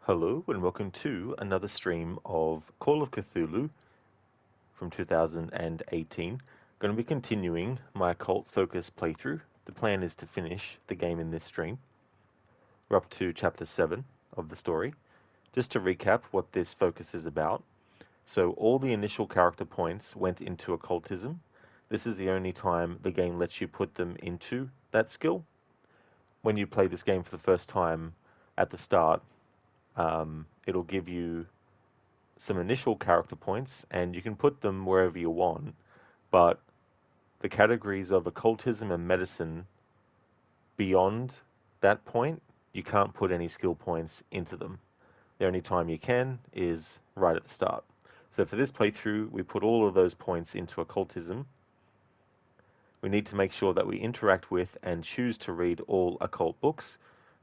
Hello and welcome to another stream of Call of Cthulhu from 2018. Going to be continuing my Occult Focus playthrough. The plan is to finish the game in this stream. We're up to Chapter 7 of the story. Just to recap what this focus is about. So all the initial character points went into occultism. This is the only time the game lets you put them into that skill. When you play this game for the first time at the start, it'll give you some initial character points, and you can put them wherever you want, but the categories of occultism and medicine beyond that point, you can't put any skill points into them. The only time you can is right at the start. So for this playthrough, we put all of those points into occultism. We need to make sure that we interact with and choose to read all occult books,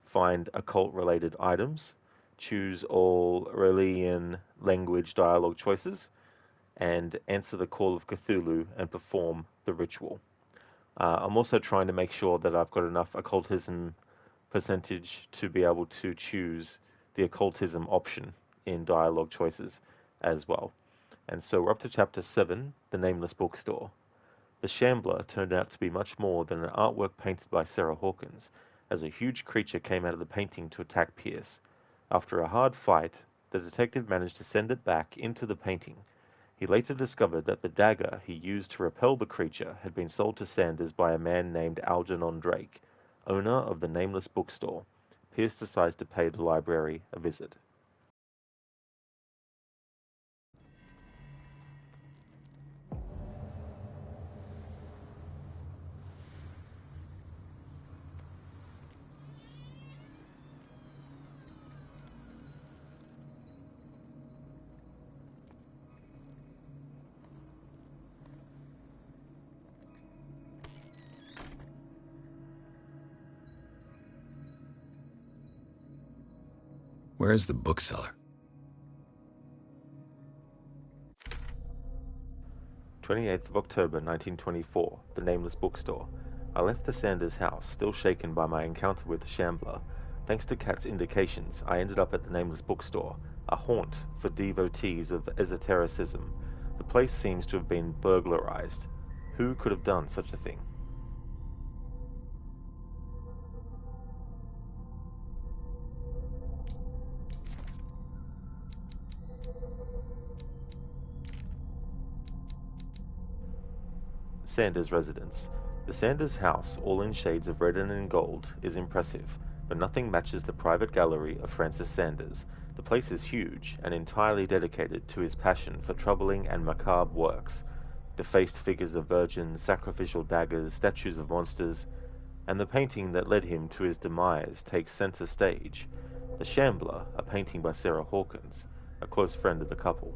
find occult-related items, choose all Aurelian language dialogue choices, and answer the Call of Cthulhu and perform the ritual. I'm also trying to make sure that I've got enough occultism percentage to be able to choose the occultism option in dialogue choices as well. And so we're up to Chapter 7, The Nameless Bookstore. The Shambler turned out to be much more than an artwork painted by Sarah Hawkins, as a huge creature came out of the painting to attack Pierce. After a hard fight, the detective managed to send it back into the painting. He later discovered that the dagger he used to repel the creature had been sold to Sanders by a man named Algernon Drake, owner of the Nameless Bookstore. Pierce decides to pay the library a visit. Where is the bookseller? 28th of October 1924, the Nameless Bookstore. I left the Sanders house, still shaken by my encounter with the Shambler. Thanks to Kat's indications, I ended up at the Nameless Bookstore, a haunt for devotees of esotericism. The place seems to have been burglarized. Who could have done such a thing? Sanders' residence. The Sanders house, all in shades of red and in gold, is impressive, but nothing matches the private gallery of Francis Sanders. The place is huge and entirely dedicated to his passion for troubling and macabre works. Defaced figures of virgins, sacrificial daggers, statues of monsters, and the painting that led him to his demise takes center stage. The Shambler, a painting by Sarah Hawkins, a close friend of the couple.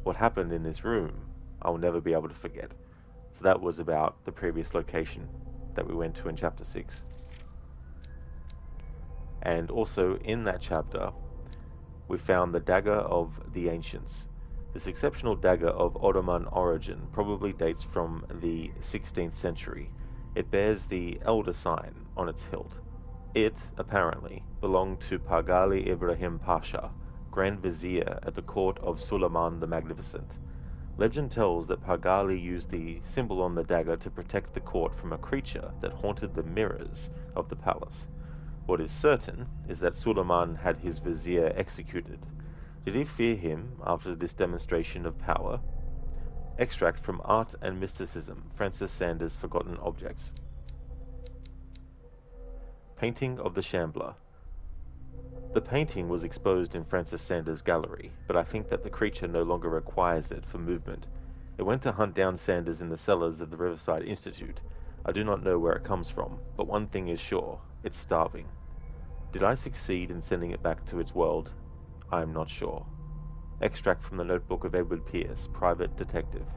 What happened in this room, I will never be able to forget. So that was about the previous location that we went to in Chapter 6. And also in that chapter, we found the Dagger of the Ancients. This exceptional dagger of Ottoman origin probably dates from the 16th century. It bears the Elder sign on its hilt. It, apparently, belonged to Pargali Ibrahim Pasha, Grand Vizier at the court of Suleiman the Magnificent. Legend tells that Pargali used the symbol on the dagger to protect the court from a creature that haunted the mirrors of the palace. What is certain is that Suleiman had his vizier executed. Did he fear him after this demonstration of power? Extract from Art and Mysticism, Francis Sanders' Forgotten Objects. Painting of the Shambler. The painting was exposed in Francis Sanders' gallery, but I think that the creature no longer requires it for movement. It went to hunt down Sanders in the cellars of the Riverside Institute. I do not know where it comes from, but one thing is sure, it's starving. Did I succeed in sending it back to its world? I am not sure. Extract from the notebook of Edward Pierce, private detective.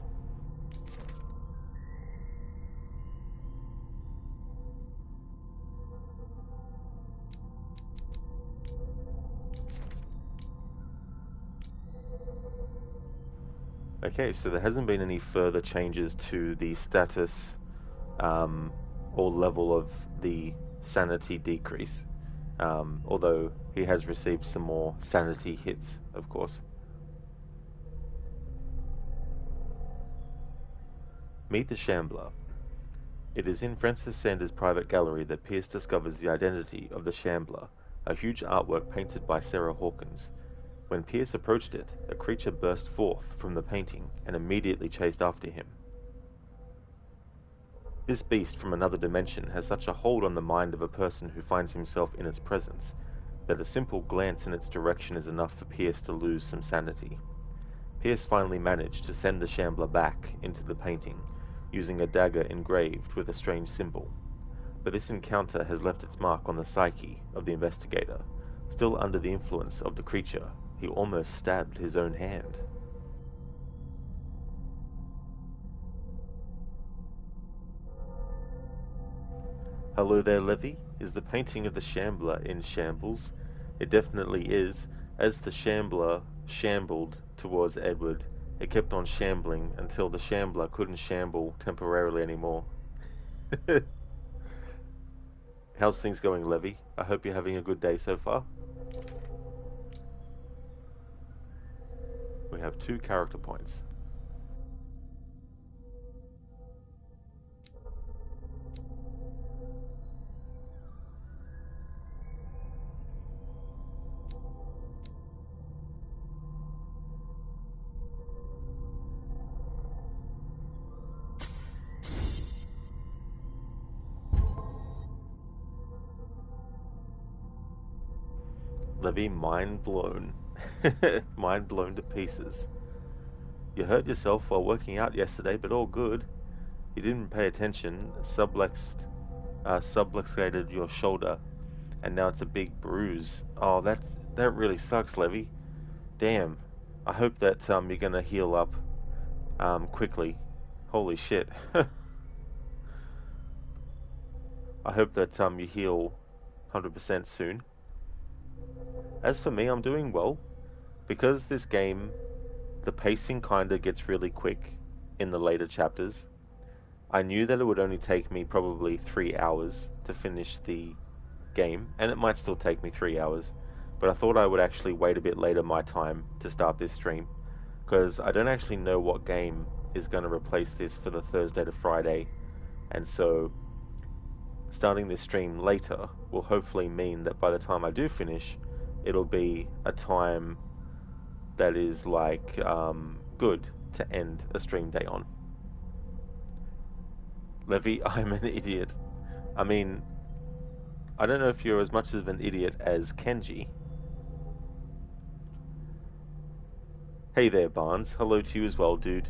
Okay, so there hasn't been any further changes to the status or level of the sanity decrease. although he has received some more sanity hits, of course. Meet the Shambler. It is in Francis Sanders' private gallery that Pierce discovers the identity of the Shambler, a huge artwork painted by Sarah Hawkins. When Pierce approached it, a creature burst forth from the painting and immediately chased after him. This beast from another dimension has such a hold on the mind of a person who finds himself in its presence, that a simple glance in its direction is enough for Pierce to lose some sanity. Pierce finally managed to send the Shambler back into the painting, using a dagger engraved with a strange symbol. But this encounter has left its mark on the psyche of the investigator. Still under the influence of the creature, he almost stabbed his own hand. Hello there, Levy. Is the painting of the Shambler in shambles? It definitely is. As the Shambler shambled towards Edward, it kept on shambling until the Shambler couldn't shamble temporarily anymore. How's things going, Levy? I hope you're having a good day so far. We have 2 character points. Levy, mind blown. Mind blown to pieces. You hurt yourself while working out yesterday, but all good. You didn't pay attention, subluxated your shoulder, and now it's a big bruise. Oh, that really sucks, Levy. Damn. I hope that you're gonna heal up quickly. Holy shit. I hope that you heal 100% soon. As for me, I'm doing well. Because this game, the pacing kinda gets really quick in the later chapters. I knew that it would only take me probably 3 hours to finish the game, and it might still take me 3 hours, but I thought I would actually wait a bit later my time to start this stream, because I don't actually know what game is going to replace this for the Thursday to Friday, and so starting this stream later will hopefully mean that by the time I do finish, it'll be a time that is like good to end a stream day on. Levy, I'm an idiot. I mean, I don't know if you're as much of an idiot as Kenji. Hey there, Barnes. Hello to you as well, dude.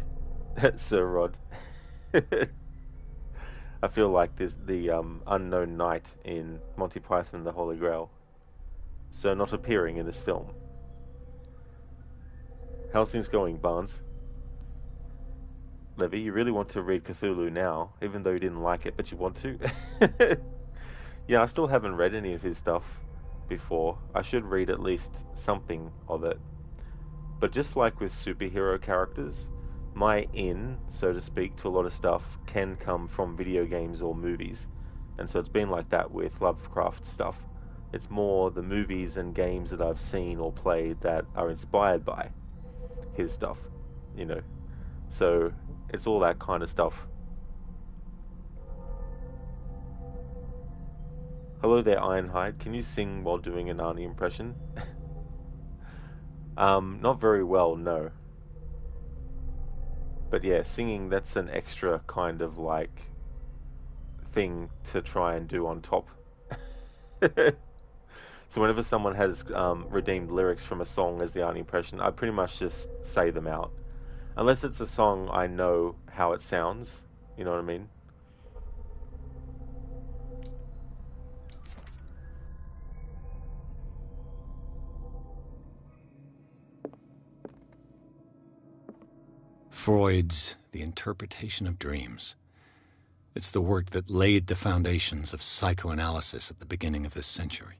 Sir Rod. I feel like this the unknown knight in Monty Python and the Holy Grail. So not appearing in this film. How's things going, Barnes? Levy, you really want to read Cthulhu now, even though you didn't like it, but you want to? Yeah, I still haven't read any of his stuff before. I should read at least something of it. But just like with superhero characters, my in, so to speak, to a lot of stuff can come from video games or movies. And so it's been like that with Lovecraft stuff. It's more the movies and games that I've seen or played that are inspired by his stuff, you know. So it's all that kind of stuff. Hello there, Ironhide. Can you sing while doing an Arnie impression? Not very well, no. But yeah, singing, that's an extra kind of like thing to try and do on top. So whenever someone has redeemed lyrics from a song as the Arnie impression, I pretty much just say them out. Unless it's a song I know how it sounds, you know what I mean? Freud's The Interpretation of Dreams. It's the work that laid the foundations of psychoanalysis at the beginning of this century.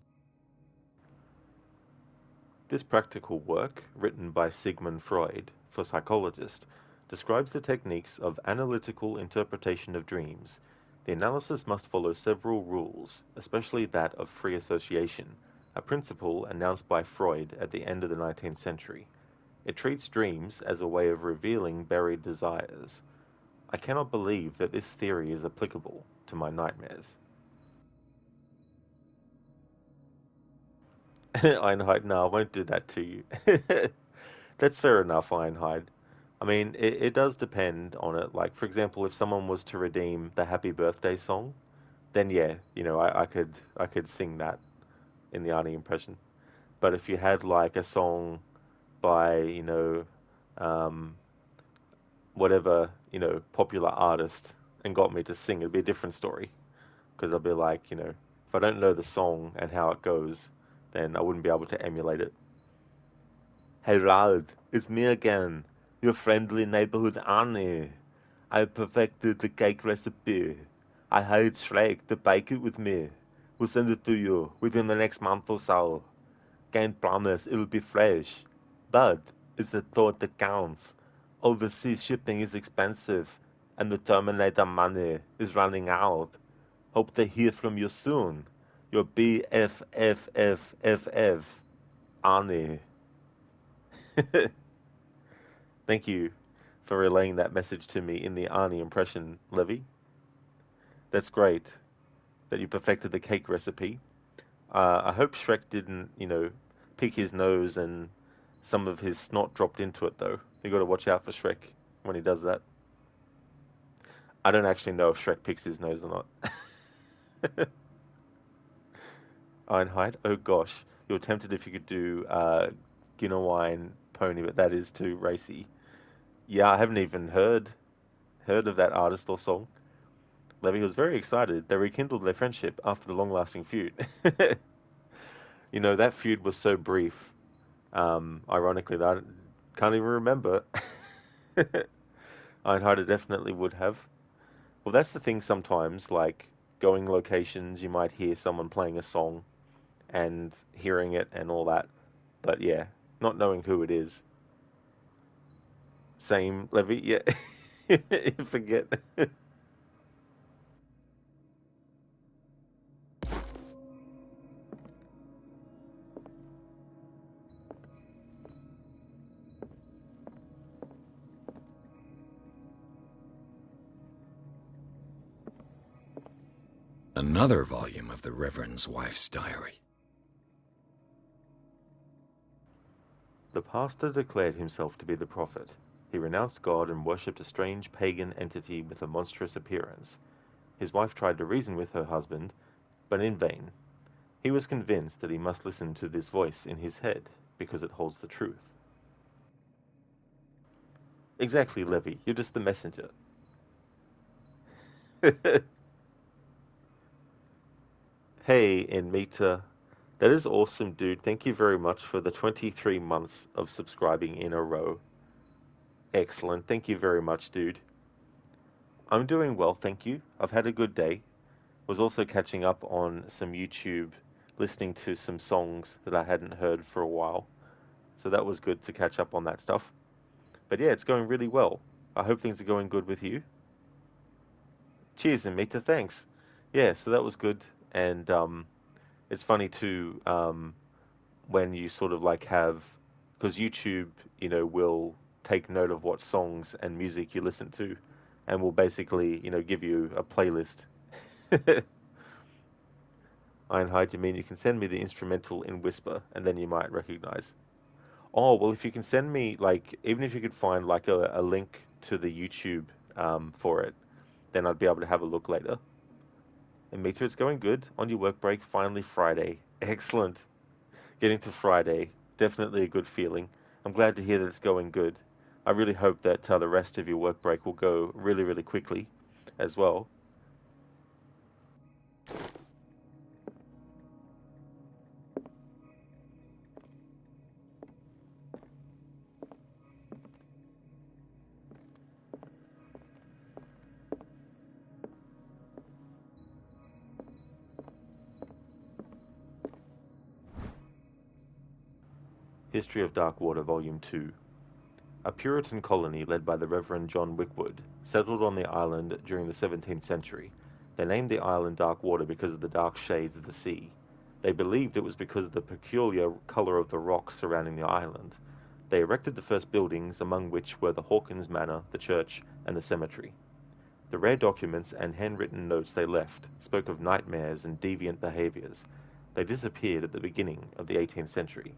This practical work, written by Sigmund Freud for psychologists, describes the techniques of analytical interpretation of dreams, The analysis must follow several rules, especially that of free association, a principle announced by Freud at the end of the 19th century. It treats dreams as a way of revealing buried desires. I cannot believe that this theory is applicable to my nightmares. Ironhide, no, I won't do that to you. That's fair enough, Ironhide. I mean, it does depend on it. Like, for example, if someone was to redeem the Happy Birthday song, then yeah, I could sing that in the Arnie impression. But if you had like a song by, um, whatever, popular artist and got me to sing, it'd be a different story. Because I'll be like, if I don't know the song and how it goes, then I wouldn't be able to emulate it. Hey Ralph, it's me again, your friendly neighborhood Arnie. I perfected the cake recipe. I hired Shrek to bake it with me. We'll send it to you within the next month or so. Can't promise it'll be fresh, but it's the thought that counts. Overseas shipping is expensive, and the Terminator money is running out. Hope to hear from you soon. Your BFFFFF, Arnie. Thank you for relaying that message to me in the Arnie impression, Levy. That's great that you perfected the cake recipe. I hope Shrek didn't, pick his nose and some of his snot dropped into it, though. You got to watch out for Shrek when he does that. I don't actually know if Shrek picks his nose or not. Ironhide, oh gosh, you're tempted if you could do Ginawine Pony, but that is too racy. Yeah, I haven't even heard of that artist or song. Levy was very excited. They rekindled their friendship after the long-lasting feud. That feud was so brief, ironically, that I can't even remember. Ironhide definitely would have. Well, that's the thing sometimes, like going locations, you might hear someone playing a song and hearing it and all that. But yeah, not knowing who it is. Same, Levy, yeah. You forget. Another volume of the Reverend's wife's diary. The pastor declared himself to be the prophet. He renounced God and worshipped a strange pagan entity with a monstrous appearance. His wife tried to reason with her husband, but in vain. He was convinced that he must listen to this voice in his head, because it holds the truth. Exactly, Levy. You're just the messenger. Hey, Enmita. That is awesome, dude. Thank you very much for the 23 months of subscribing in a row. Excellent. Thank you very much, dude. I'm doing well, thank you. I've had a good day. Was also catching up on some YouTube, listening to some songs that I hadn't heard for a while. So that was good to catch up on that stuff. But yeah, it's going really well. I hope things are going good with you. Cheers, Enmita. Thanks. Yeah, so that was good. And it's funny too, when you sort of like have, because YouTube, will take note of what songs and music you listen to, and will basically, give you a playlist. Ironhide, you mean you can send me the instrumental in Whisper, and then you might recognize. Oh, well, if you can send me, like, even if you could find, like, a link to the YouTube for it, then I'd be able to have a look later. And Mita, it's going good. On your work break, finally Friday. Excellent. Getting to Friday, definitely a good feeling. I'm glad to hear that it's going good. I really hope that the rest of your work break will go really, really quickly as well. History of Darkwater, Volume 2. A Puritan colony led by the Reverend John Wickwood settled on the island during the 17th century. They named the island Dark Water because of the dark shades of the sea. They believed it was because of the peculiar color of the rocks surrounding the island. They erected the first buildings, among which were the Hawkins Manor, the church, and the cemetery. The rare documents and handwritten notes they left spoke of nightmares and deviant behaviors. They disappeared at the beginning of the 18th century.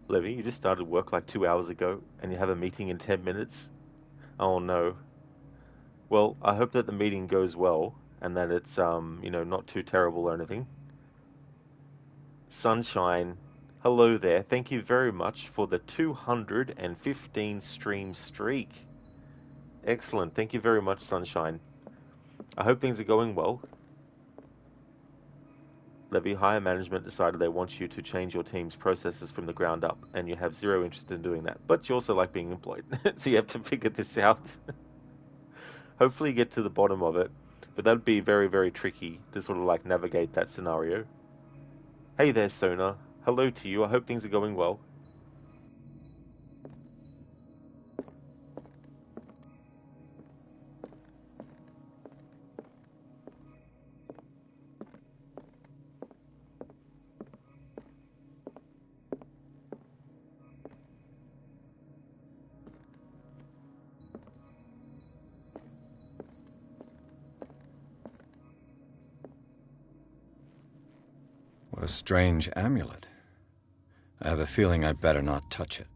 Levy, you just started work like 2 hours ago, and you have a meeting in 10 minutes? Oh no. Well, I hope that the meeting goes well, and that it's, not too terrible or anything. Sunshine, hello there. Thank you very much for the 215 stream streak. Excellent. Thank you very much, Sunshine. I hope things are going well. Levy, higher management decided they want you to change your team's processes from the ground up, and you have zero interest in doing that. But you also like being employed, so you have to figure this out. Hopefully you get to the bottom of it, but that'd be very, very tricky to sort of like navigate that scenario. Hey there, Sona. Hello to you. I hope things are going well. What a strange amulet. I have a feeling I'd better not touch it.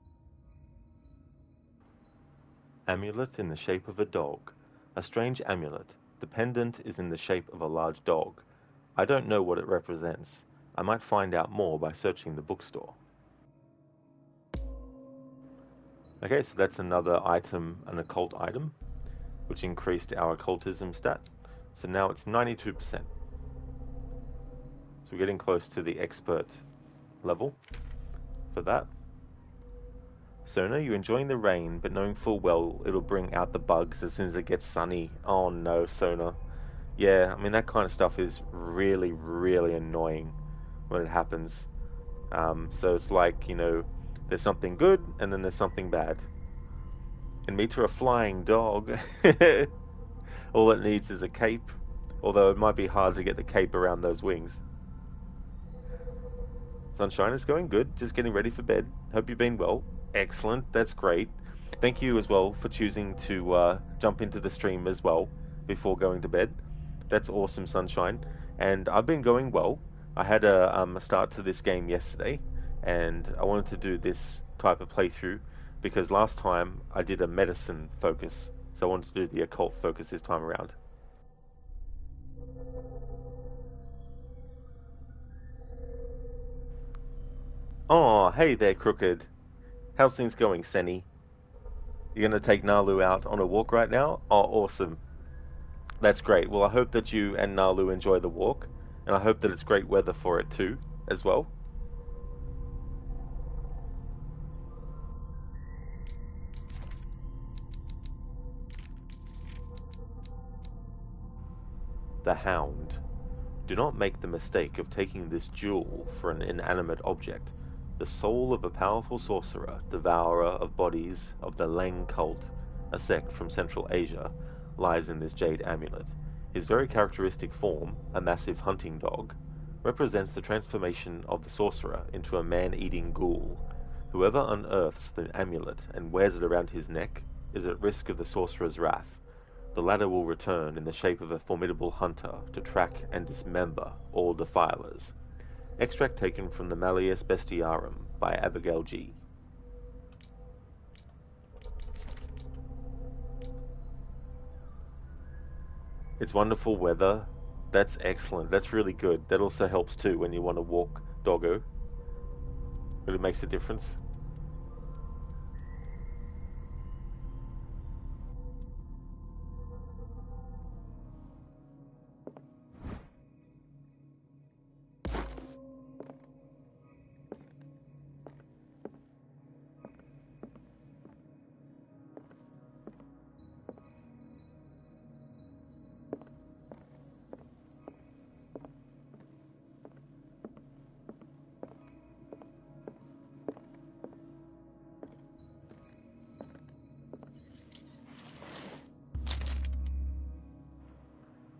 Amulet in the shape of a dog. A strange amulet. The pendant is in the shape of a large dog. I don't know what it represents. I might find out more by searching the bookstore. Okay, so that's another item, an occult item, which increased our occultism stat. So now it's 92%. So we're getting close to the expert level for that. Sona, you enjoying the rain, but knowing full well it'll bring out the bugs as soon as it gets sunny. Oh no, Sona. Yeah, I mean, that kind of stuff is really, really annoying when it happens. So it's like, there's something good, and then there's something bad. And meet a flying dog. All it needs is a cape, although it might be hard to get the cape around those wings. Sunshine is going good, just getting ready for bed. Hope you've been well. Excellent, that's great. Thank you as well for choosing to jump into the stream as well before going to bed. That's awesome, Sunshine. And I've been going well. I had a start to this game yesterday, and I wanted to do this type of playthrough because last time I did a medicine focus, so I wanted to do the occult focus this time around. Oh, hey there, Crooked. How's things going, Senny? You're going to take Nalu out on a walk right now? Oh, awesome. That's great. Well, I hope that you and Nalu enjoy the walk, and I hope that it's great weather for it too, as well. The Hound. Do not make the mistake of taking this jewel for an inanimate object. The soul of a powerful sorcerer, devourer of bodies of the Leng cult, a sect from Central Asia, lies in this jade amulet. His very characteristic form, a massive hunting dog, represents the transformation of the sorcerer into a man-eating ghoul. Whoever unearths the amulet and wears it around his neck is at risk of the sorcerer's wrath. The latter will return in the shape of a formidable hunter to track and dismember all defilers. Extract taken from the Malleus Bestiarum by Abigail G. It's wonderful weather. That's excellent. That's really good. That also helps too when you want to walk doggo. Really makes a difference.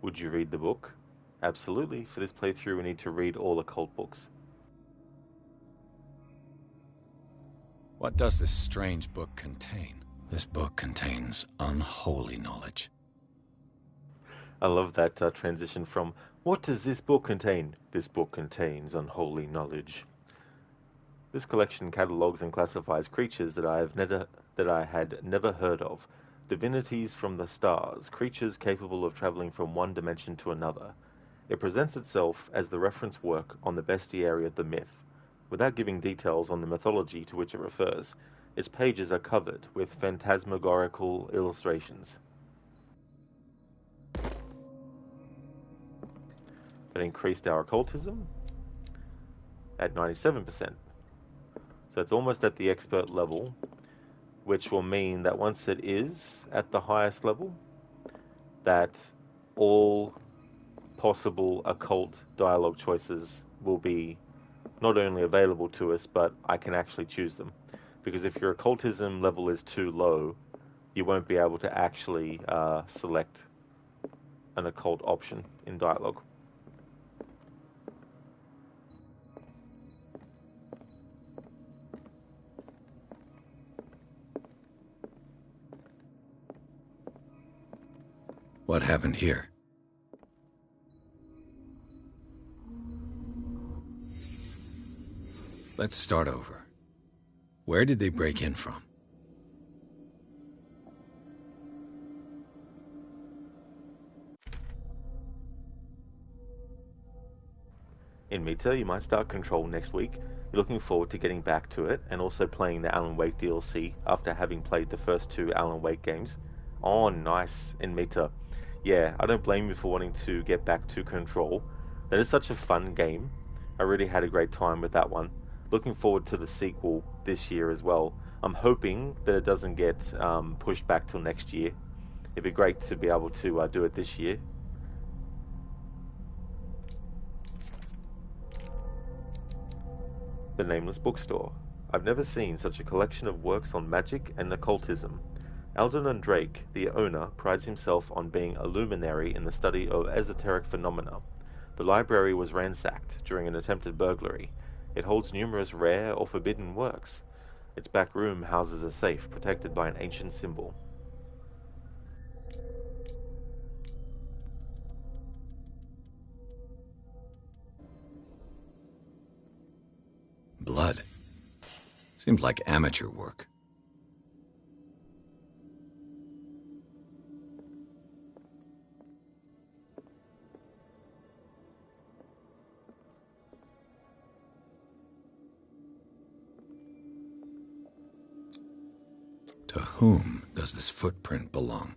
Would you read the book? Absolutely. For this playthrough, we need to read all occult books. What does this strange book contain? This book contains unholy knowledge. I love that transition from, what does this book contain? This book contains unholy knowledge. This collection catalogues and classifies creatures that I had never heard of, divinities from the stars, creatures capable of traveling from one dimension to another. It presents itself as the reference work on the bestiary of the myth. Without giving details on the mythology to which it refers, its pages are covered with phantasmagorical illustrations. That increased our occultism at 97%. So it's almost at the expert level, which will mean that once it is at the highest level, that all possible occult dialogue choices will be not only available to us, but I can actually choose them. Because if your occultism level is too low, you won't be able to actually select an occult option in dialogue. What happened here? Let's start over. Where did they break in from? In Meta, you might start Control next week. You're looking forward to getting back to it and also playing the Alan Wake DLC after having played the first 2 Alan Wake games. Oh, nice, in Meta. Yeah, I don't blame you for wanting to get back to Control. That is such a fun game. I really had a great time with that one. Looking forward to the sequel this year as well. I'm hoping that it doesn't get pushed back till next year. It'd be great to be able to do it this year. The Nameless Bookstore. I've never seen such a collection of works on magic and occultism. Algernon Drake, the owner, prides himself on being a luminary in the study of esoteric phenomena. The library was ransacked during an attempted burglary. It holds numerous rare or forbidden works. Its back room houses a safe protected by an ancient symbol. Blood. Seems like amateur work. To whom does this footprint belong?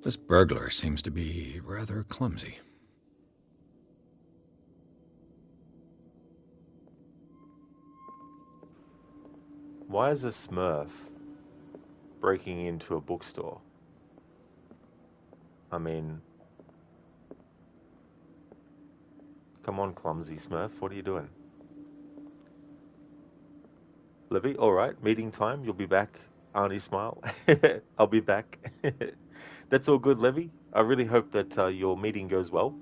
This burglar seems to be rather clumsy. Why is a Smurf breaking into a bookstore? I mean, come on, clumsy Smurf, what are you doing? Livy, alright, meeting time, you'll be back. Arnie smile. I'll be back. That's all good, Levy. I really hope that your meeting goes well.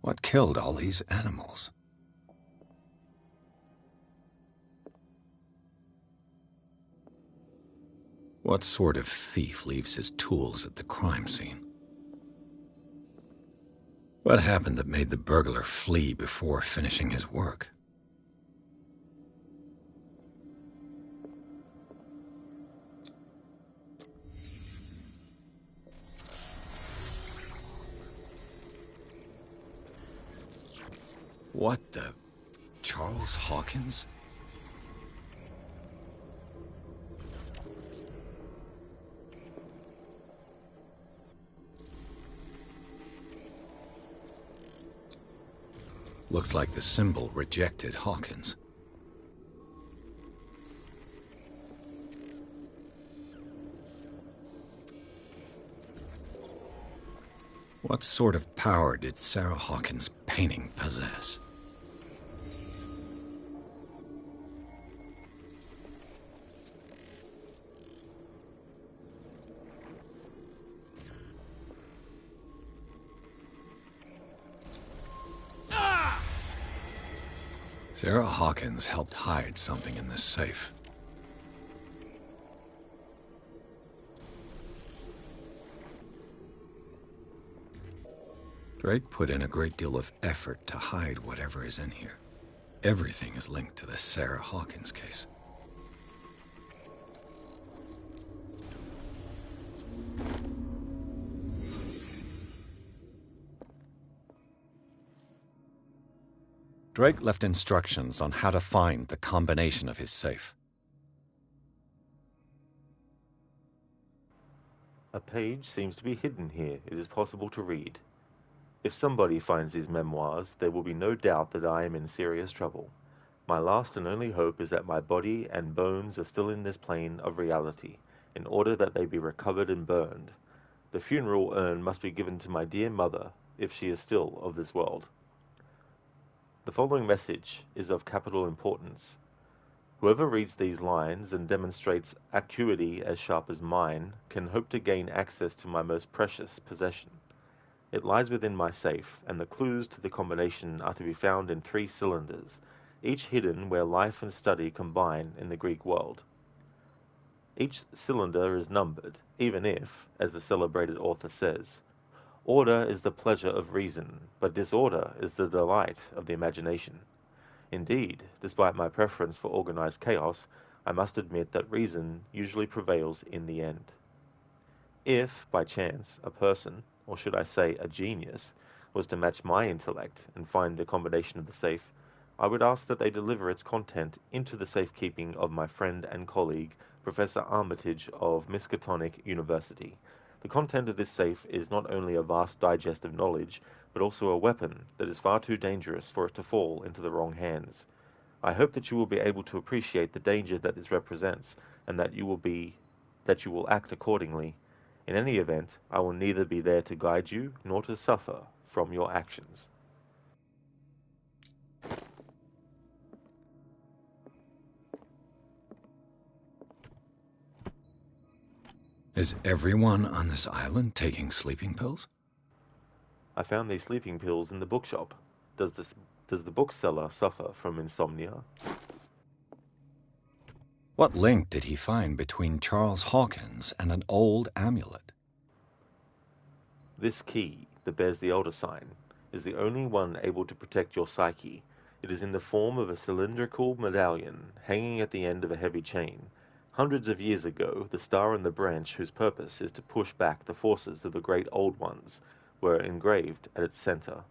What killed all these animals? What sort of thief leaves his tools at the crime scene? What happened that made the burglar flee before finishing his work? What the... Charles Hawkins? Looks like the symbol rejected Hawkins. What sort of power did Sarah Hawkins' painting possess? Sarah Hawkins helped hide something in this safe. Drake put in a great deal of effort to hide whatever is in here. Everything is linked to the Sarah Hawkins case. Drake left instructions on how to find the combination of his safe. A page seems to be hidden here. It is possible to read. If somebody finds these memoirs, there will be no doubt that I am in serious trouble. My last and only hope is that my body and bones are still in this plane of reality, in order that they be recovered and burned. The funeral urn must be given to my dear mother, if she is still of this world. The following message is of capital importance. Whoever reads these lines and demonstrates acuity as sharp as mine can hope to gain access to my most precious possession. It lies within my safe, and the clues to the combination are to be found in 3 cylinders, each hidden where life and study combine in the Greek world. Each cylinder is numbered, even if, as the celebrated author says, order is the pleasure of reason, but disorder is the delight of the imagination. Indeed, despite my preference for organized chaos, I must admit that reason usually prevails in the end. If, by chance, a person, or should I say a genius, was to match my intellect and find the combination of the safe, I would ask that they deliver its content into the safekeeping of my friend and colleague, Professor Armitage of Miskatonic University. The content of this safe is not only a vast digest of knowledge, but also a weapon that is far too dangerous for it to fall into the wrong hands. I hope that you will be able to appreciate the danger that this represents, and that you will act accordingly. In any event, I will neither be there to guide you, nor to suffer from your actions. Is everyone on this island taking sleeping pills? I found these sleeping pills in the bookshop. Does the bookseller suffer from insomnia? What link did he find between Charles Hawkins and an old amulet? This key, that bears the Elder Sign, is the only one able to protect your psyche. It is in the form of a cylindrical medallion hanging at the end of a heavy chain. Hundreds of years ago, the star and the branch whose purpose is to push back the forces of the great Old Ones were engraved at its center.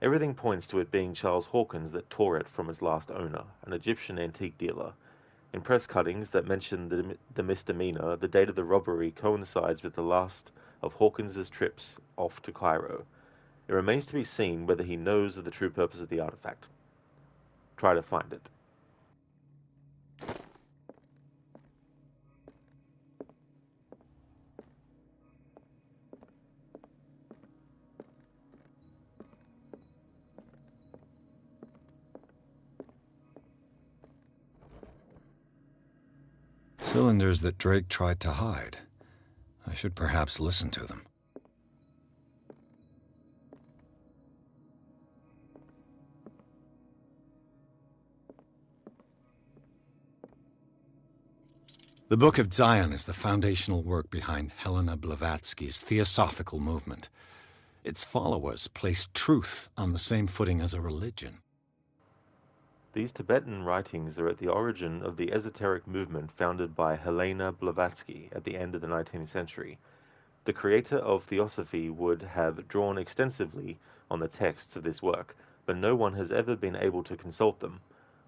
Everything points to it being Charles Hawkins that tore it from its last owner, an Egyptian antique dealer. In press cuttings that mention the misdemeanor, the date of the robbery coincides with the last of Hawkins's trips off to Cairo. It remains to be seen whether he knows of the true purpose of the artifact. Try to find it. Cylinders that Drake tried to hide. I should perhaps listen to them. The Book of Zion is the foundational work behind Helena Blavatsky's Theosophical movement. Its followers place truth on the same footing as a religion. These Tibetan writings are at the origin of the esoteric movement founded by Helena Blavatsky at the end of the 19th century. The creator of Theosophy would have drawn extensively on the texts of this work, but no one has ever been able to consult them.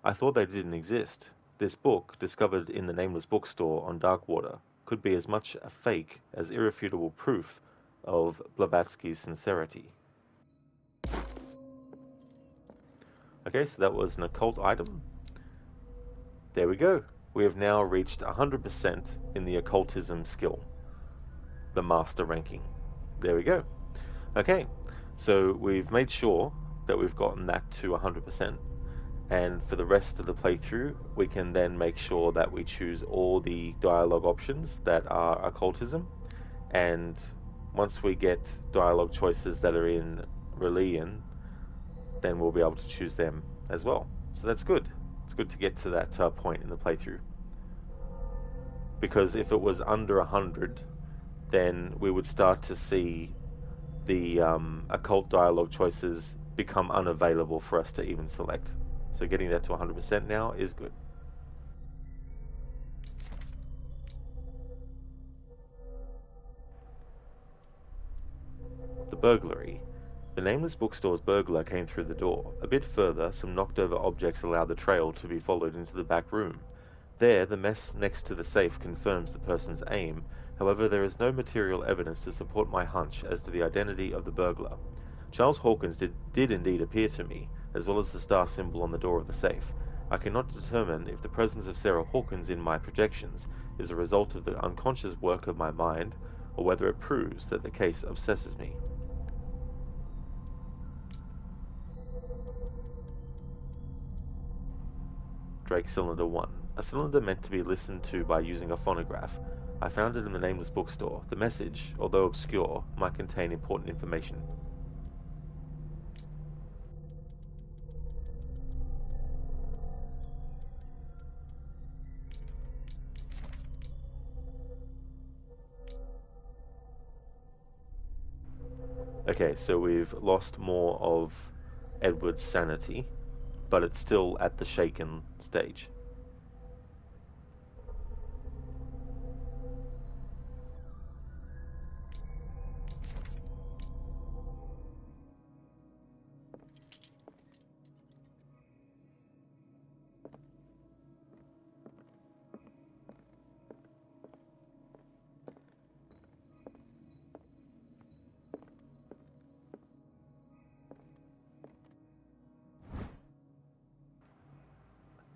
I thought they didn't exist. This book, discovered in the Nameless Bookstore on Darkwater, could be as much a fake as irrefutable proof of Blavatsky's sincerity. Okay, so that was an occult item. There we go. We have now reached 100% in the Occultism Skill, the master ranking. There we go. Okay, so we've made sure that we've gotten that to 100%. And for the rest of the playthrough, we can then make sure that we choose all the dialogue options that are occultism. And once we get dialogue choices that are in Religion, then we'll be able to choose them as well. So that's good. It's good to get to that point in the playthrough. Because if it was under 100, then we would start to see the occult dialogue choices become unavailable for us to even select. So getting that to 100% now is good. The burglary. The Nameless Bookstore's burglar came through the door. A bit further, some knocked-over objects allow the trail to be followed into the back room. There, the mess next to the safe confirms the person's aim. However, there is no material evidence to support my hunch as to the identity of the burglar. Charles Hawkins did indeed appear to me, as well as the star symbol on the door of the safe. I cannot determine if the presence of Sarah Hawkins in my projections is a result of the unconscious work of my mind, or whether it proves that the case obsesses me. Drake Cylinder 1. A cylinder meant to be listened to by using a phonograph. I found it in the Nameless Bookstore. The message, although obscure, might contain important information. Okay, so we've lost more of Edward's sanity, but it's still at the shaken stage.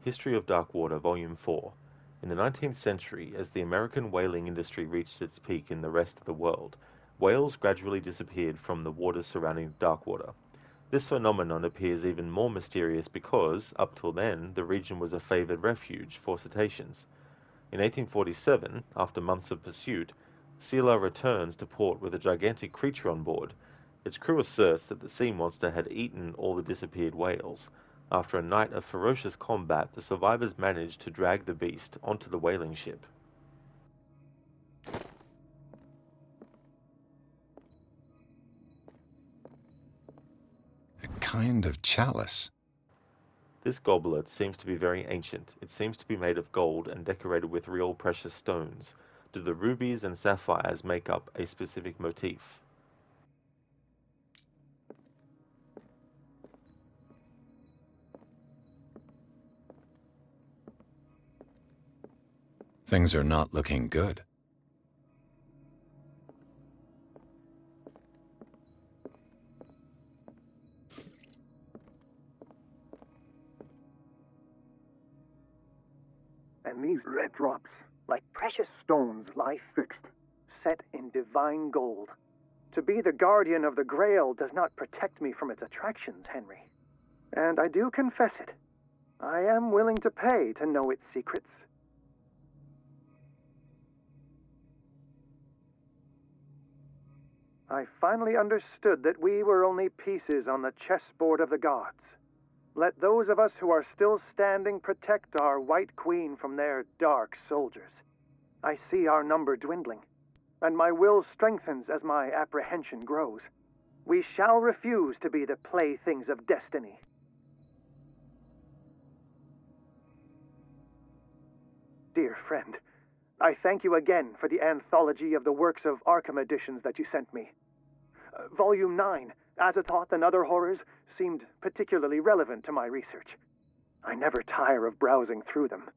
History of Darkwater, Volume 4. In the 19th century, as the American whaling industry reached its peak in the rest of the world, whales gradually disappeared from the waters surrounding Darkwater. This phenomenon appears even more mysterious because, up till then, the region was a favored refuge for cetaceans. In 1847, after months of pursuit, Sela returns to port with a gigantic creature on board. Its crew asserts that the sea monster had eaten all the disappeared whales. After a night of ferocious combat, the survivors managed to drag the beast onto the whaling ship. A kind of chalice. This goblet seems to be very ancient. It seems to be made of gold and decorated with real precious stones. Do the rubies and sapphires make up a specific motif? Things are not looking good. And these red drops, like precious stones, lie fixed, set in divine gold. To be the guardian of the Grail does not protect me from its attractions, Henry. And I do confess it. I am willing to pay to know its secrets. I finally understood that we were only pieces on the chessboard of the gods. Let those of us who are still standing protect our White Queen from their dark soldiers. I see our number dwindling, and my will strengthens as my apprehension grows. We shall refuse to be the playthings of destiny. Dear friend, I thank you again for the anthology of the works of Arkham editions that you sent me. Volume 9, Azathoth and Other Horrors, seemed particularly relevant to my research. I never tire of browsing through them.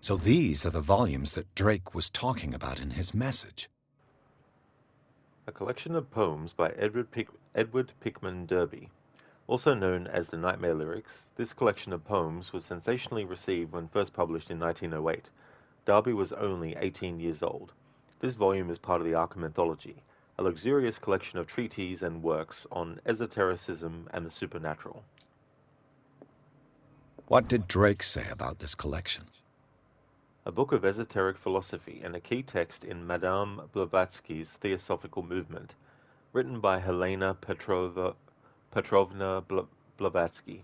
So these are the volumes that Drake was talking about in his message. A collection of poems by Edward Pickman Derby. Also known as the Nightmare Lyrics, this collection of poems was sensationally received when first published in 1908. Derby was only 18 years old. This volume is part of the Arkham Anthology, a luxurious collection of treatises and works on esotericism and the supernatural. What did Drake say about this collection? A book of esoteric philosophy and a key text in Madame Blavatsky's Theosophical Movement, written by Helena Petrovna Blavatsky.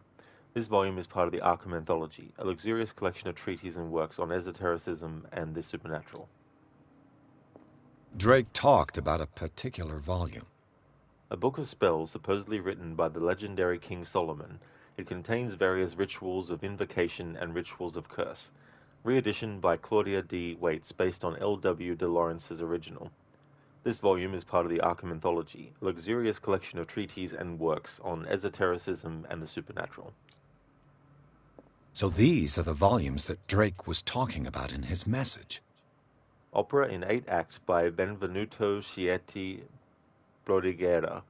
This volume is part of the Arkham Anthology, a luxurious collection of treatises and works on esotericism and the supernatural. Drake talked about a particular volume. A book of spells supposedly written by the legendary King Solomon. It contains various rituals of invocation and rituals of curse. Reedition by Claudia D. Waits based on L.W. de Lawrence's original. This volume is part of the Arkham Anthology, a luxurious collection of treatises and works on esotericism and the supernatural. So these are the volumes that Drake was talking about in his message. Opera in 8 acts by Benvenuto Chieti Brodighera,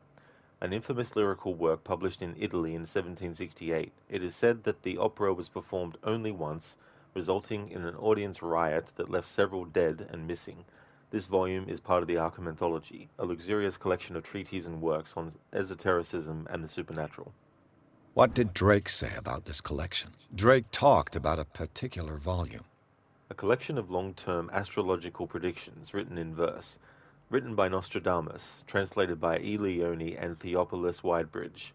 an infamous lyrical work published in Italy in 1768. It is said that the opera was performed only once, resulting in an audience riot that left several dead and missing. This volume is part of the Arkham Anthology, a luxurious collection of treatises and works on esotericism and the supernatural. What did Drake say about this collection? Drake talked about a particular volume. A collection of long-term astrological predictions written in verse, written by Nostradamus, translated by E. Leone and Theophilus Widebridge.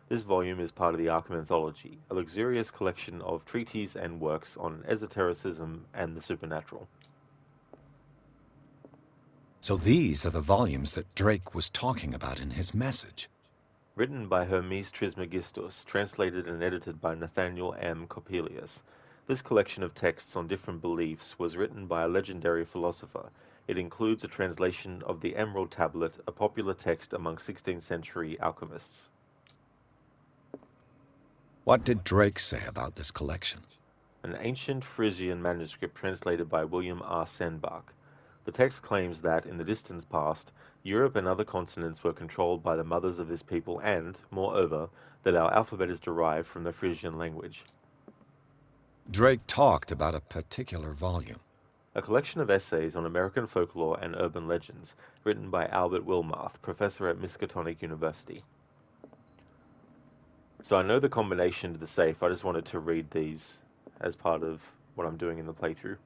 This volume is part of the Arkham Anthology, a luxurious collection of treatises and works on esotericism and the supernatural. So these are the volumes that Drake was talking about in his message. Written by Hermes Trismegistus, translated and edited by Nathaniel M. Coppelius. This collection of texts on different beliefs was written by a legendary philosopher. It includes a translation of the Emerald Tablet, a popular text among 16th century alchemists. What did Drake say about this collection? An ancient Frisian manuscript translated by William R. Sandbach. The text claims that, in the distant past, Europe and other continents were controlled by the mothers of this people and, moreover, that our alphabet is derived from the Frisian language. Drake talked about a particular volume. A collection of essays on American folklore and urban legends, written by Albert Wilmarth, professor at Miskatonic University. So I know the combination to the safe. I just wanted to read these as part of what I'm doing in the playthrough.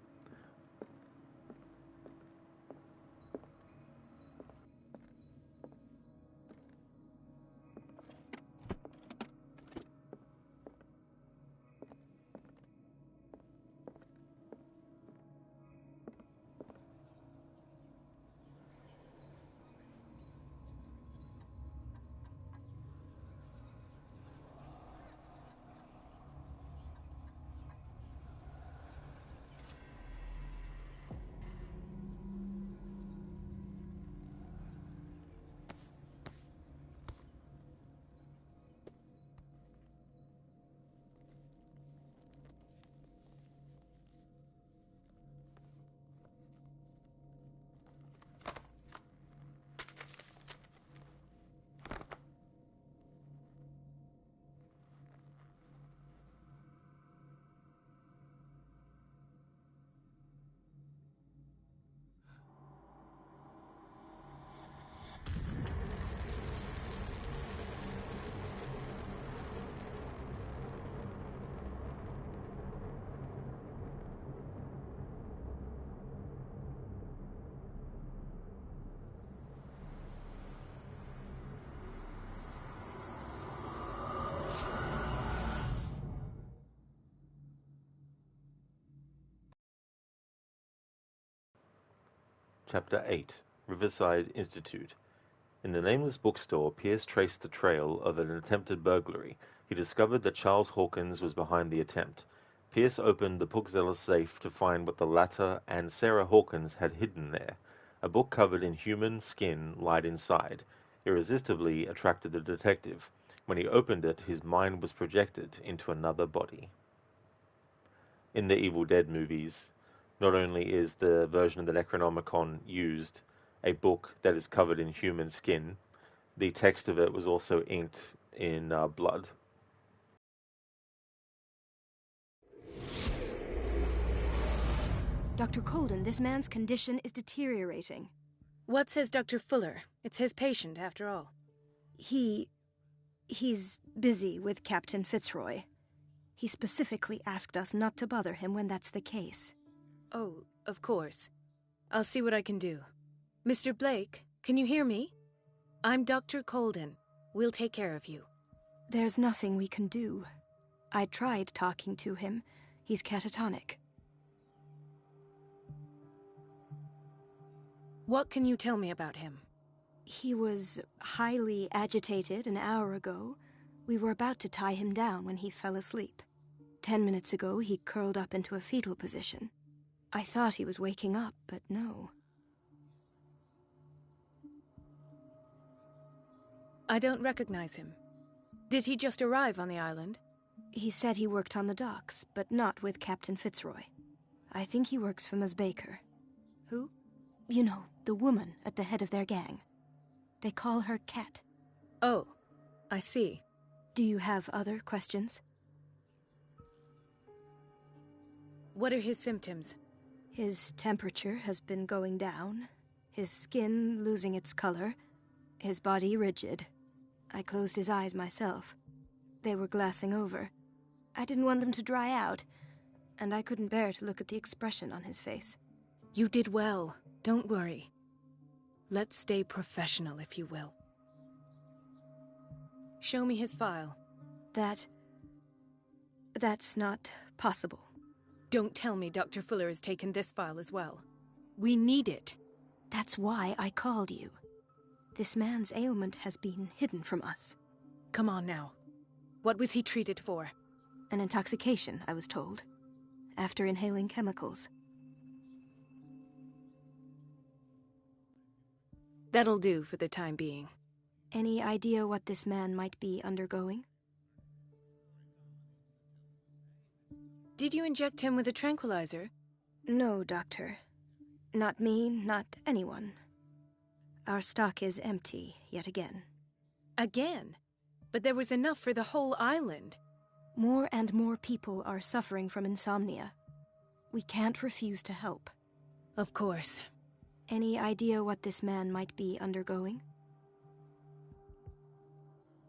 Chapter 8, Riverside Institute. In the nameless bookstore, Pierce traced the trail of an attempted burglary. He discovered that Charles Hawkins was behind the attempt. Pierce opened the bookseller's safe to find what the latter and Sarah Hawkins had hidden there. A book covered in human skin lied inside. Irresistibly attracted the detective. When he opened it, his mind was projected into another body. In the Evil Dead movies, not only is the version of the Necronomicon used a book that is covered in human skin, the text of it was also inked in blood. Dr. Colden, this man's condition is deteriorating. What says Dr. Fuller? It's his patient, after all. He's busy with Captain Fitzroy. He specifically asked us not to bother him when that's the case. Oh, of course. I'll see what I can do. Mr. Blake, can you hear me? I'm Dr. Colden. We'll take care of you. There's nothing we can do. I tried talking to him. He's catatonic. What can you tell me about him? He was highly agitated an hour ago. We were about to tie him down when he fell asleep. 10 minutes ago, he curled up into a fetal position. I thought he was waking up, but no. I don't recognize him. Did he just arrive on the island? He said he worked on the docks, but not with Captain Fitzroy. I think he works for Ms. Baker. Who? You know, the woman at the head of their gang. They call her Cat. Oh, I see. Do you have other questions? What are his symptoms? His temperature has been going down, his skin losing its color, his body rigid. I closed his eyes myself. They were glassing over. I didn't want them to dry out, and I couldn't bear to look at the expression on his face. You did well. Don't worry. Let's stay professional, if you will. Show me his file. That's not possible. Don't tell me Dr. Fuller has taken this file as well. We need it. That's why I called you. This man's ailment has been hidden from us. Come on now. What was he treated for? An intoxication, I was told. After inhaling chemicals. That'll do for the time being. Any idea what this man might be undergoing? Did you inject him with a tranquilizer? No, Doctor. Not me, not anyone. Our stock is empty, yet again. Again? But there was enough for the whole island. More and more people are suffering from insomnia. We can't refuse to help. Of course. Any idea what this man might be undergoing?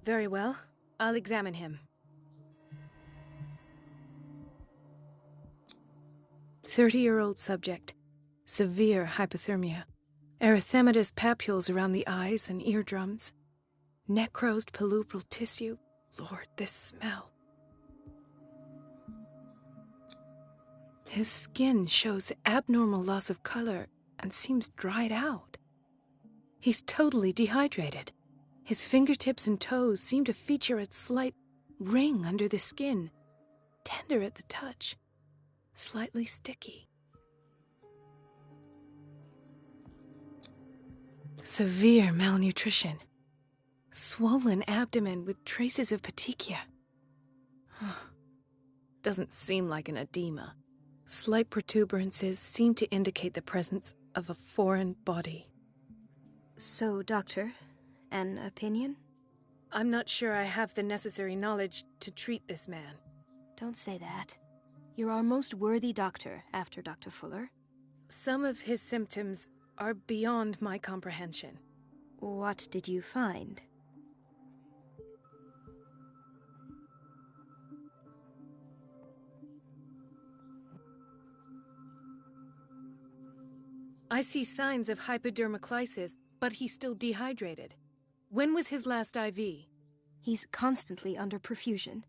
Very well. I'll examine him. 30-year-old subject. Severe hypothermia. Erythematous papules around the eyes and eardrums. Necrosed palpebral tissue. Lord, this smell. His skin shows abnormal loss of color and seems dried out. He's totally dehydrated. His fingertips and toes seem to feature a slight ring under the skin, tender at the touch, slightly sticky. Severe malnutrition. Swollen abdomen with traces of petechia. Doesn't seem like an edema. Slight protuberances seem to indicate the presence of a foreign body. So, Doctor, an opinion? I'm not sure I have the necessary knowledge to treat this man. Don't say that. You're our most worthy doctor after Dr. Fuller. Some of his symptoms are beyond my comprehension. What did you find? I see signs of hypodermoclysis, but he's still dehydrated. When was his last IV? He's constantly under perfusion.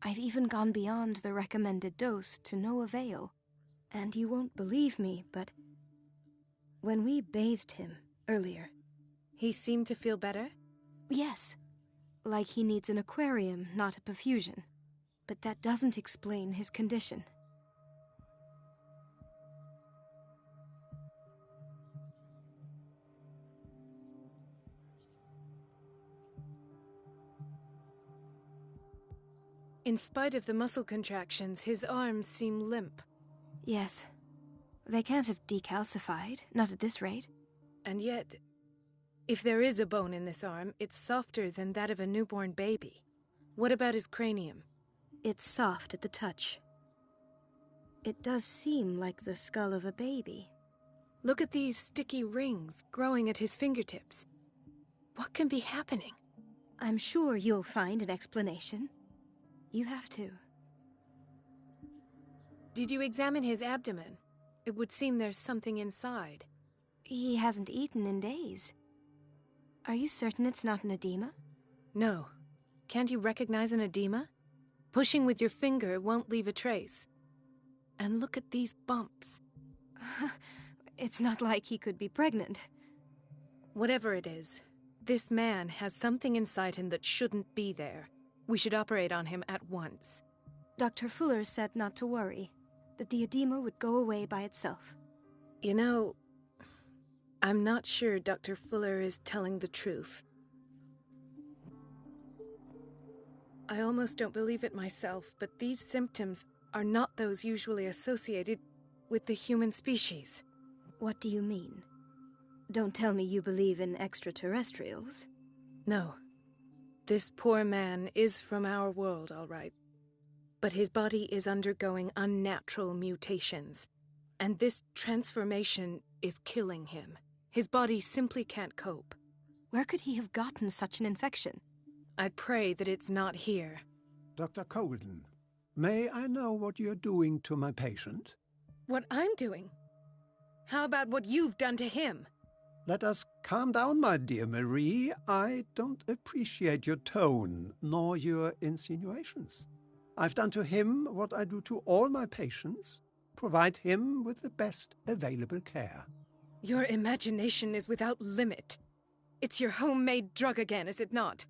I've even gone beyond the recommended dose to no avail. And you won't believe me, but When we bathed him earlier. He seemed to feel better? Yes. Like he needs an aquarium, not a perfusion. But that doesn't explain his condition. In spite of the muscle contractions, his arms seem limp. Yes. They can't have decalcified, not at this rate. And yet, if there is a bone in this arm, it's softer than that of a newborn baby. What about his cranium? It's soft at the touch. It does seem like the skull of a baby. Look at these sticky rings growing at his fingertips. What can be happening? I'm sure you'll find an explanation. You have to. Did you examine his abdomen? It would seem there's something inside. He hasn't eaten in days. Are you certain it's not an edema? No. Can't you recognize an edema? Pushing with your finger won't leave a trace. And look at these bumps. It's not like he could be pregnant. Whatever it is, this man has something inside him that shouldn't be there. We should operate on him at once. Dr. Fuller said not to worry, that the edema would go away by itself. You know, I'm not sure Dr. Fuller is telling the truth. I almost don't believe it myself, but these symptoms are not those usually associated with the human species. What do you mean? Don't tell me you believe in extraterrestrials. No. This poor man is from our world, all right. But his body is undergoing unnatural mutations, and this transformation is killing him. His body simply can't cope. Where could he have gotten such an infection? I pray that it's not here. Dr. Colden, may I know what you're doing to my patient? What I'm doing? How about what you've done to him? Let us calm down, my dear Marie. I don't appreciate your tone, nor your insinuations. I've done to him what I do to all my patients, provide him with the best available care. Your imagination is without limit. It's your homemade drug again, is it not?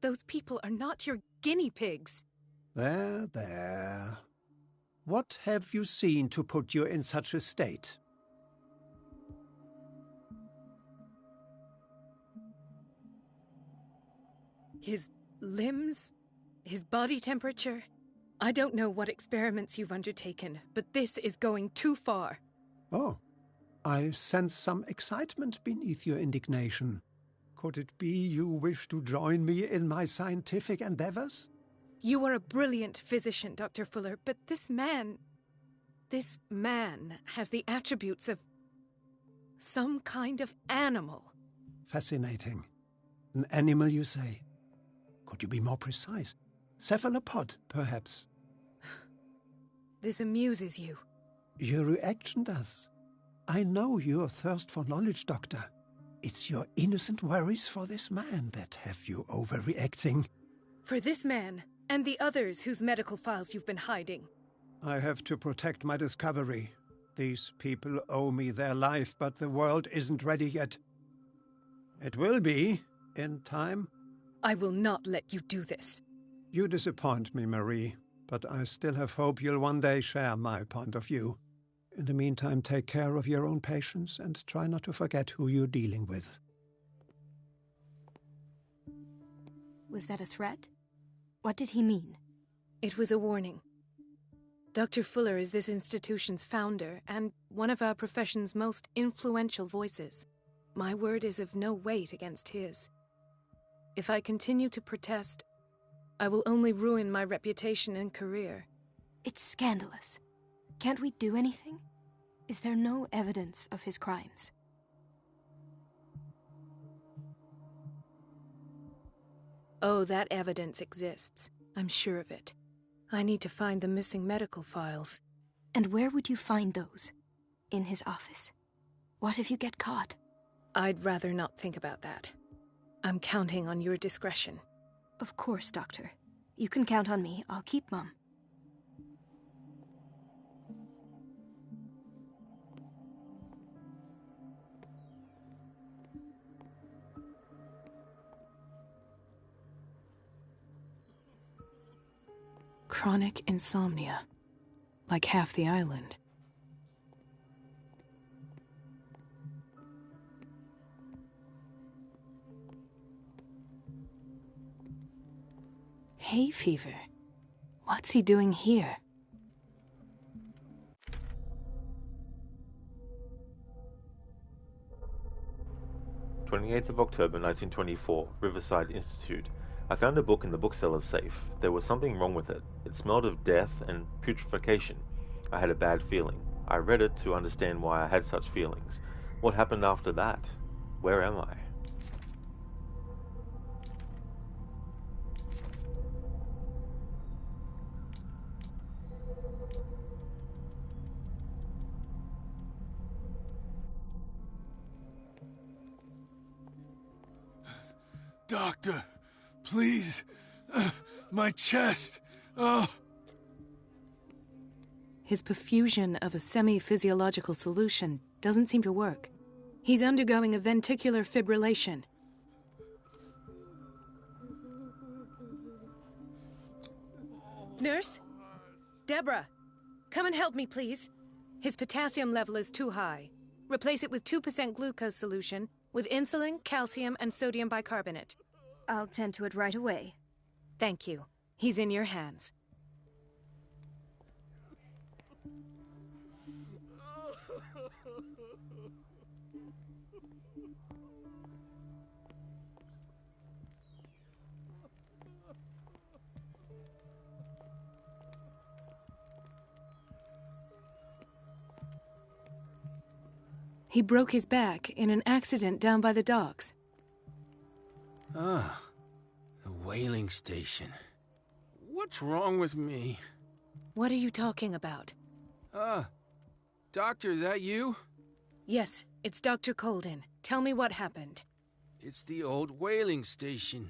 Those people are not your guinea pigs. There, there. What have you seen to put you in such a state? His limbs? His body temperature? I don't know what experiments you've undertaken, but this is going too far. Oh, I sense some excitement beneath your indignation. Could it be you wish to join me in my scientific endeavors? You are a brilliant physician, Dr. Fuller, but this man has the attributes of some kind of animal. Fascinating. An animal, you say? Could you be more precise? Cephalopod, perhaps? This amuses you. Your reaction does. I know your thirst for knowledge, Doctor. It's your innocent worries for this man that have you overreacting. For this man, and the others whose medical files you've been hiding. I have to protect my discovery. These people owe me their life, but the world isn't ready yet. It will be, in time. I will not let you do this. You disappoint me, Marie, but I still have hope you'll one day share my point of view. In the meantime, take care of your own patients and try not to forget who you're dealing with. Was that a threat? What did he mean? It was a warning. Dr. Fuller is this institution's founder and one of our profession's most influential voices. My word is of no weight against his. If I continue to protest, I will only ruin my reputation and career. It's scandalous. Can't we do anything? Is there no evidence of his crimes? Oh, that evidence exists. I'm sure of it. I need to find the missing medical files. And where would you find those? In his office? What if you get caught? I'd rather not think about that. I'm counting on your discretion. Of course, Doctor. You can count on me. I'll keep mum. Chronic insomnia. Like half the island. Hay fever. What's he doing here? October 1924, Riverside Institute. I found a book in the bookseller's safe. There was something wrong with it. It smelled of death and putrefaction. I had a bad feeling. I read it to understand why I had such feelings. What happened after that? Where am I? Doctor, please. My chest. Oh. His perfusion of a semi-physiological solution doesn't seem to work. He's undergoing a ventricular fibrillation. Nurse? Deborah, come and help me, please. His potassium level is too high. Replace it with 2% glucose solution with insulin, calcium, and sodium bicarbonate. I'll tend to it right away. Thank you. He's in your hands. He broke his back in an accident down by the docks. Ah, the whaling station. What's wrong with me? What are you talking about? Doctor, that you? Yes, it's Dr. Colden. Tell me what happened. It's the old whaling station.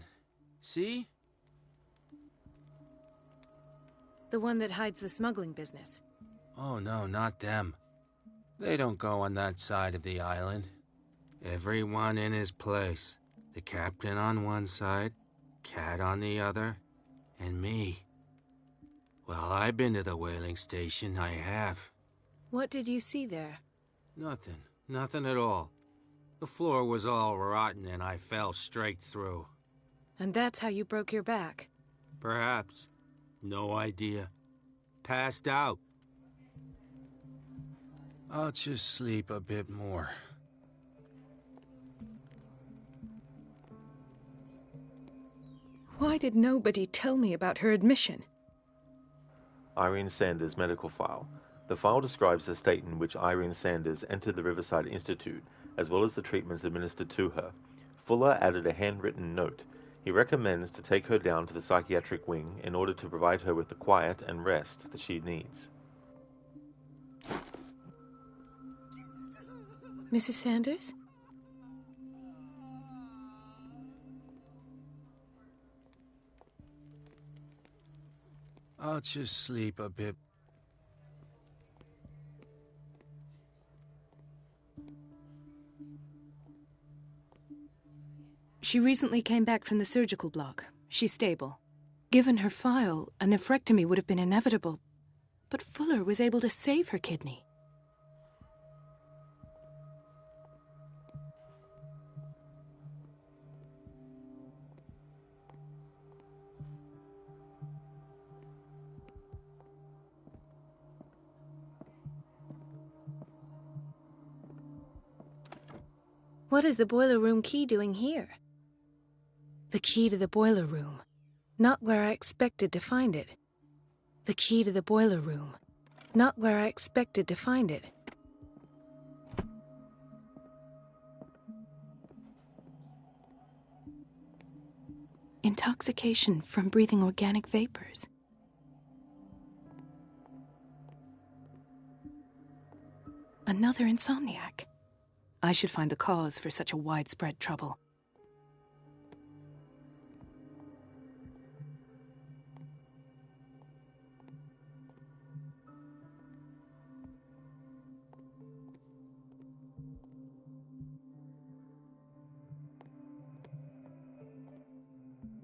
See? The one that hides the smuggling business. Oh no, not them. They don't go on that side of the island. Everyone in his place. The captain on one side, Cat on the other, and me. Well, I've been to the whaling station, I have. What did you see there? Nothing at all. The floor was all rotten and I fell straight through. And that's how you broke your back? Perhaps. No idea. Passed out. I'll just sleep a bit more. Why did nobody tell me about her admission? Irene Sanders' medical file. The file describes the state in which Irene Sanders entered the Riverside Institute, as well as the treatments administered to her. Fuller added a handwritten note. He recommends to take her down to the psychiatric wing in order to provide her with the quiet and rest that she needs. Mrs. Sanders? I'll just sleep a bit. She recently came back from the surgical block. She's stable. Given her file, a nephrectomy would have been inevitable. But Fuller was able to save her kidney. What is the boiler room key doing here? The key to the boiler room. Not where I expected to find it. The key to the boiler room. Not where I expected to find it. Intoxication from breathing organic vapors. Another insomniac. I should find the cause for such a widespread trouble.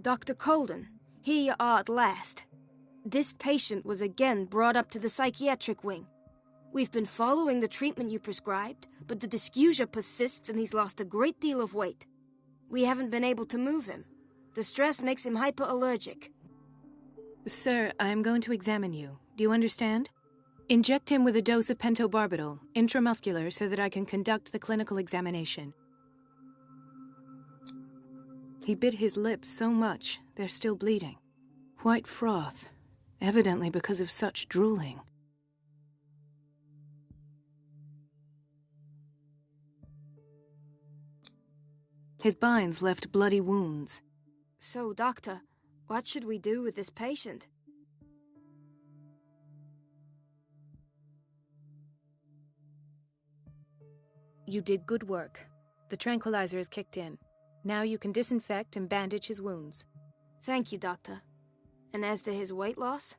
Dr. Colden, here you are at last. This patient was again brought up to the psychiatric wing. We've been following the treatment you prescribed, but the dysgeusia persists and he's lost a great deal of weight. We haven't been able to move him. The stress makes him hyperallergic. Sir, I am going to examine you. Do you understand? Inject him with a dose of pentobarbital, intramuscular, so that I can conduct the clinical examination. He bit his lips so much, they're still bleeding. White froth, evidently because of such drooling. His binds left bloody wounds. So, Doctor, what should we do with this patient? You did good work. The tranquilizer is kicked in. Now you can disinfect and bandage his wounds. Thank you, Doctor. And as to his weight loss?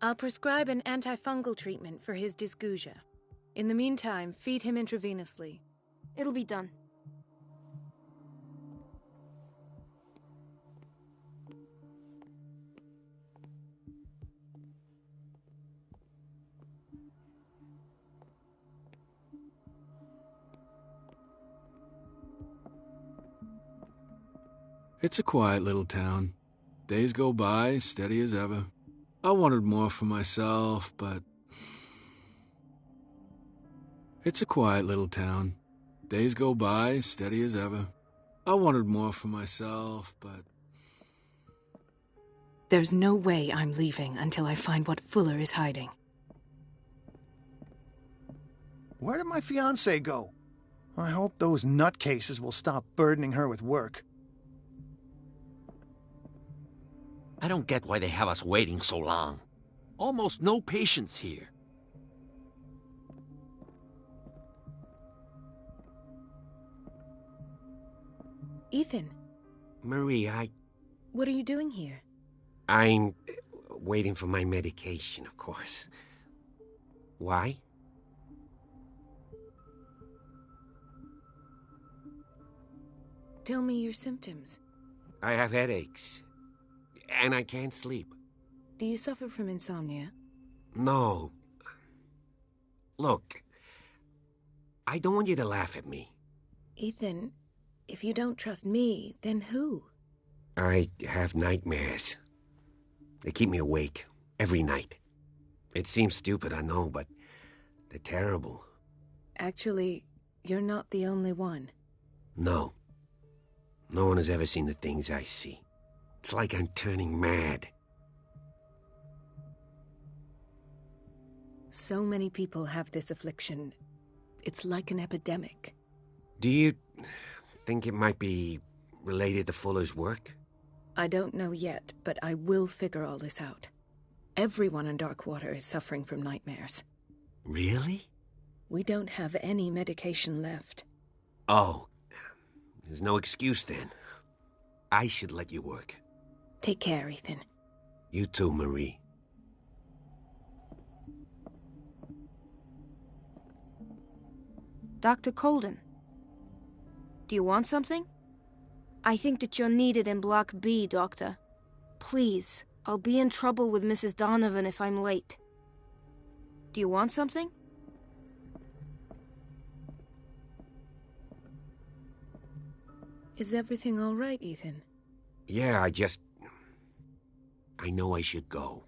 I'll prescribe an antifungal treatment for his dysgeusia. In the meantime, feed him intravenously. It'll be done. It's a quiet little town. Days go by, steady as ever. I wanted more for myself, but... It's a quiet little town. Days go by, steady as ever. I wanted more for myself, but... There's no way I'm leaving until I find what Fuller is hiding. Where did my fiancée go? I hope those nutcases will stop burdening her with work. I don't get why they have us waiting so long. Almost no patients here. Ethan. Marie, What are you doing here? I'm waiting for my medication, of course. Why? Tell me your symptoms. I have headaches. And I can't sleep. Do you suffer from insomnia? No. Look, I don't want you to laugh at me. Ethan, if you don't trust me, then who? I have nightmares. They keep me awake every night. It seems stupid, I know, but they're terrible. Actually, you're not the only one. No. No one has ever seen the things I see. It's like I'm turning mad. So many people have this affliction. It's like an epidemic. Do you think it might be related to Fuller's work? I don't know yet, but I will figure all this out. Everyone in Darkwater is suffering from nightmares. Really? We don't have any medication left. Oh, there's no excuse then. I should let you work. Take care, Ethan. You too, Marie. Dr. Colden. Do you want something? I think that you're needed in Block B, Doctor. Please, I'll be in trouble with Mrs. Donovan if I'm late. Do you want something? Is everything all right, Ethan? Yeah, I know I should go.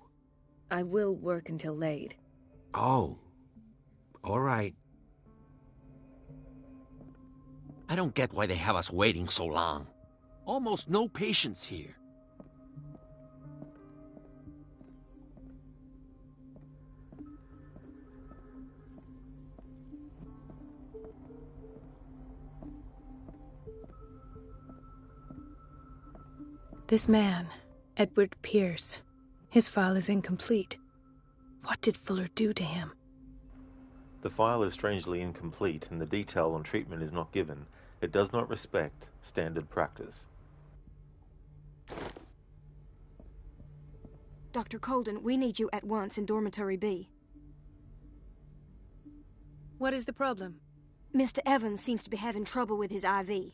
I will work until late. Oh, all right. I don't get why they have us waiting so long. Almost no patients here. This man, Edward Pierce, his file is incomplete. What did Fuller do to him? The file is strangely incomplete and the detail on treatment is not given. It does not respect standard practice. Dr. Colden, we need you at once in Dormitory B. What is the problem? Mr. Evans seems to be having trouble with his IV.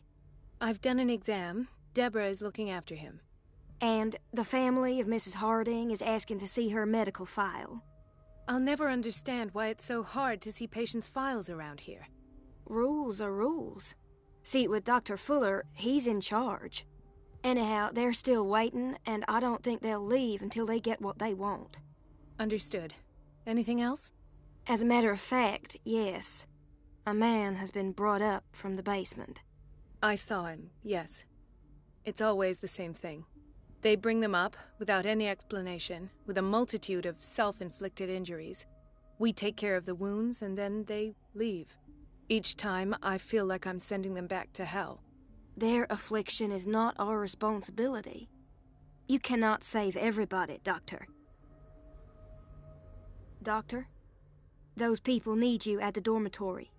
I've done an exam. Deborah is looking after him. And the family of Mrs. Harding is asking to see her medical file. I'll never understand why it's so hard to see patients' files around here. Rules are rules. See, with Dr. Fuller, he's in charge. Anyhow, they're still waiting, and I don't think they'll leave until they get what they want. Understood. Anything else? As a matter of fact, yes. A man has been brought up from the basement. I saw him, yes. It's always the same thing. They bring them up, without any explanation, with a multitude of self-inflicted injuries. We take care of the wounds, and then they leave. Each time, I feel like I'm sending them back to hell. Their affliction is not our responsibility. You cannot save everybody, Doctor. Doctor, those people need you at the dormitory.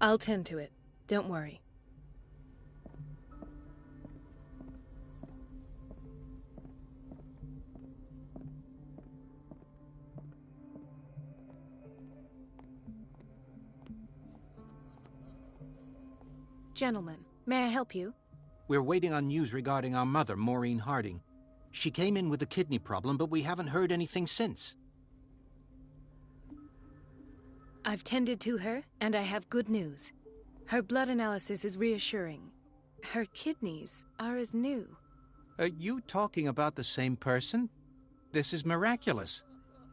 I'll tend to it. Don't worry. Gentlemen, may I help you? We're waiting on news regarding our mother, Maureen Harding. She came in with a kidney problem, but we haven't heard anything since. I've tended to her, and I have good news. Her blood analysis is reassuring. Her kidneys are as new. Are you talking about the same person? This is miraculous.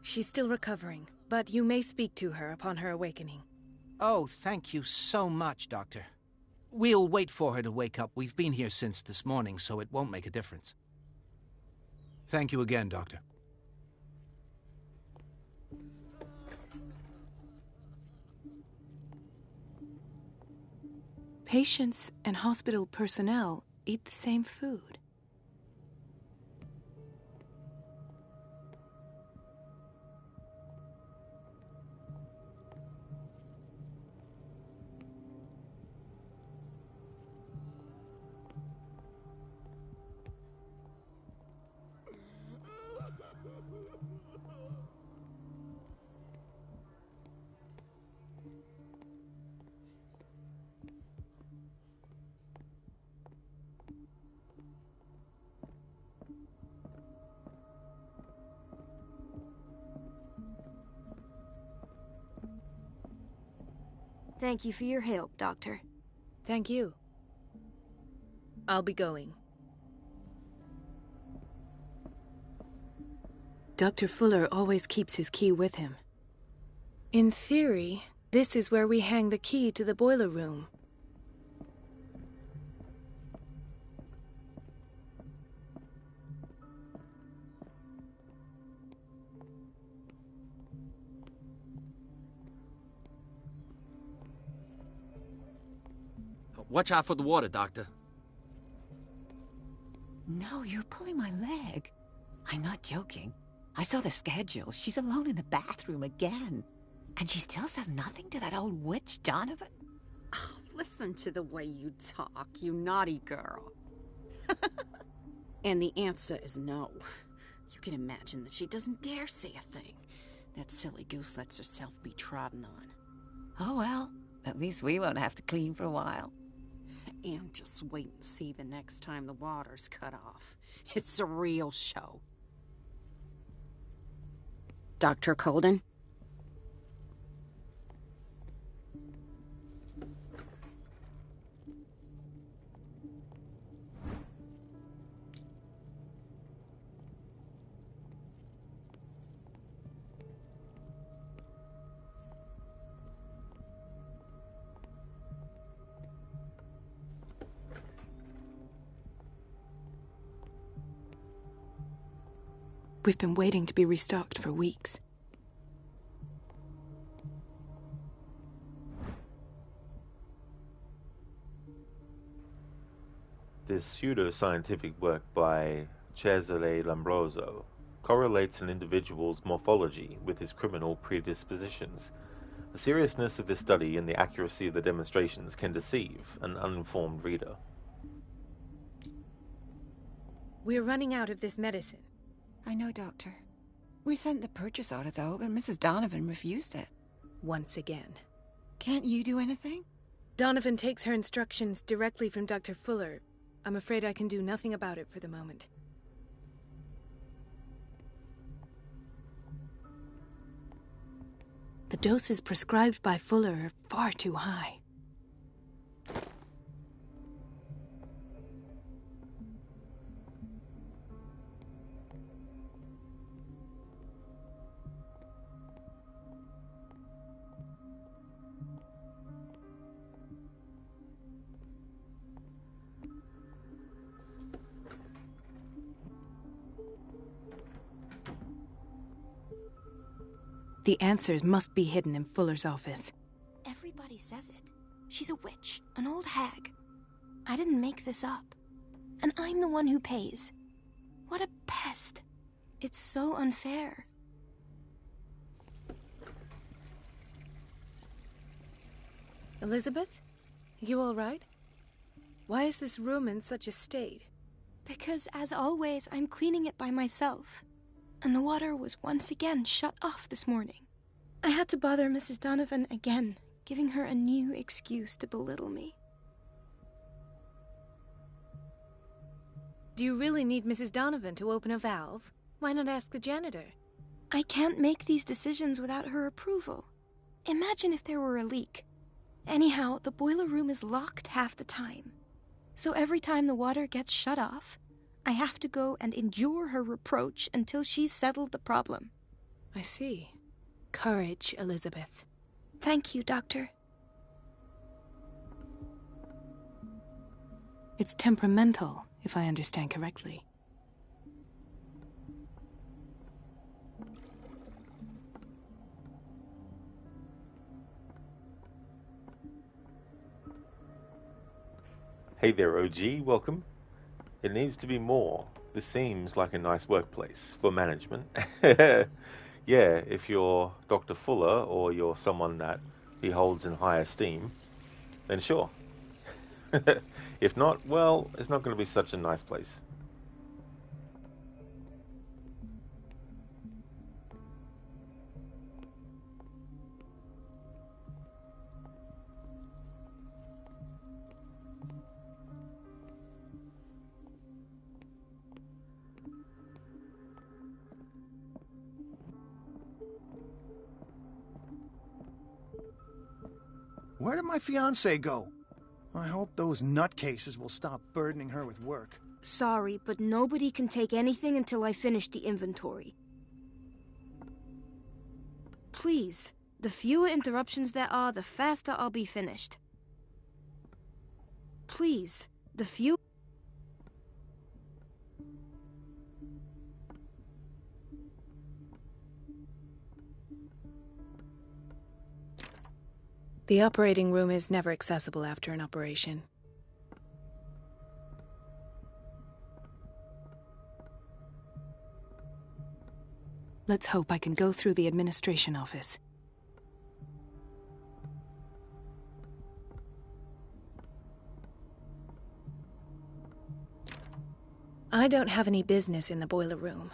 She's still recovering, but you may speak to her upon her awakening. Oh, thank you so much, Doctor. We'll wait for her to wake up. We've been here since this morning, so it won't make a difference. Thank you again, Doctor. Patients and hospital personnel eat the same food. Thank you for your help, Doctor. Thank you. I'll be going. Dr. Fuller always keeps his key with him. In theory, this is where we hang the key to the boiler room. Watch out for the water, Doctor. No, you're pulling my leg. I'm not joking. I saw the schedule. She's alone in the bathroom again. And she still says nothing to that old witch, Donovan? Oh, listen to the way you talk, you naughty girl. And the answer is no. You can imagine that she doesn't dare say a thing. That silly goose lets herself be trodden on. Oh well, at least we won't have to clean for a while. And just wait and see the next time the water's cut off. It's a real show. Dr. Colden? We've been waiting to be restocked for weeks. This pseudo-scientific work by Cesare Lombroso correlates an individual's morphology with his criminal predispositions. The seriousness of this study and the accuracy of the demonstrations can deceive an uninformed reader. We're running out of this medicine. I know, Doctor. We sent the purchase order, though, but Mrs. Donovan refused it. Once again. Can't you do anything? Donovan takes her instructions directly from Dr. Fuller. I'm afraid I can do nothing about it for the moment. The doses prescribed by Fuller are far too high. The answers must be hidden in Fuller's office. Everybody says it. She's a witch, an old hag. I didn't make this up. And I'm the one who pays. What a pest. It's so unfair. Elizabeth? You all right? Why is this room in such a state? Because, as always, I'm cleaning it by myself. And the water was once again shut off this morning. I had to bother Mrs. Donovan again, giving her a new excuse to belittle me. Do you really need Mrs. Donovan to open a valve? Why not ask the janitor? I can't make these decisions without her approval. Imagine if there were a leak. Anyhow, the boiler room is locked half the time. So every time the water gets shut off, I have to go and endure her reproach until she's settled the problem. I see. Courage, Elizabeth. Thank you, Doctor. It's temperamental, if I understand correctly. Hey there, OG. Welcome. It needs to be more. This seems like a nice workplace for management. Yeah, if you're Dr. Fuller or you're someone that he holds in high esteem, then sure. If not, well, it's not going to be such a nice place. Where did my fiancé go? I hope those nutcases will stop burdening her with work. Sorry, but nobody can take anything until I finish the inventory. Please, the fewer interruptions there are, the faster I'll be finished. Please, the fewer... The operating room is never accessible after an operation. Let's hope I can go through the administration office. I don't have any business in the boiler room.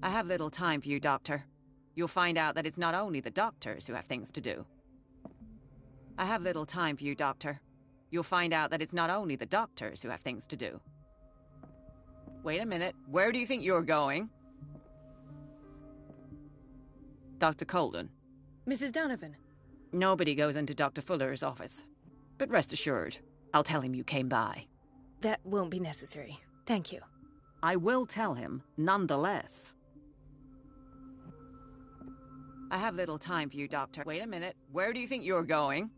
I have little time for you, Doctor. You'll find out that it's not only the doctors who have things to do. I have little time for you, Doctor. You'll find out that it's not only the doctors who have things to do. Wait a minute. Where do you think you're going? Dr. Colden. Mrs. Donovan. Nobody goes into Dr. Fuller's office. But rest assured, I'll tell him you came by. That won't be necessary. Thank you. I will tell him, nonetheless. I have little time for you, Doctor. Wait a minute. Where do you think you're going?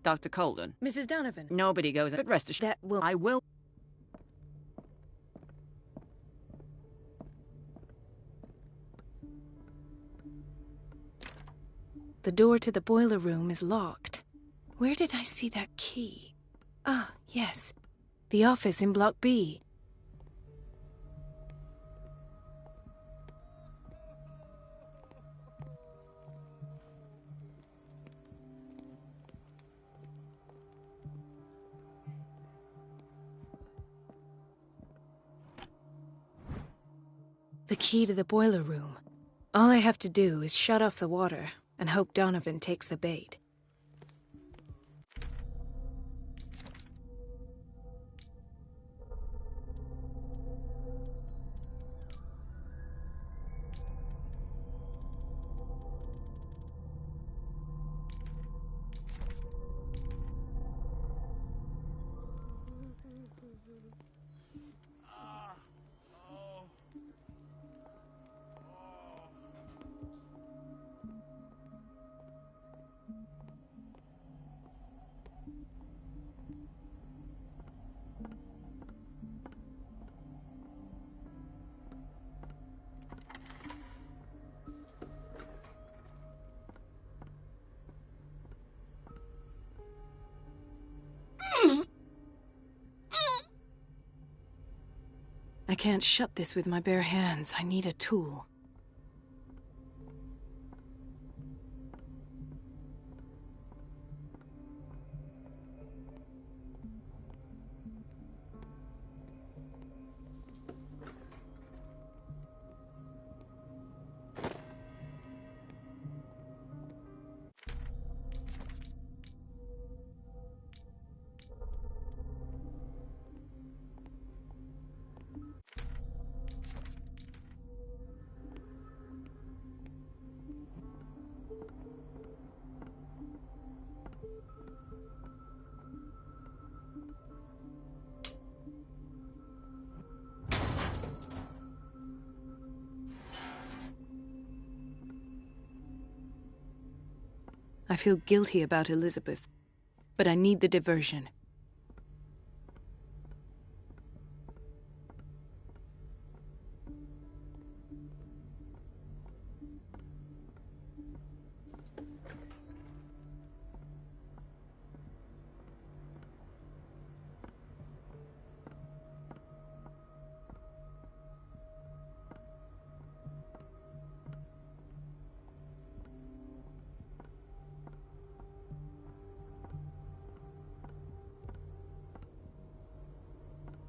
Dr. Colden. Mrs. Donovan. Nobody goes in, but rest assured, that will... I will... The door to the boiler room is locked. Where did I see that key? Ah, yes. The office in Block B. The key to the boiler room. All I have to do is shut off the water and hope Donovan takes the bait. I can't shut this with my bare hands. I need a tool. I feel guilty about Elizabeth, but I need the diversion.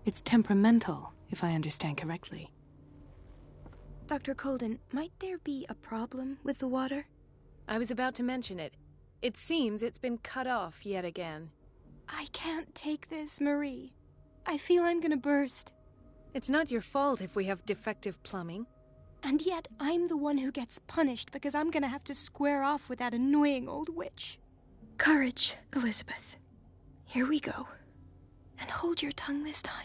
It's temperamental, if I understand correctly. Dr. Colden, might there be a problem with the water? I was about to mention it. It seems it's been cut off yet again. I can't take this, Marie. I feel I'm gonna burst. It's not your fault if we have defective plumbing. And yet, I'm the one who gets punished because I'm gonna have to square off with that annoying old witch. Courage, Elizabeth. Here we go. And hold your tongue this time.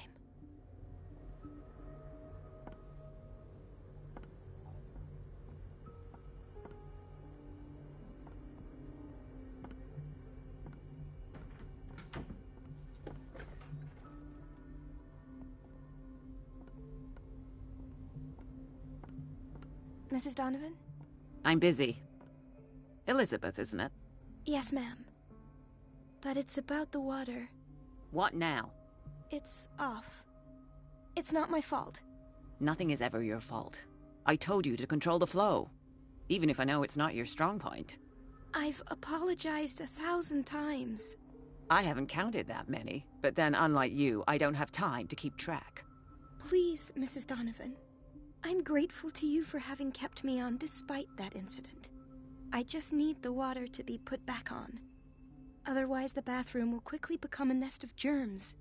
Mrs. Donovan? I'm busy. Elizabeth, isn't it? Yes, ma'am. But it's about the water. What now? It's off. It's not my fault. Nothing is ever your fault. I told you to control the flow, even if I know it's not your strong point. I've apologized 1,000 times. I haven't counted that many, but then unlike you, I don't have time to keep track. Please, Mrs. Donovan. I'm grateful to you for having kept me on despite that incident. I just need the water to be put back on. Otherwise, the bathroom will quickly become a nest of germs.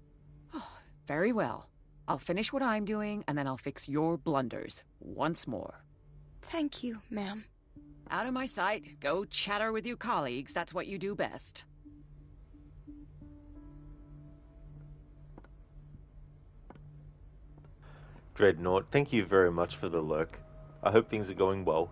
Oh, very well. I'll finish what I'm doing, and then I'll fix your blunders once more. Thank you, ma'am. Out of my sight. Go chatter with your colleagues. That's what you do best. Dreadnought, thank you very much for the lurk. I hope things are going well.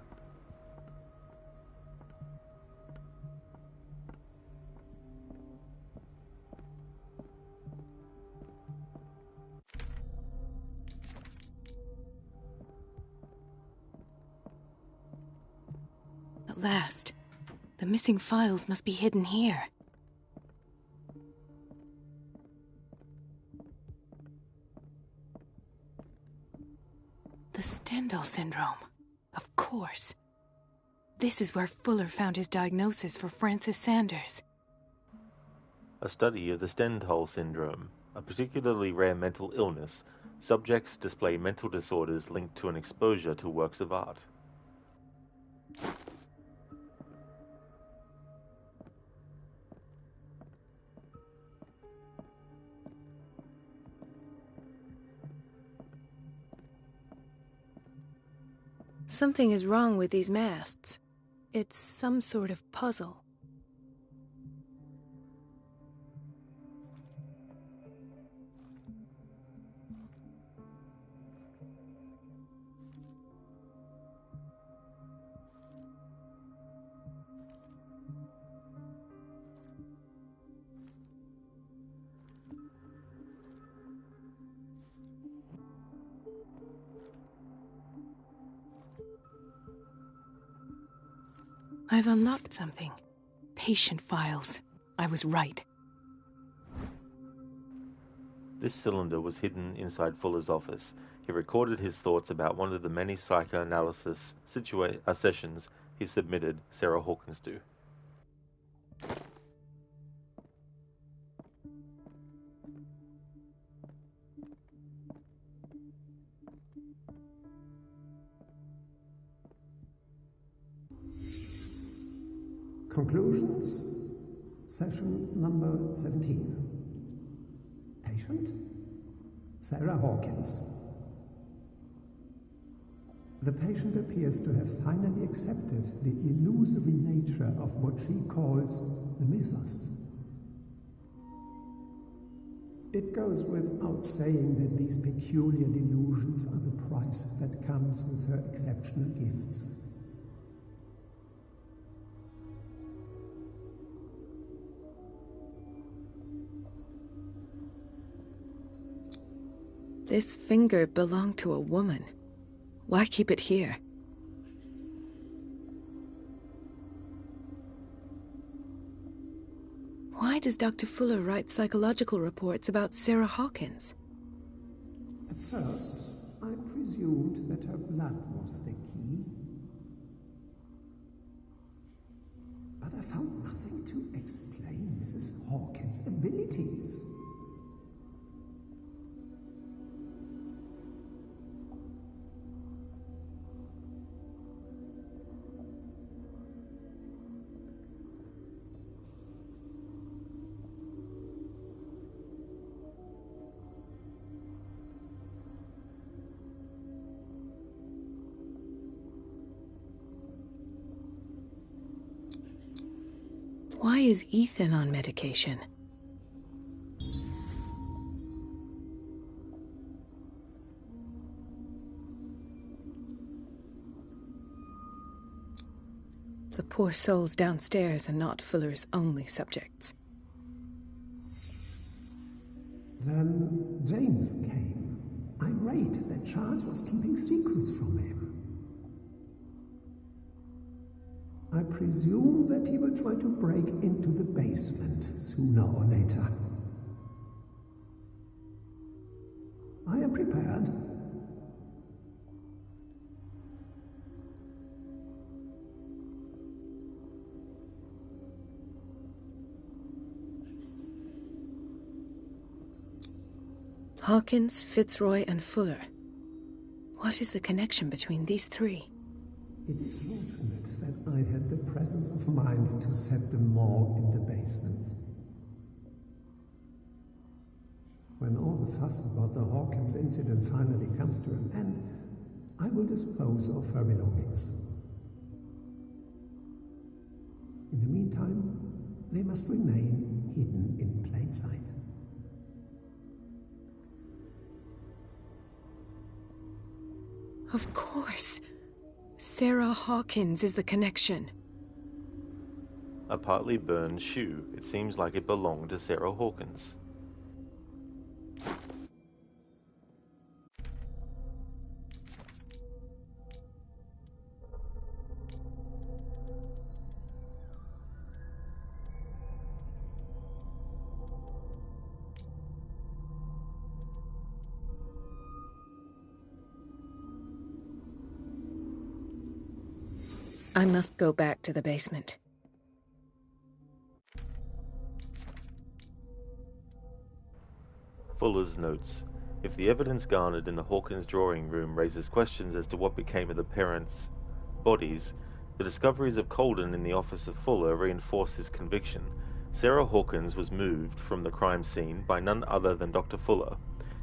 At last. The missing files must be hidden here. The Stendhal syndrome. Of course. This is where Fuller found his diagnosis for Francis Sanders. A study of the Stendhal syndrome, a particularly rare mental illness. Subjects display mental disorders linked to an exposure to works of art. Something is wrong with these masts. It's some sort of puzzle. I've unlocked something. Patient files. I was right. This cylinder was hidden inside Fuller's office. He recorded his thoughts about one of the many psychoanalysis sessions he submitted Sarah Hawkins to. Conclusions, session number 17. Patient, Sarah Hawkins. The patient appears to have finally accepted the illusory nature of what she calls the mythos. It goes without saying that these peculiar delusions are the price that comes with her exceptional gifts. This finger belonged to a woman. Why keep it here? Why does Dr. Fuller write psychological reports about Sarah Hawkins? At first, I presumed that her blood was the key. But I found nothing to explain Mrs. Hawkins' abilities. Why is Ethan on medication? The poor souls downstairs are not Fuller's only subjects. Then James came, irate that Charles was keeping secrets from him. I presume that he will try to break into the basement sooner or later. I am prepared. Hawkins, Fitzroy, and Fuller. What is the connection between these three? It is fortunate that I had the presence of mind to set the morgue in the basement. When all the fuss about the Hawkins incident finally comes to an end, I will dispose of her belongings. In the meantime, they must remain hidden in plain sight. Of course. Sarah Hawkins is the connection. A partly burned shoe. It seems like it belonged to Sarah Hawkins. I must go back to the basement. Fuller's notes. If the evidence garnered in the Hawkins drawing room raises questions as to what became of the parents' bodies, the discoveries of Colden in the office of Fuller reinforce his conviction. Sarah Hawkins was moved from the crime scene by none other than Dr. Fuller.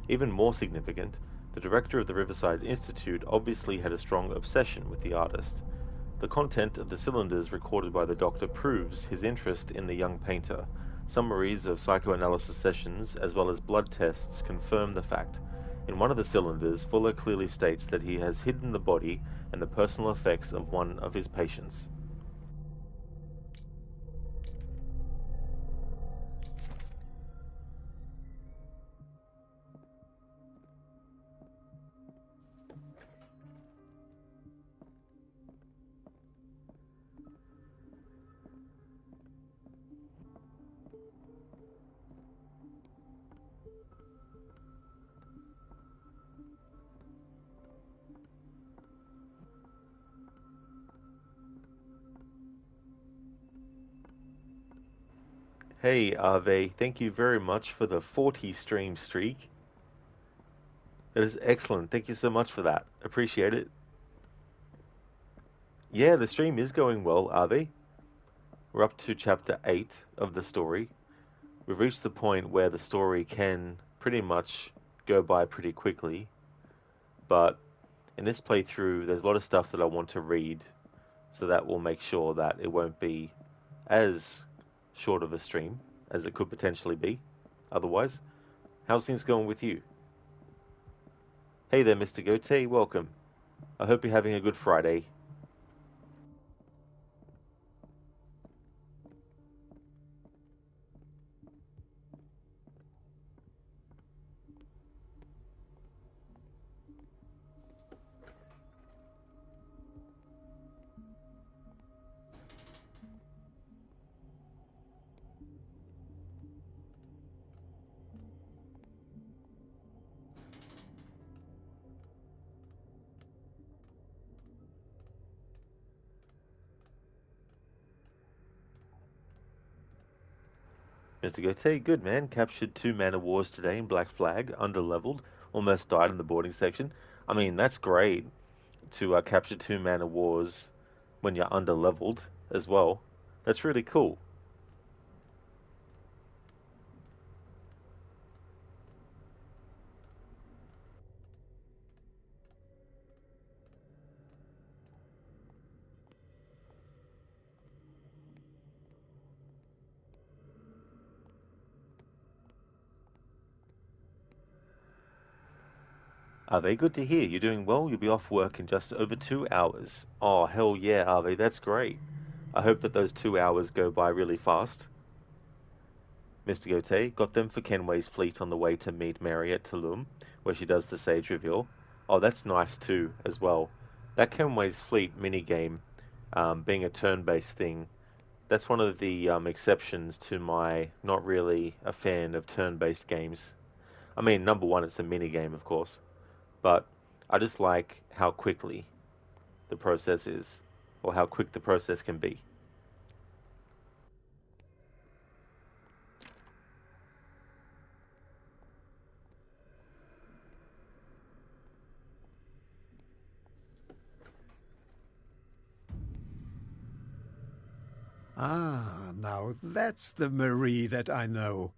Even more significant, the director of the Riverside Institute obviously had a strong obsession with the artist. The content of the cylinders recorded by the doctor proves his interest in the young painter. Summaries of psychoanalysis sessions as well as blood tests confirm the fact. In one of the cylinders, Fuller clearly states that he has hidden the body and the personal effects of one of his patients. Hey, Ave, thank you very much for the 40 stream streak. That is excellent. Thank you so much for that. Appreciate it. Yeah, the stream is going well, Ave. We're up to chapter 8 of the story. We've reached the point where the story can pretty much go by pretty quickly. But in this playthrough, there's a lot of stuff that I want to read, so that will make sure that it won't be as short of a stream as it could potentially be otherwise. How's things going with you? Hey there, Mr. Gote, welcome. I hope you're having a good Friday. Mr. Gote, good man. Captured 2 mana wars today in Black Flag, underleveled, almost died in the boarding section. I mean, that's great to capture 2 mana wars when you're underleveled as well. That's really cool. Ave, good to hear. You're doing well. You'll be off work in just over 2 hours. Oh, hell yeah, Ave, that's great. I hope that those 2 hours go by really fast. Mr. Gote, got them for Kenway's fleet on the way to meet Mary at Tulum, where she does the Sage Reveal. Oh, that's nice too, as well. That Kenway's fleet minigame, being a turn-based thing, that's one of the exceptions to my not really a fan of turn-based games. I mean, number one, it's a minigame, of course. But I just like how quickly the process is, or how quick the process can be. Ah, now that's the Marie that I know.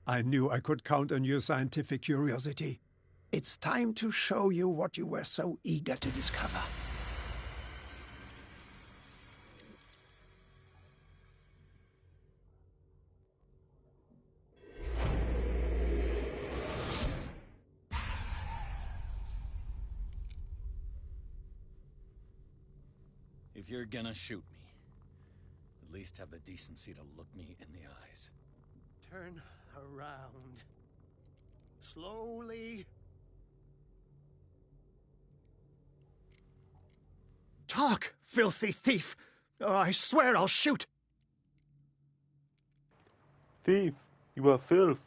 I knew I could count on your scientific curiosity. It's time to show you what you were so eager to discover. If you're gonna shoot me, at least have the decency to look me in the eyes. Turn around. Slowly. Talk, filthy thief! Oh, I swear I'll shoot! Thief, you are filth.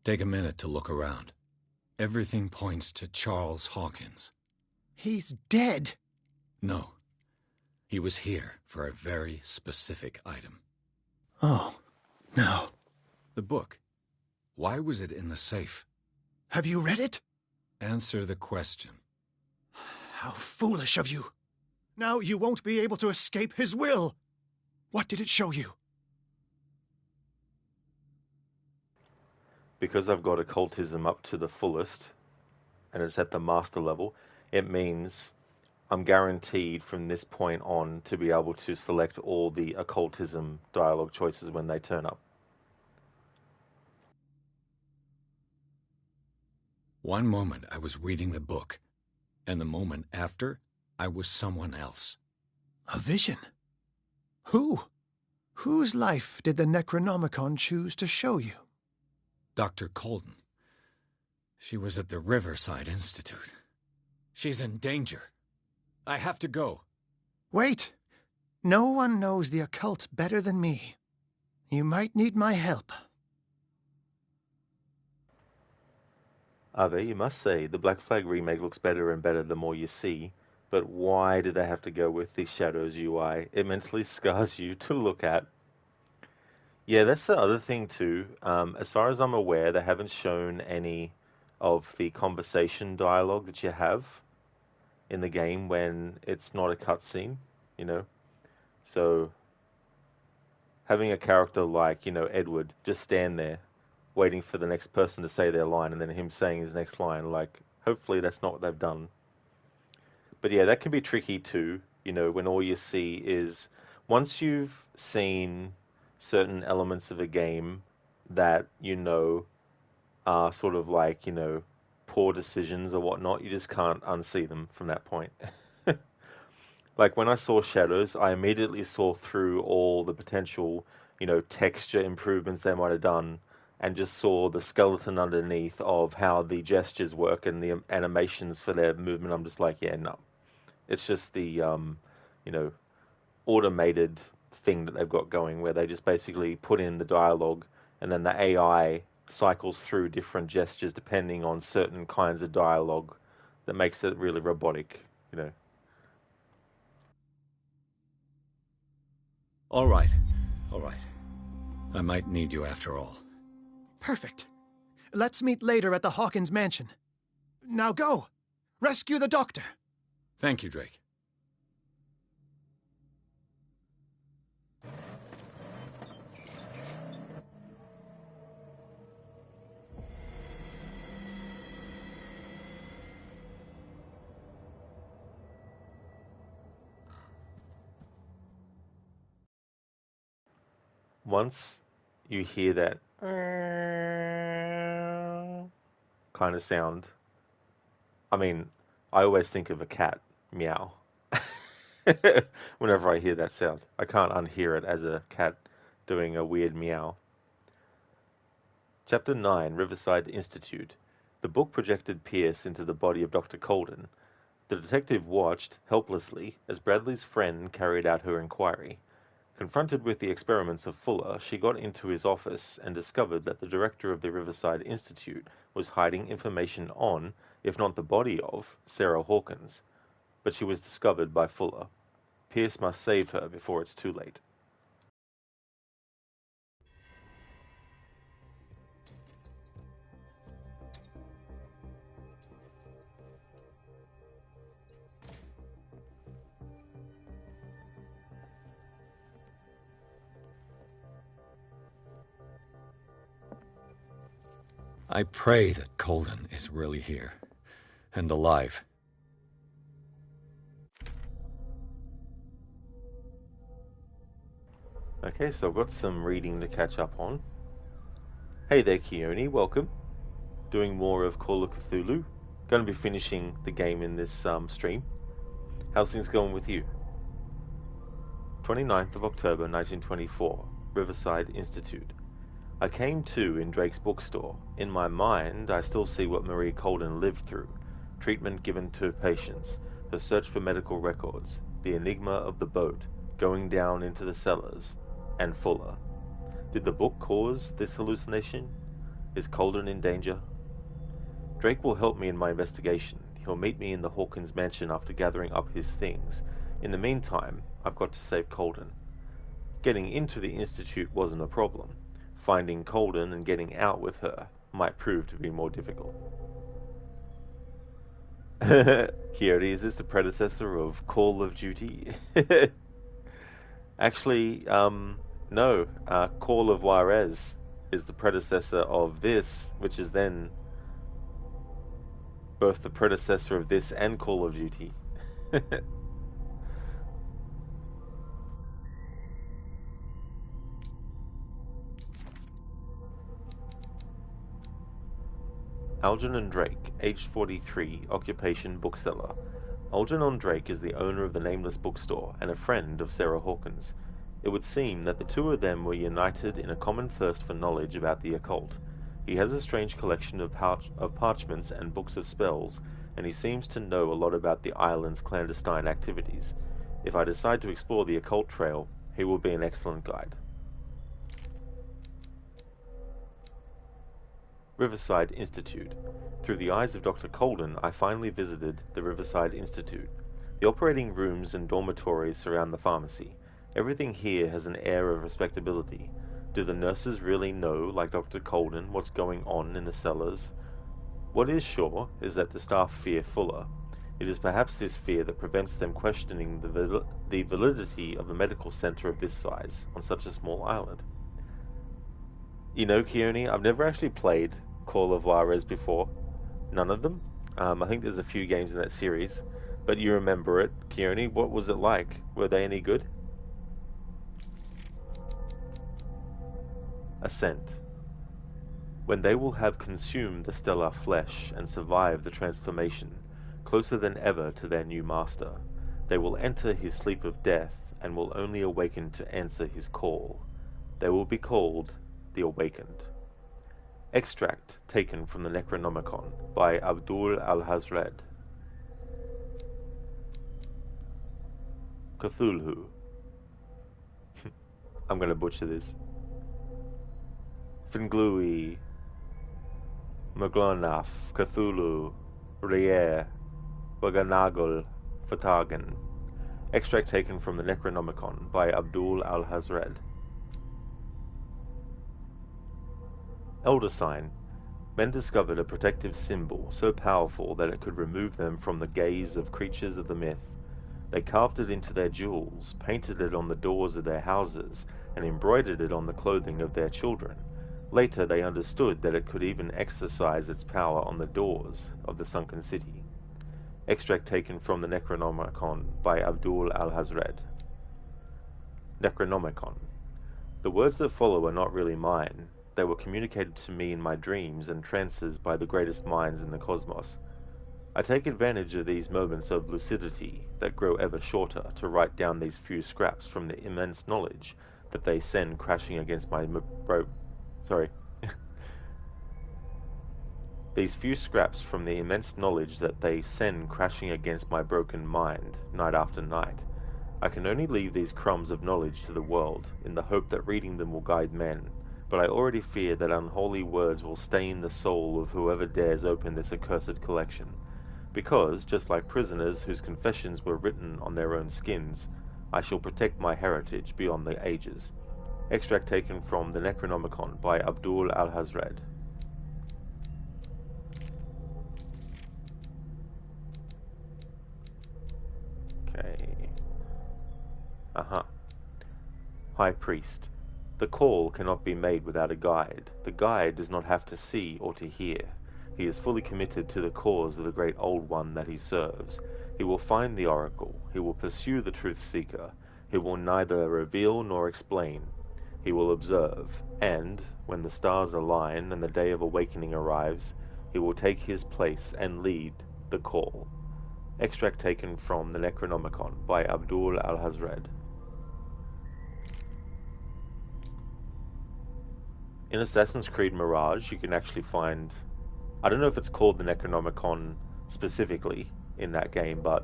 Take a minute to look around. Everything points to Charles Hawkins. He's dead. No. He was here for a very specific item. Oh, no. The book. Why was it in the safe? Have you read it? Answer the question. How foolish of you. Now you won't be able to escape his will. What did it show you? Because I've got occultism up to the fullest, and it's at the master level, it means I'm guaranteed from this point on to be able to select all the occultism dialogue choices when they turn up. One moment I was reading the book, and the moment after, I was someone else. A vision? Who? Whose life did the Necronomicon choose to show you? Dr. Colden. She was at the Riverside Institute. She's in danger. I have to go. Wait. No one knows the occult better than me. You might need my help. Ave, you must say, the Black Flag remake looks better and better the more you see, but why did they have to go with the Shadows UI? It mentally scars you to look at. Yeah, that's the other thing too. As far as I'm aware, they haven't shown any of the conversation dialogue that you have in the game when it's not a cutscene, you know? So, having a character like, Edward just stand there waiting for the next person to say their line and then him saying his next line, like, hopefully that's not what they've done. But yeah, that can be tricky too, when all you see is, once you've seen certain elements of a game that are sort of like, poor decisions or whatnot, you just can't unsee them from that point. Like when I saw Shadows, I immediately saw through all the potential, texture improvements they might have done and just saw the skeleton underneath of how the gestures work and the animations for their movement. I'm just like, yeah, no. It's just the, automated thing that they've got going where they just basically put in the dialogue and then the AI cycles through different gestures depending on certain kinds of dialogue that makes it really robotic, All right. I might need you after all. Perfect. Let's meet later at the Hawkins mansion. Now go! Rescue the doctor! Thank you, Drake. Once you hear that kind of sound, I mean, I always think of a cat meow. Whenever I hear that sound, I can't unhear it as a cat doing a weird meow. Chapter 9, Riverside Institute. The book projected Pierce into the body of Dr. Colden. The detective watched, helplessly, as Bradley's friend carried out her inquiry. Confronted with the experiments of Fuller, she got into his office and discovered that the director of the Riverside Institute was hiding information on, if not the body of, Sarah Hawkins. But she was discovered by Fuller. Pierce must save her before it's too late. I pray that Colden is really here and alive. Okay, so I've got some reading to catch up on. Hey there, Keone, welcome. Doing more of Call of Cthulhu. Going to be finishing the game in this stream. How's things going with you? 29th of October 1924, Riverside Institute. I came to in Drake's bookstore. In my mind, I still see what Marie Colden lived through. Treatment given to patients, the search for medical records, the enigma of the boat, going down into the cellars, and Fuller. Did the book cause this hallucination? Is Colden in danger? Drake will help me in my investigation. He'll meet me in the Hawkins mansion after gathering up his things. In the meantime, I've got to save Colden. Getting into the Institute wasn't a problem. Finding Colden and getting out with her might prove to be more difficult. Here, is this the predecessor of Call of Duty? Actually, no. Call of Juarez is the predecessor of this, which is then both the predecessor of this and Call of Duty. Algernon Drake, age 43, occupation bookseller. Algernon Drake is the owner of the Nameless bookstore and a friend of Sarah Hawkins. It would seem that the two of them were united in a common thirst for knowledge about the occult. He has a strange collection of parchments and books of spells, and he seems to know a lot about the island's clandestine activities. If I decide to explore the occult trail, he will be an excellent guide. Riverside Institute. Through the eyes of Dr. Colden, I finally visited the Riverside Institute. The operating rooms and dormitories surround the pharmacy. Everything here has an air of respectability. Do the nurses really know, like Dr. Colden, what's going on in the cellars? What is sure is that the staff fear Fuller. It is perhaps this fear that prevents them questioning the validity of a medical center of this size on such a small island. You know, Keone, I've never actually played Call of Juarez before. None of them. I think there's a few games in that series. But you remember it, Keone. What was it like? Were they any good? Ascent. When they will have consumed the stellar flesh and survived the transformation, closer than ever to their new master, they will enter his sleep of death and will only awaken to answer his call. They will be called the Awakened. Extract taken from the Necronomicon by Abdul al-Hazred. Cthulhu. I'm going to butcher this. Finglui, Maglonaf, Cthulhu, Rier, Waganagul, Fatagan. Extract taken from the Necronomicon by Abdul al-Hazred. Elder Sign. Men discovered a protective symbol so powerful that it could remove them from the gaze of creatures of the myth. They carved it into their jewels, painted it on the doors of their houses, and embroidered it on the clothing of their children. Later they understood that it could even exercise its power on the doors of the sunken city. Extract taken from the Necronomicon by Abdul al-Hazred. Necronomicon. The words that follow are not really mine. They were communicated to me in my dreams and trances by the greatest minds in the cosmos. I take advantage of these moments of lucidity that grow ever shorter to write down these few scraps from the immense knowledge that they send crashing against my These few scraps from the immense knowledge that they send crashing against my broken mind, night after night. I can only leave these crumbs of knowledge to the world, in the hope that reading them will guide men, but I already fear that unholy words will stain the soul of whoever dares open this accursed collection, because, just like prisoners whose confessions were written on their own skins, I shall protect my heritage beyond the ages. Extract taken from the Necronomicon by Abdul al-Hazred. Okay. High Priest. The call cannot be made without a guide. The guide does not have to see or to hear. He is fully committed to the cause of the great Old One that he serves. He will find the oracle. He will pursue the truth seeker. He will neither reveal nor explain. He will observe, and, when the stars align and the day of awakening arrives, he will take his place and lead the call. Extract taken from the Necronomicon by Abdul al-Hazred. In Assassin's Creed Mirage, you can actually find... I don't know if it's called the Necronomicon specifically in that game, but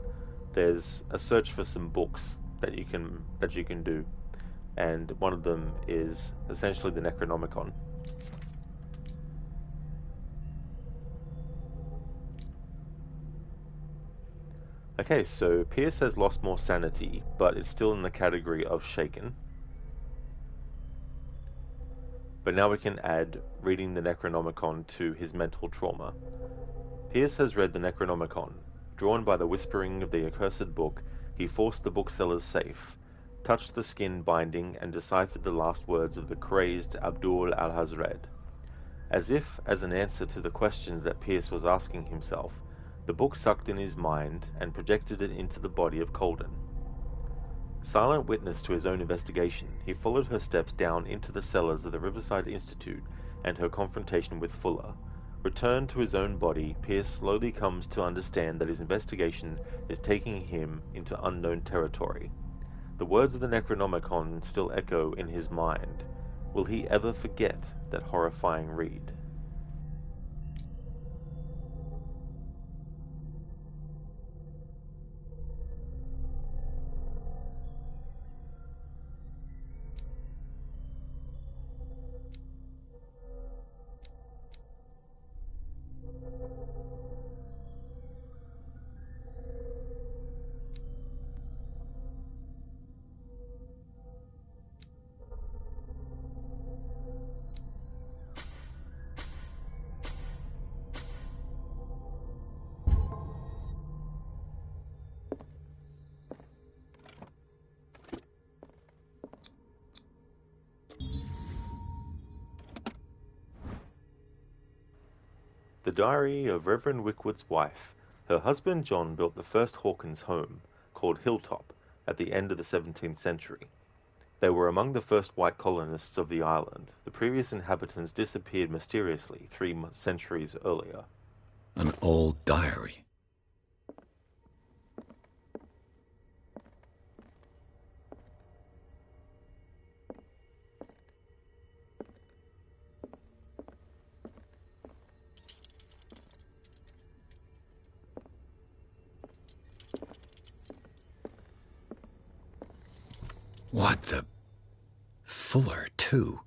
there's a search for some books that you can do, and one of them is essentially the Necronomicon. Okay, so Pierce has lost more sanity, but it's still in the category of shaken. But now we can add reading the Necronomicon to his mental trauma. Pierce has read the Necronomicon. Drawn by the whispering of the accursed book, he forced the bookseller's safe, touched the skin binding, and deciphered the last words of the crazed Abdul al-Hazred. As if as an answer to the questions that Pierce was asking himself, the book sucked in his mind and projected it into the body of Colden. Silent witness to his own investigation, he followed her steps down into the cellars of the Riverside Institute and her confrontation with Fuller. Returned to his own body, Pierce slowly comes to understand that his investigation is taking him into unknown territory. The words of the Necronomicon still echo in his mind. Will he ever forget that horrifying read? The Diary of Reverend Wickwood's wife. Her husband John built the first Hawkins home, called Hilltop, at the end of the 17th century. They were among the first white colonists of the island. The previous inhabitants disappeared mysteriously 3 centuries earlier. An old diary. What the... Fuller, too.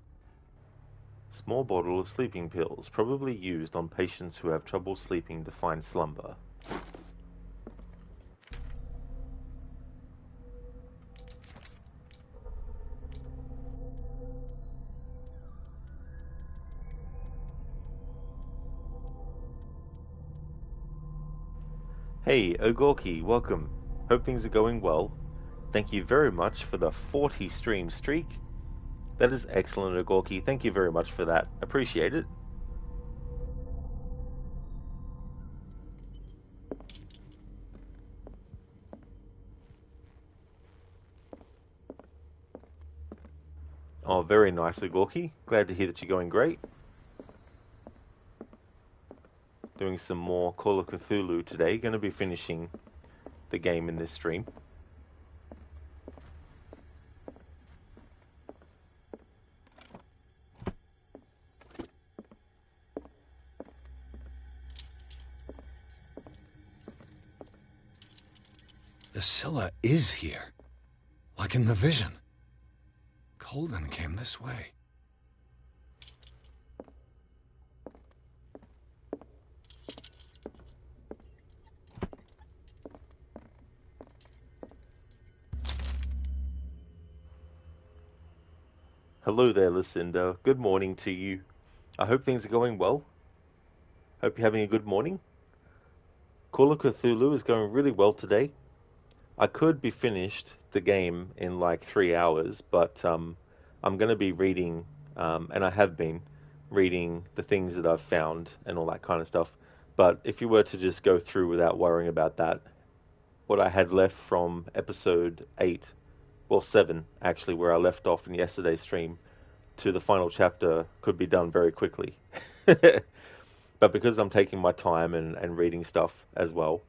Small bottle of sleeping pills, probably used on patients who have trouble sleeping to find slumber. Hey, Ogorki, welcome. Hope things are going well. Thank you very much for the 40 stream streak. That is excellent, Ogorki. Thank you very much for that. Appreciate it. Oh, very nice, Ogorki. Glad to hear that you're going great. Doing some more Call of Cthulhu today. Going to be finishing the game in this stream. The Scylla is here. Like in the vision. Colden came this way. Hello there, Lucinda. Good morning to you. I hope things are going well. Hope you're having a good morning. Call of Cthulhu is going really well today. I could be finished the game in like 3 hours, but I'm going to be reading, and I have been reading the things that I've found and all that kind of stuff. But if you were to just go through without worrying about that, what I had left from episode 8, well 7 actually, where I left off in yesterday's stream, to the final chapter could be done very quickly. But because I'm taking my time and reading stuff as well,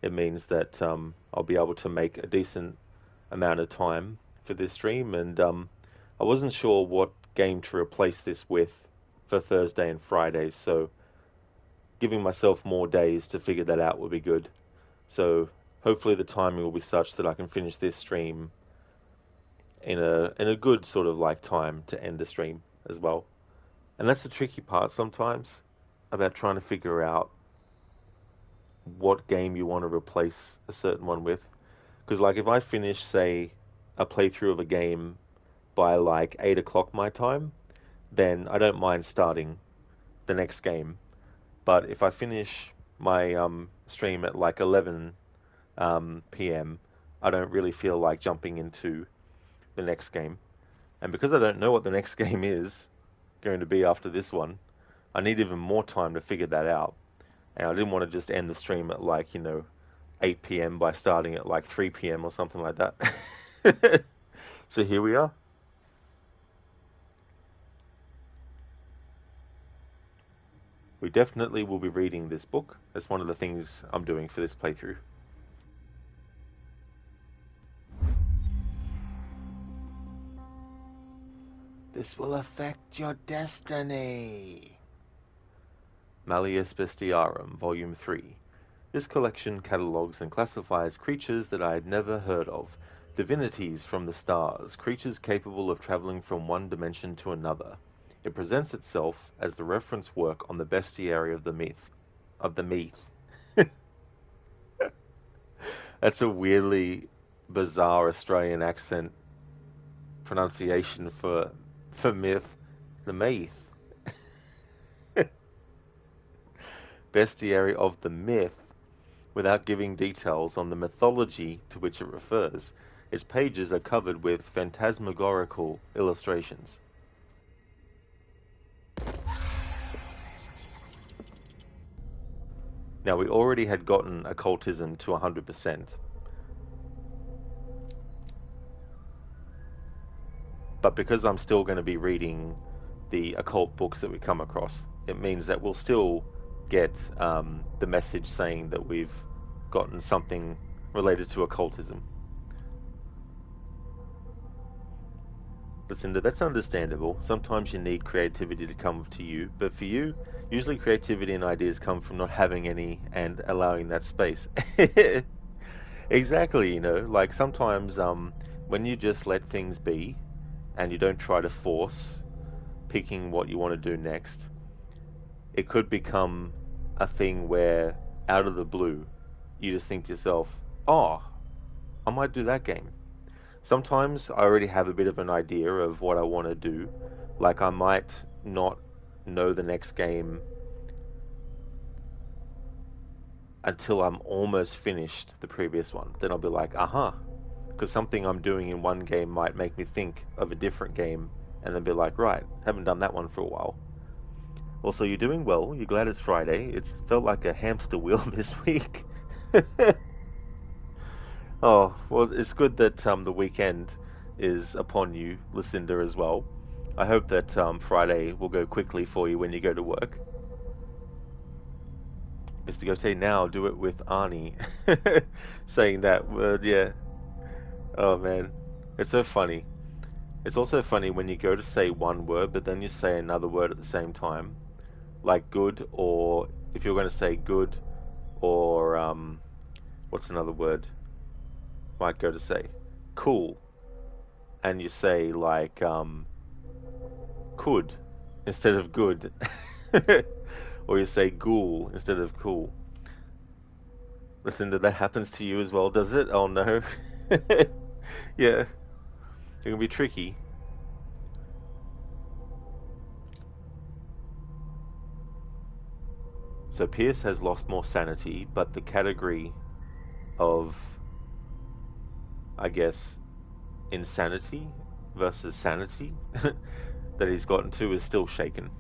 it means that I'll be able to make a decent amount of time for this stream. And I wasn't sure what game to replace this with for Thursday and Fridays, so giving myself more days to figure that out would be good. So hopefully the timing will be such that I can finish this stream in a good sort of like time to end the stream as well. And that's the tricky part sometimes about trying to figure out what game you want to replace a certain one with. Because, like, if I finish, say, a playthrough of a game by, like, 8 o'clock my time, then I don't mind starting the next game. But if I finish my stream at, like, 11 p.m., I don't really feel like jumping into the next game. And because I don't know what the next game is going to be after this one, I need even more time to figure that out. And I didn't want to just end the stream at, like, 8 p.m. by starting at like 3 p.m. or something like that. So here we are. We definitely will be reading this book. That's one of the things I'm doing for this playthrough. This will affect your destiny. Malleus Bestiarum, Volume 3. This collection catalogues and classifies creatures that I had never heard of, divinities from the stars, creatures capable of traveling from one dimension to another. It presents itself as the reference work on the bestiary of the myth. That's a weirdly bizarre Australian accent pronunciation for myth. The myth. Bestiary of the myth, without giving details on the mythology to which it refers. Its pages are covered with phantasmagorical illustrations. Now, we already had gotten occultism to 100%. But because I'm still going to be reading the occult books that we come across, it means that we'll still get the message saying that we've gotten something related to occultism. Lucinda, that's understandable. Sometimes you need creativity to come to you, but for you, usually creativity and ideas come from not having any and allowing that space. Exactly, like sometimes when you just let things be and you don't try to force picking what you want to do next, it could become a thing where out of the blue you just think to yourself, oh, I might do that game. Sometimes I already have a bit of an idea of what I want to do. Like I might not know the next game until I'm almost finished the previous one. Then I'll be like, aha. Because something I'm doing in one game might make me think of a different game and then be like, right, haven't done that one for a while. Also, you're doing well. You're glad it's Friday. It's felt like a hamster wheel this week. Oh, well, it's good that the weekend is upon you, Lucinda, as well. I hope that Friday will go quickly for you when you go to work. Mr. Gote, now do it with Arnie. Saying that word, yeah. Oh, man. It's so funny. It's also funny when you go to say one word, but then you say another word at the same time. Like good, or if you're going to say good, or what's another word? Might go to say cool, and you say like could instead of good, or you say ghoul instead of cool. Listen, that happens to you as well, does it? Oh no. Yeah, it can be tricky. So Pierce has lost more sanity, but the category of, I guess, insanity versus sanity that he's gotten to is still shaken.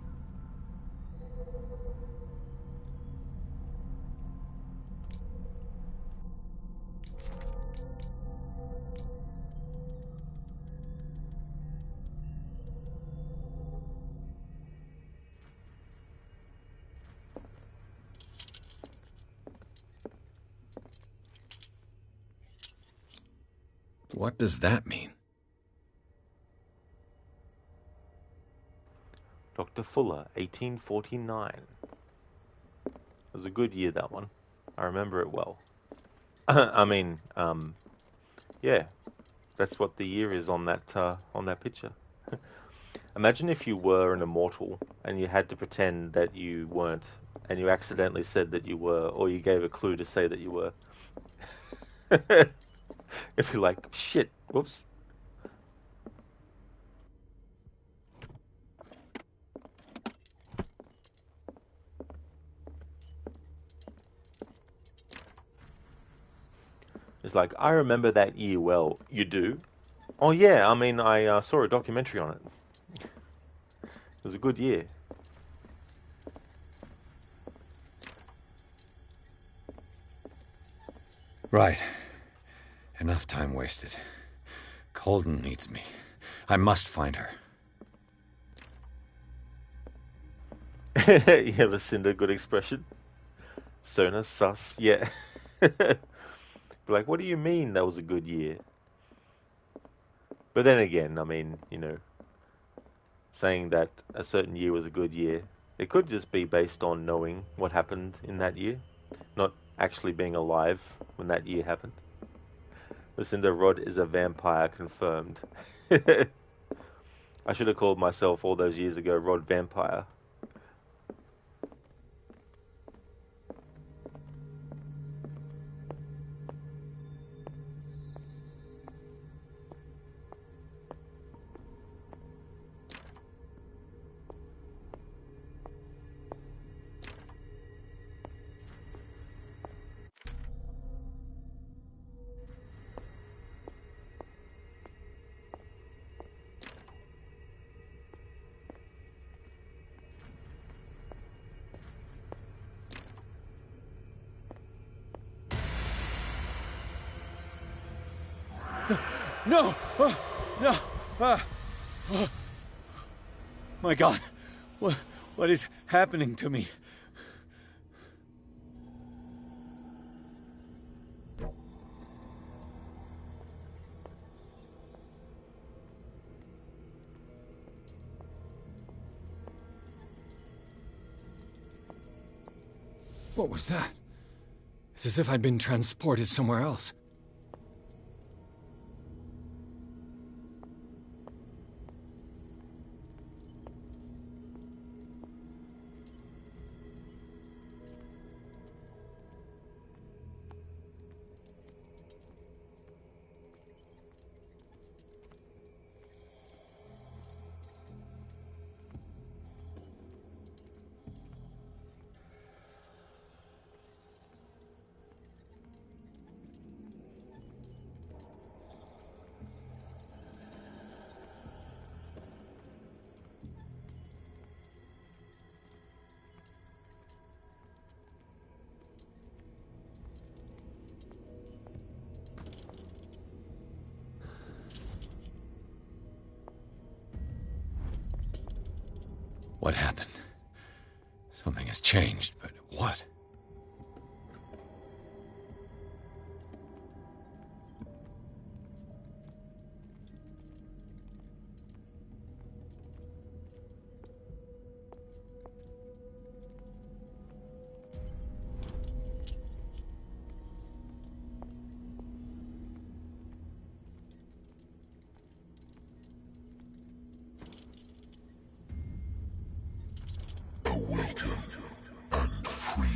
What does that mean? Dr. Fuller, 1849. It was a good year, that one. I remember it well. I mean, yeah, that's what the year is on that picture. Imagine if you were an immortal and you had to pretend that you weren't, and you accidentally said that you were, or you gave a clue to say that you were. If you're like, shit, whoops. It's like, I remember that year well. You do? Oh yeah, I mean, I saw a documentary on it. It was a good year. Right. Enough time wasted. Colden needs me. I must find her. Yeah, Lucinda, good expression. Sona, sus, yeah. Like, what do you mean that was a good year? But then again, I mean, you know, saying that a certain year was a good year, it could just be based on knowing what happened in that year, not actually being alive when that year happened. Lucinda, Rod is a vampire, confirmed. I should have called myself all those years ago Rod Vampire. No! No! My God! What is happening to me? What was that? It's as if I'd been transported somewhere else. What happened? Something has changed, but what? Awaken and free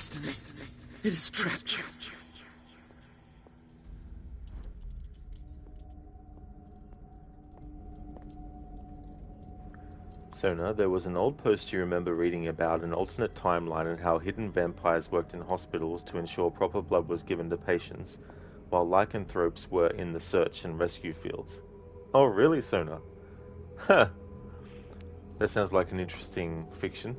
destiny. It has trapped you. Sona, there was an old post you remember reading about an alternate timeline and how hidden vampires worked in hospitals to ensure proper blood was given to patients, while lycanthropes were in the search and rescue fields. Oh, really, Sona? Huh. That sounds like an interesting fiction.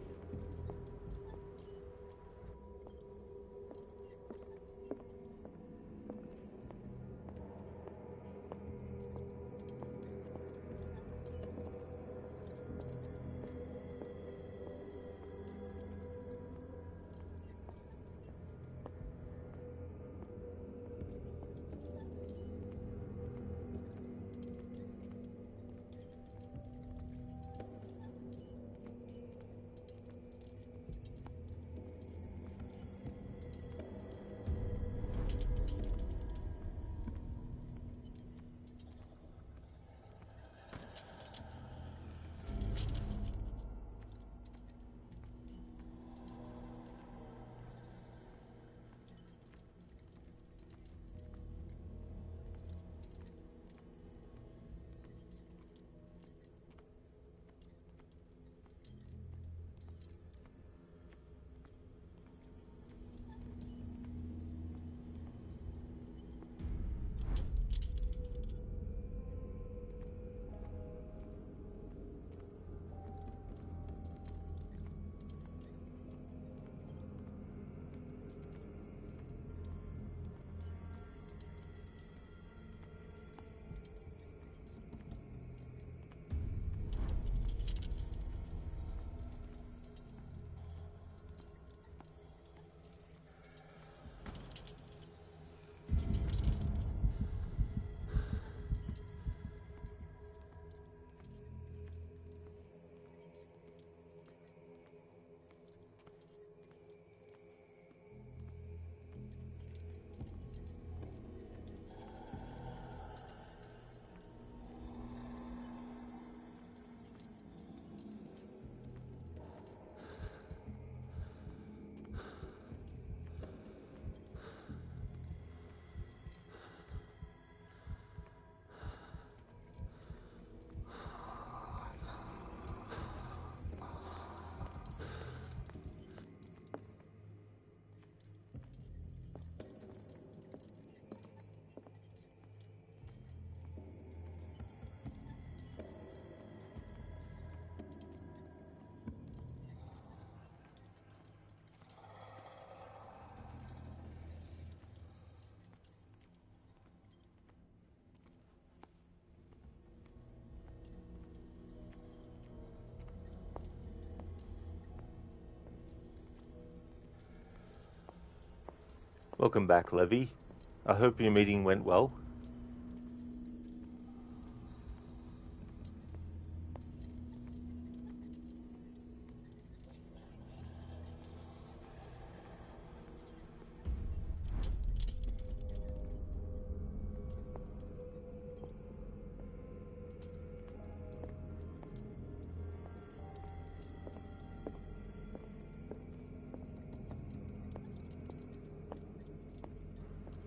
Welcome back, Levy. I hope your meeting went well.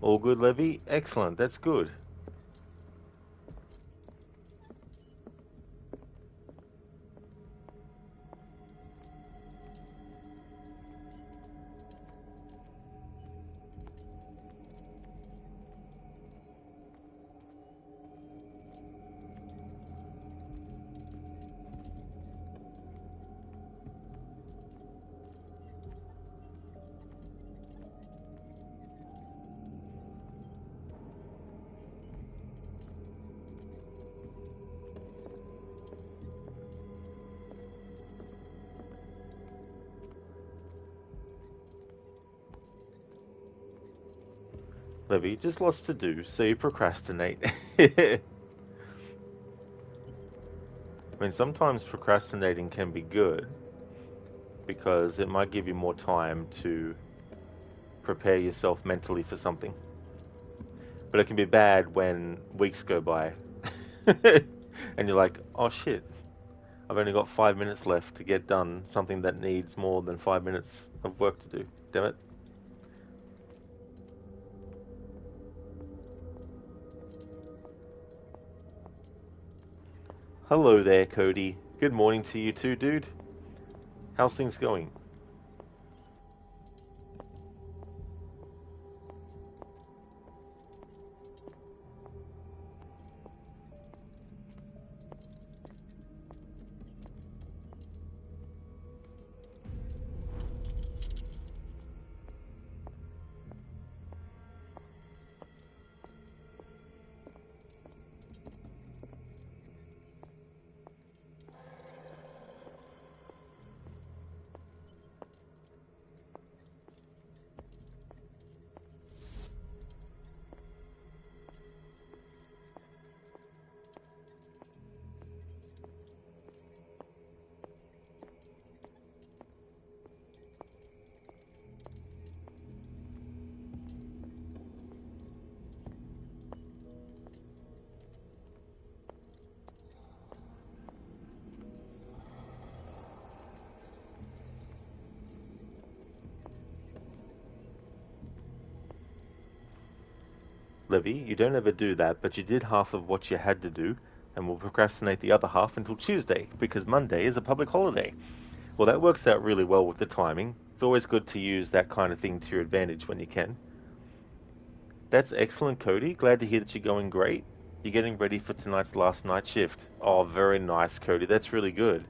All good, Levy? Excellent, that's good. Levy, just lots to do, so you procrastinate. I mean, sometimes procrastinating can be good, because it might give you more time to prepare yourself mentally for something. But it can be bad when weeks go by, and you're like, oh shit, I've only got 5 minutes left to get done something that needs more than 5 minutes of work to do. Damn it. Hello there, Cody. Good morning to you too, dude. How's things going? Livy, you don't ever do that, but you did half of what you had to do, and will procrastinate the other half until Tuesday, because Monday is a public holiday. Well, that works out really well with the timing. It's always good to use that kind of thing to your advantage when you can. That's excellent, Cody. Glad to hear that you're going great. You're getting ready for tonight's last night shift. Oh, very nice, Cody. That's really good.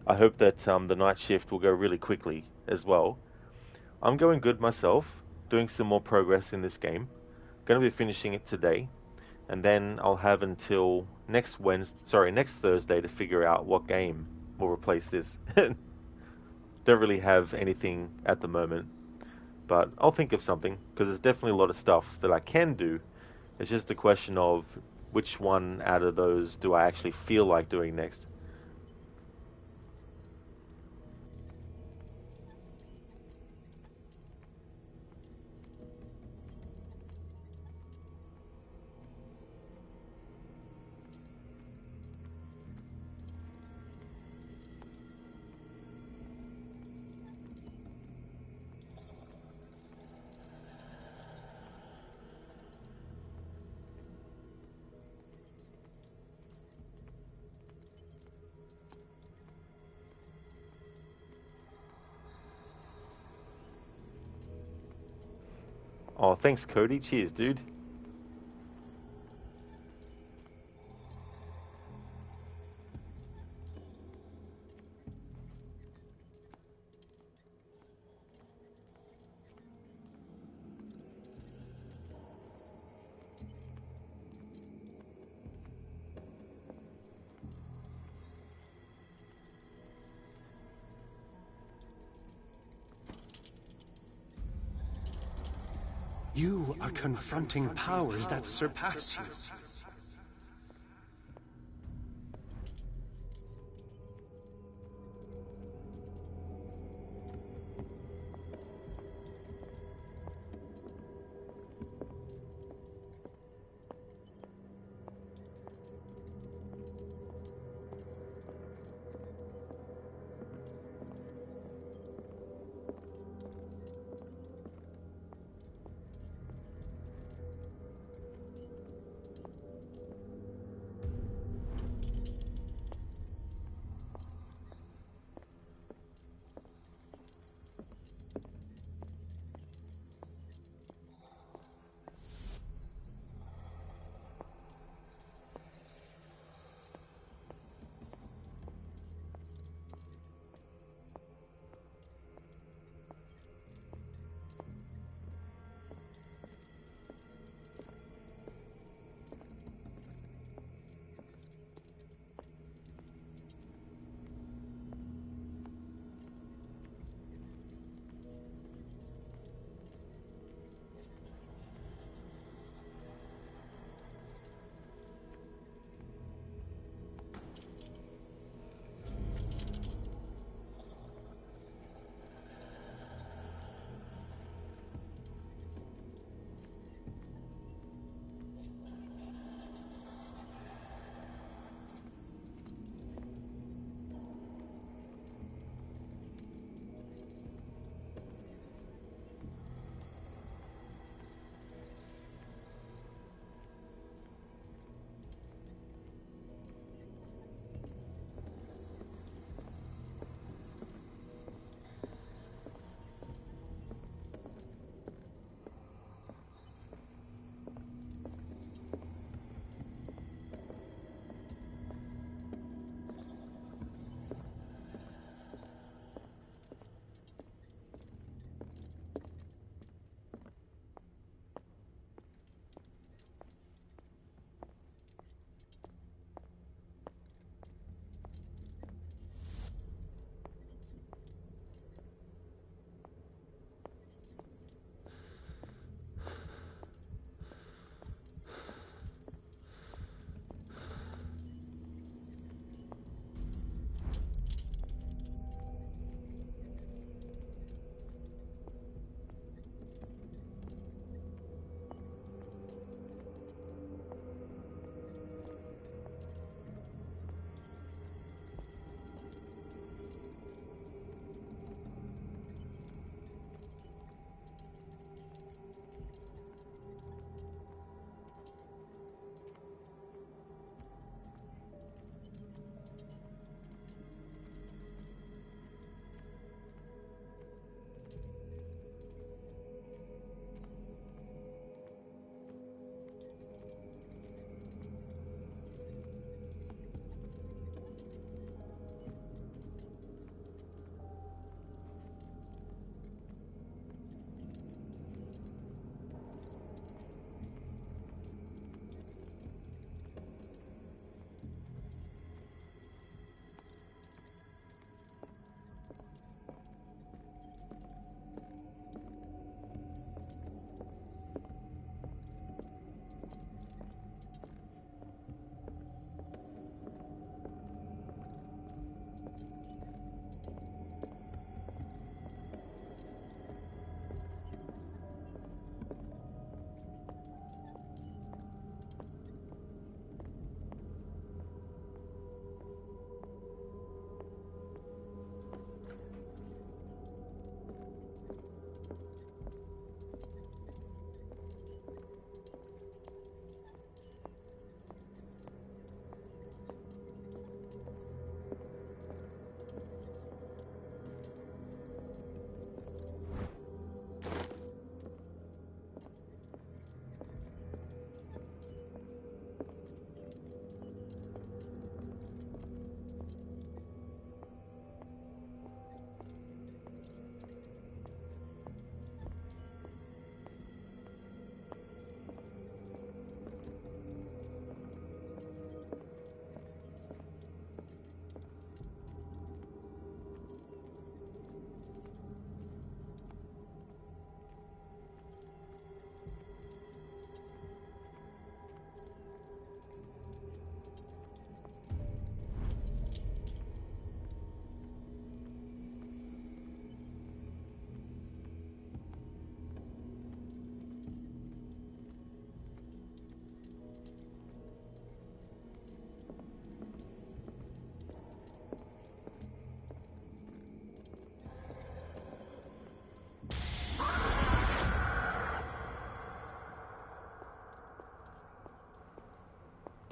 I hope that the night shift will go really quickly as well. I'm going good myself, doing some more progress in this game. Going to be finishing it today, and then I'll have until next Thursday to figure out what game will replace this. Don't really have anything at the moment, but I'll think of something, because there's definitely a lot of stuff that I can do. It's just a question of which one out of those do I actually feel like doing next. Oh, thanks, Cody. Cheers, dude. You are confronting powers that surpass you.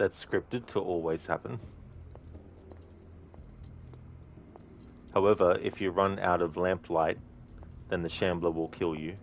that's scripted to always happen. However, if you run out of lamplight, then the Shambler will kill you.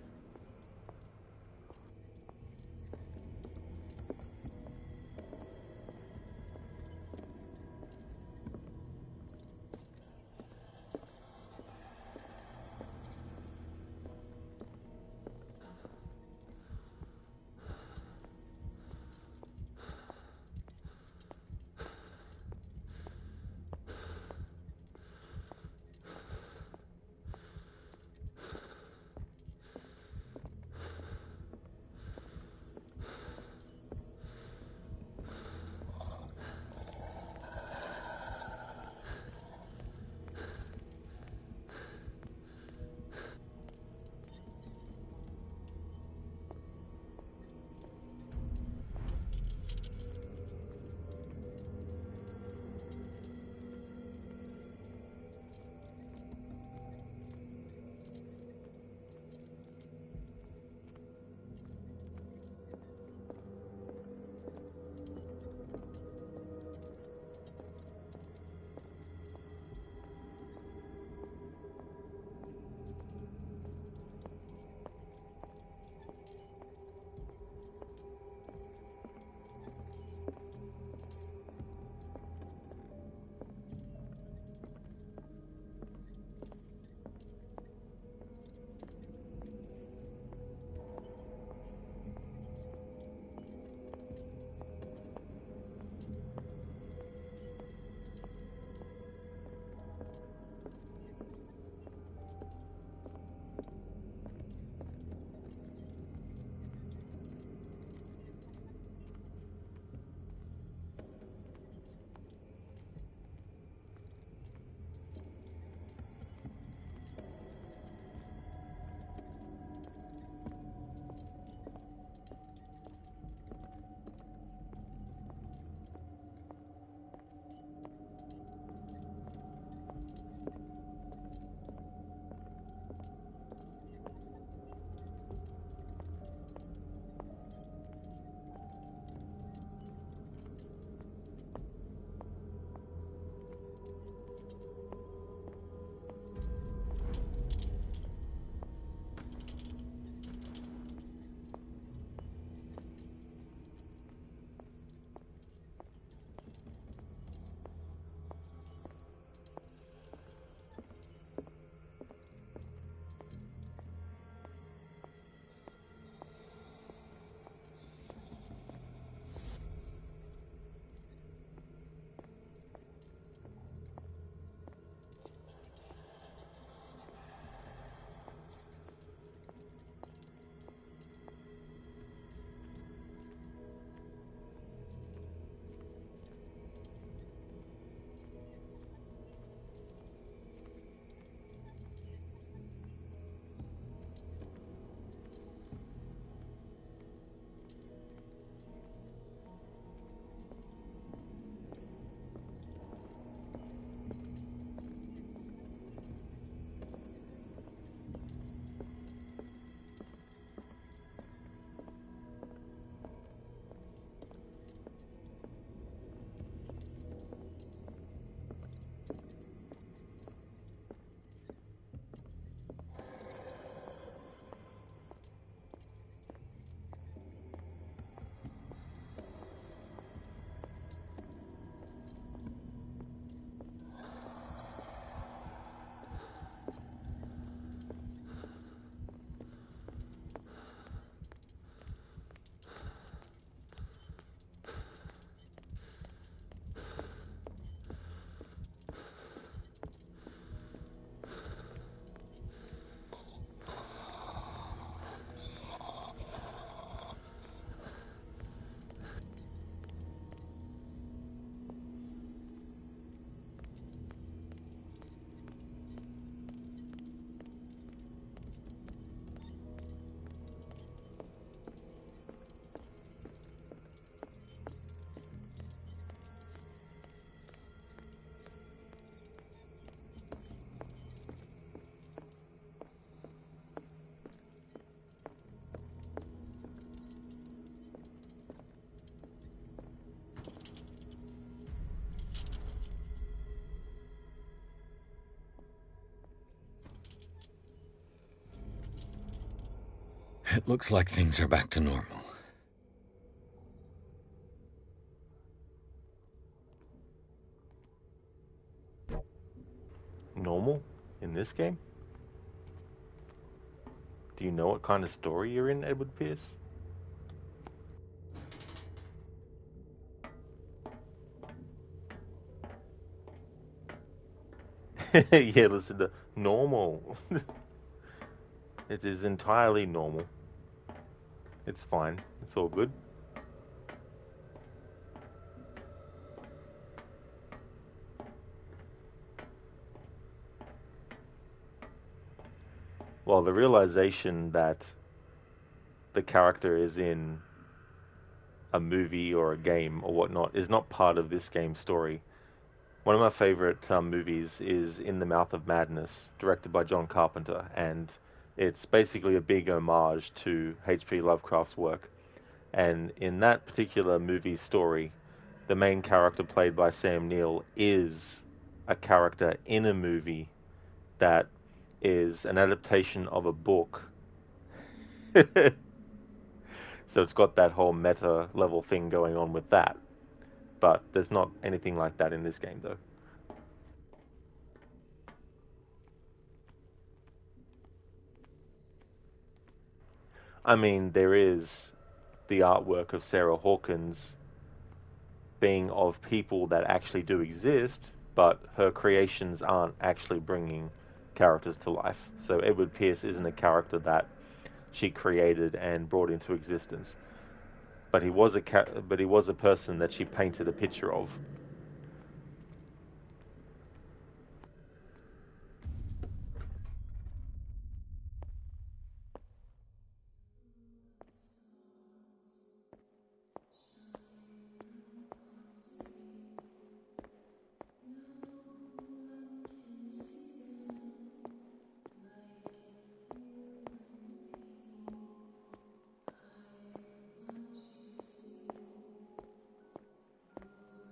It looks like things are back to normal. Normal? In this game? Do you know what kind of story you're in, Edward Pierce? Yeah, listen to normal. It is entirely normal. It's fine. It's all good. Well, the realization that the character is in a movie or a game or whatnot is not part of this game's story. One of my favorite movies is In the Mouth of Madness, directed by John Carpenter, and it's basically a big homage to H.P. Lovecraft's work. And in that particular movie story, the main character played by Sam Neill is a character in a movie that is an adaptation of a book. So it's got that whole meta level thing going on with that. But there's not anything like that in this game, though. I mean, there is the artwork of Sarah Hawkins being of people that actually do exist, but her creations aren't actually bringing characters to life. So Edward Pierce isn't a character that she created and brought into existence. But he was a person that she painted a picture of.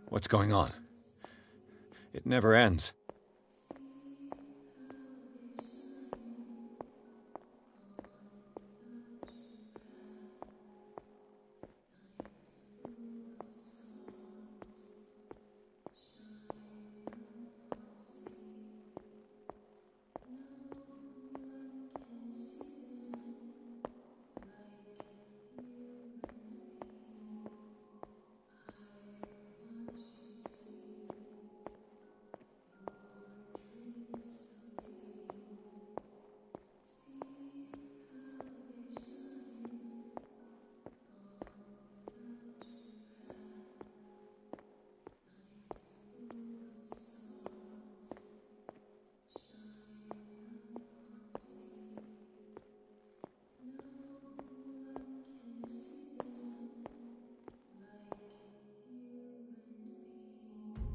What's going on? It never ends.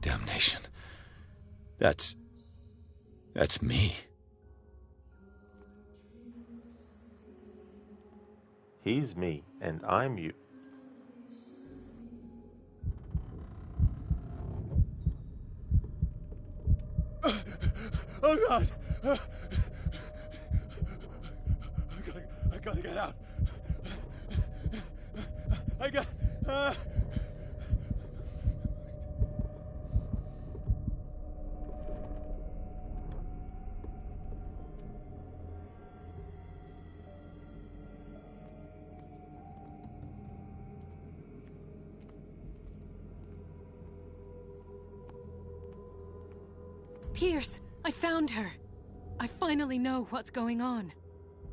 Damnation. That's me. He's me, and I'm you. Oh, God! I gotta get out. I got... Pierce, I found her. I finally know what's going on.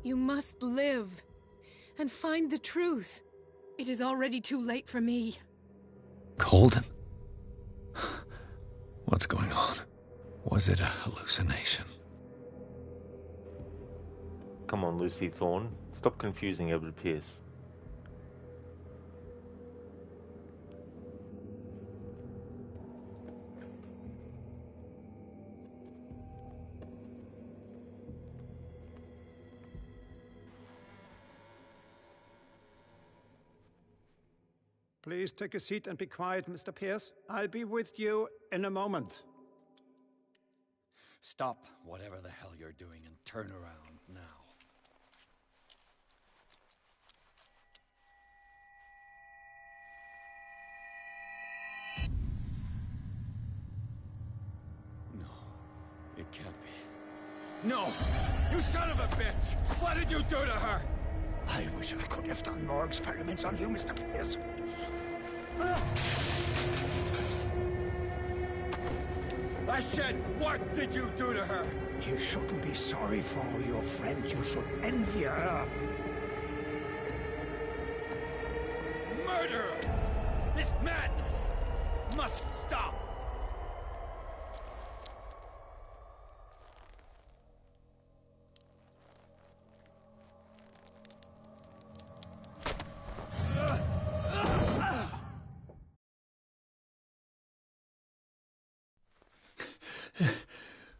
You must live and find the truth. It is already too late for me. Colden? What's going on? Was it a hallucination? Come on, Lucy Thorne. Stop confusing Edward Pierce. Please take a seat and be quiet, Mr. Pierce. I'll be with you in a moment. Stop whatever the hell you're doing and turn around now. No! You son of a bitch! What did you do to her? I wish I could have done more experiments on you, Mr. Pierce. I said, what did you do to her? You shouldn't be sorry for your friend. You should envy her. Murderer! This madness must stop!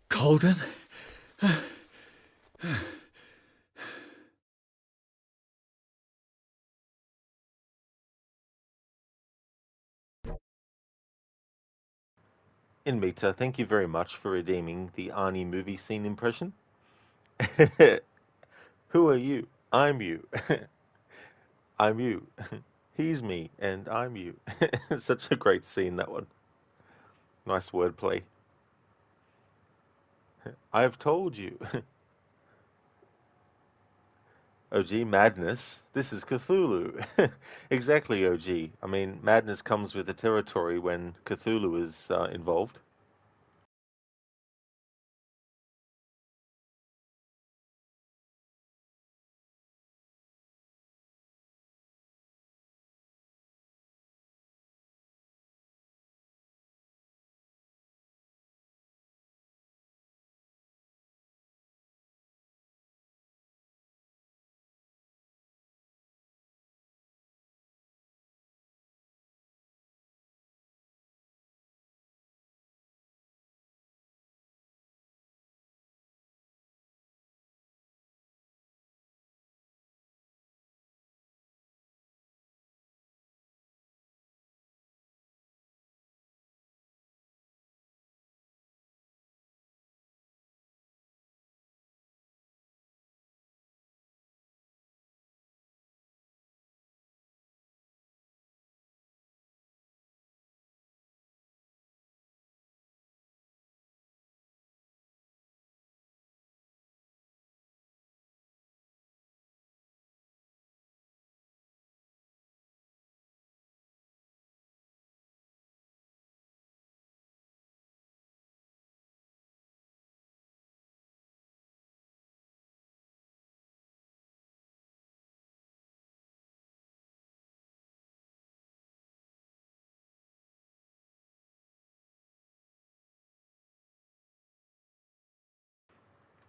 Colden? Inmita, thank you very much for redeeming the Arnie movie scene impression. Who are you? I'm you. I'm you. He's me, and I'm you. Such a great scene, that one. Nice wordplay. I've told you. OG, madness. This is Cthulhu. Exactly, OG. I mean, madness comes with the territory when Cthulhu is involved.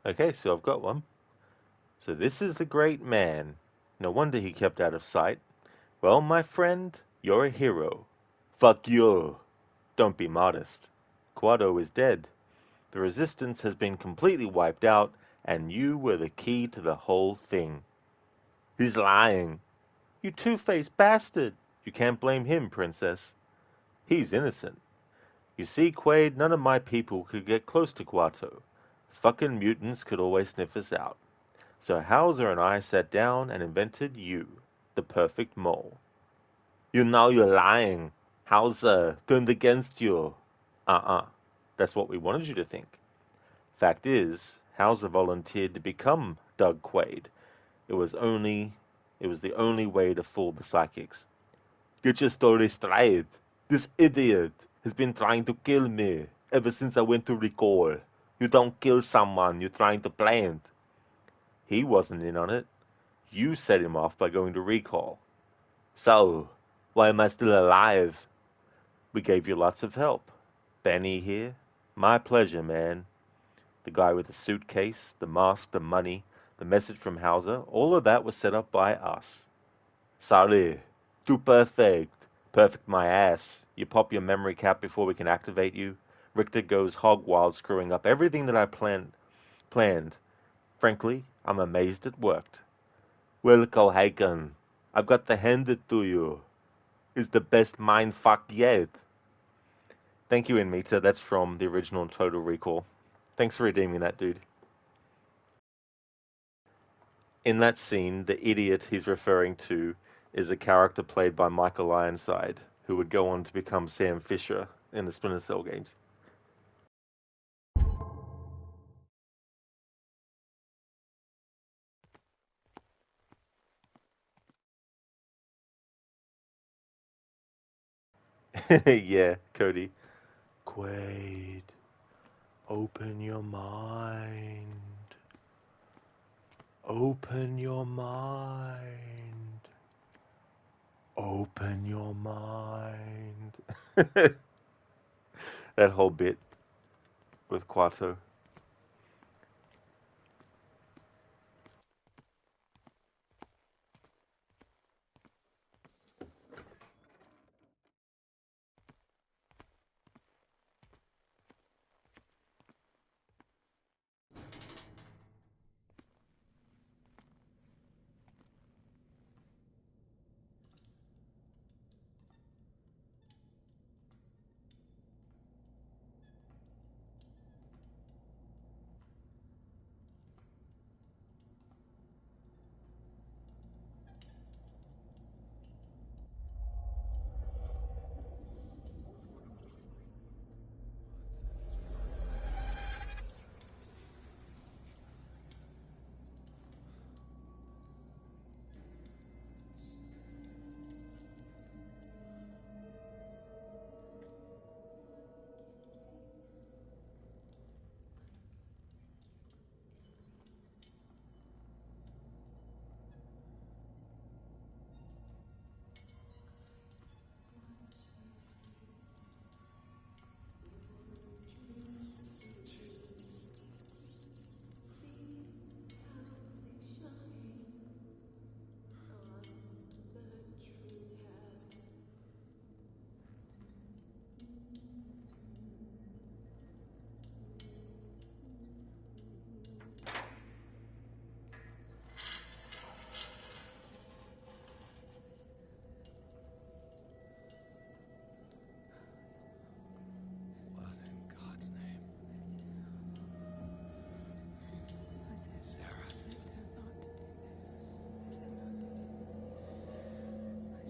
Okay, so I've got one. So this is the great man. No wonder he kept out of sight. Well, my friend, you're a hero. Fuck you. Don't be modest. Quado is dead. The resistance has been completely wiped out, and you were the key to the whole thing. He's lying. You two-faced bastard. You can't blame him, princess. He's innocent. You see, Quaid, none of my people could get close to Quato. Fucking mutants could always sniff us out. So Hauser and I sat down and invented you, the perfect mole. You know you're lying. Hauser turned against you. That's what we wanted you to think. Fact is, Hauser volunteered to become Doug Quaid. It was the only way to fool the psychics. Get your story straight. This idiot has been trying to kill me ever since I went to recall. You don't kill someone you're trying to plant. He wasn't in on it. You set him off by going to recall. So, why am I still alive? We gave you lots of help. Benny here. My pleasure, man. The guy with the suitcase, the mask, the money, the message from Hauser, all of that was set up by us. Sorry. Too perfect. Perfect my ass. You pop your memory cap before we can activate you. Richter goes hog wild screwing up everything that I planned. Frankly, I'm amazed it worked. Well, Cohagen, I've got to hand it to you. It's the best mindfuck yet. Thank you, Inmita. That's from the original Total Recall. Thanks for redeeming that, dude. In that scene, the idiot he's referring to is a character played by Michael Ironside, who would go on to become Sam Fisher in the Splinter Cell games. Yeah, Cody. Quaid, open your mind. Open your mind. Open your mind. That whole bit with Quato.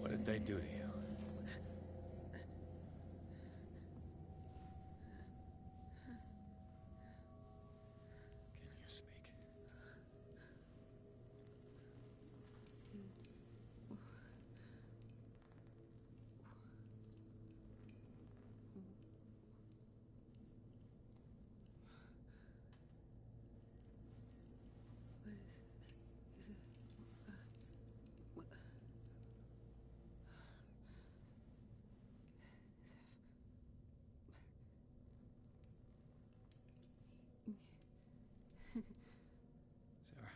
What did they do to you? Can you speak? Sarah.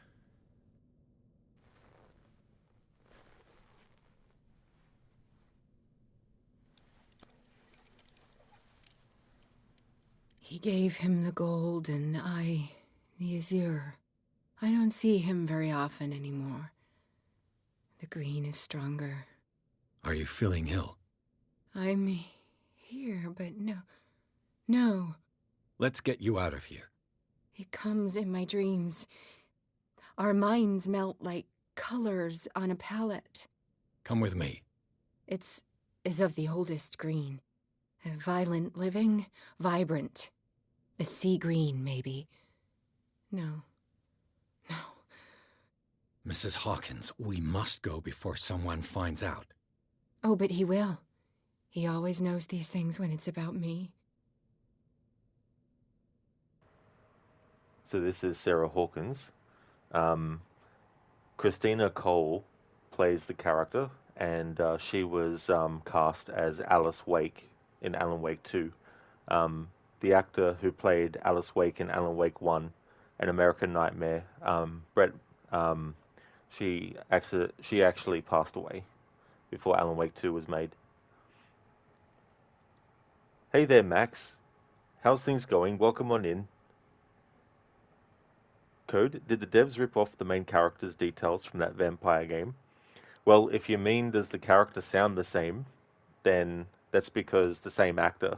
He gave him the gold and I the azure. I don't see him very often anymore. The green is stronger. Are you feeling ill? I'm here, but no. Let's get you out of here. It comes in my dreams. Our minds melt like colors on a palette. Come with me. It's of the oldest green. Violent living, vibrant. A sea green, maybe. No. Mrs. Hawkins, we must go before someone finds out. Oh, but he will. He always knows these things when it's about me. So this is Sarah Hawkins. Christina Cole plays the character, and she was cast as Alice Wake in Alan Wake 2. The actor who played Alice Wake in Alan Wake 1, An American Nightmare, Brett, she actually passed away before Alan Wake 2 was made. Hey there, Max. How's things going? Welcome on in. Code, did the devs rip off the main character's details from that vampire game? Well, if you mean does the character sound the same, then that's because the same actor,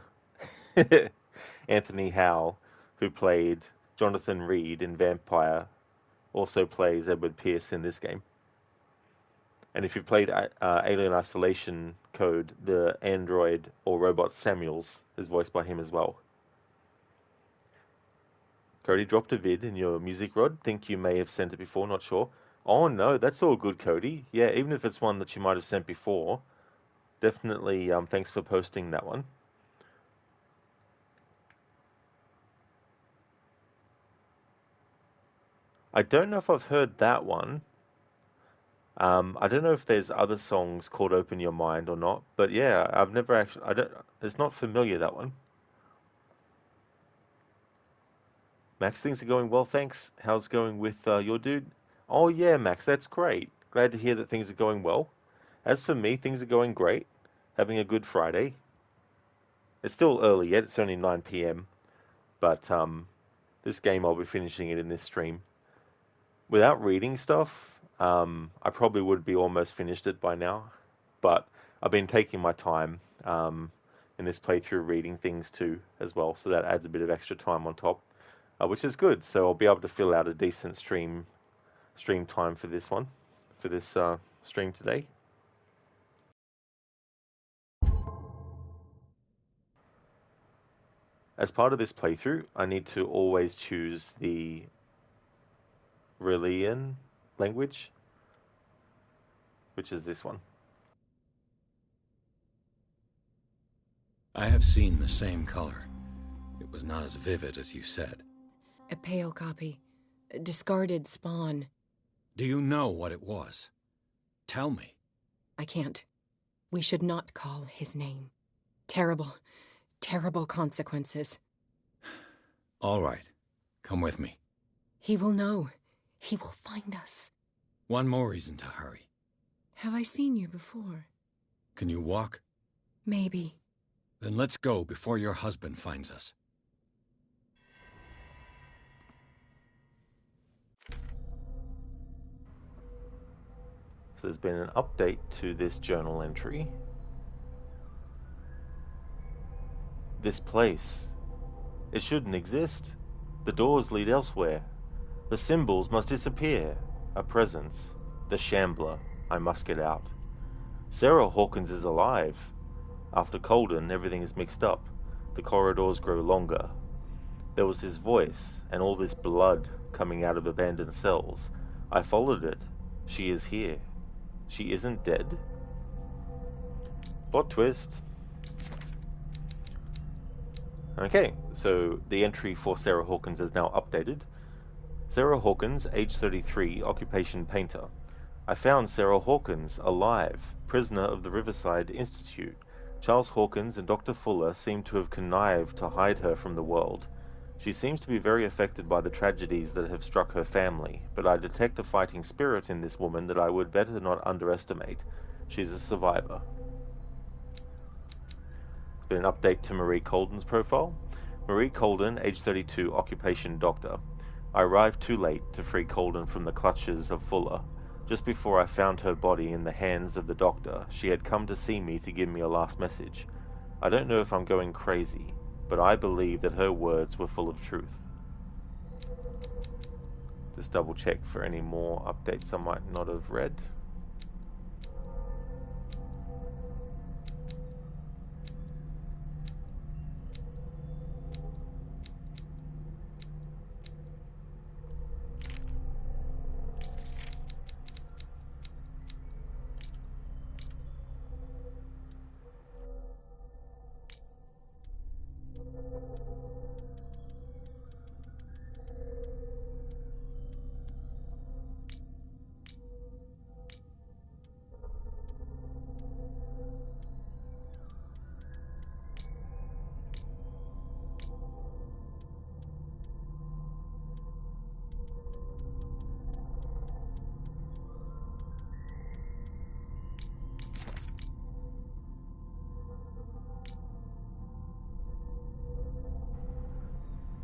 Anthony Howe, who played Jonathan Reed in Vampire, also plays Edward Pierce in this game. And if you played Alien Isolation, Code, the android or robot Samuels is voiced by him as well. Cody dropped a vid in your music rod. Think you may have sent it before, not sure. Oh no, that's all good, Cody. Yeah, even if it's one that you might have sent before, Definitely, thanks for posting that one. I don't know if I've heard that one. I don't know if there's other songs called Open Your Mind or not, but yeah, I've never actually, it's not familiar, that one. Max, things are going well, thanks. How's it going with your dude? Oh yeah, Max, that's great. Glad to hear that things are going well. As for me, things are going great. Having a good Friday. It's still early yet, it's only 9 p.m. But this game, I'll be finishing it in this stream. Without reading stuff, I probably would be almost finished it by now. But I've been taking my time in this playthrough reading things too as well, so that adds a bit of extra time on top, which is good. So I'll be able to fill out a decent stream time for this one, for this stream today. As part of this playthrough, I need to always choose the Relian language, which is this one. I have seen the same color. It was not as vivid as you said. A pale copy. A discarded spawn. Do you know what it was? Tell me. I can't. We should not call his name. Terrible, terrible consequences. All right. Come with me. He will know. He will find us. One more reason to hurry. Have I seen you before? Can you walk? Maybe. Then let's go before your husband finds us. So there's been an update to this journal entry. This place. It shouldn't exist. The doors lead elsewhere. The symbols must disappear. A presence. The Shambler. I must get out. Sarah Hawkins is alive. After Colden, everything is mixed up. The corridors grow longer. There was his voice, and all this blood coming out of abandoned cells. I followed it. She is here. She isn't dead. Plot twist. Okay, so the entry for Sarah Hawkins is now updated. Sarah Hawkins, age 33, occupation painter. I found Sarah Hawkins alive, prisoner of the Riverside Institute. Charles Hawkins and Dr. Fuller seem to have connived to hide her from the world. She seems to be very affected by the tragedies that have struck her family, but I detect a fighting spirit in this woman that I would better not underestimate. She's a survivor. There's been an update to Marie Colden's profile. Marie Colden, age 32, occupation doctor. I arrived too late to free Colden from the clutches of Fuller. Just before I found her body in the hands of the doctor, she had come to see me to give me a last message. I don't know if I'm going crazy, but I believe that her words were full of truth. Just double check for any more updates I might not have read.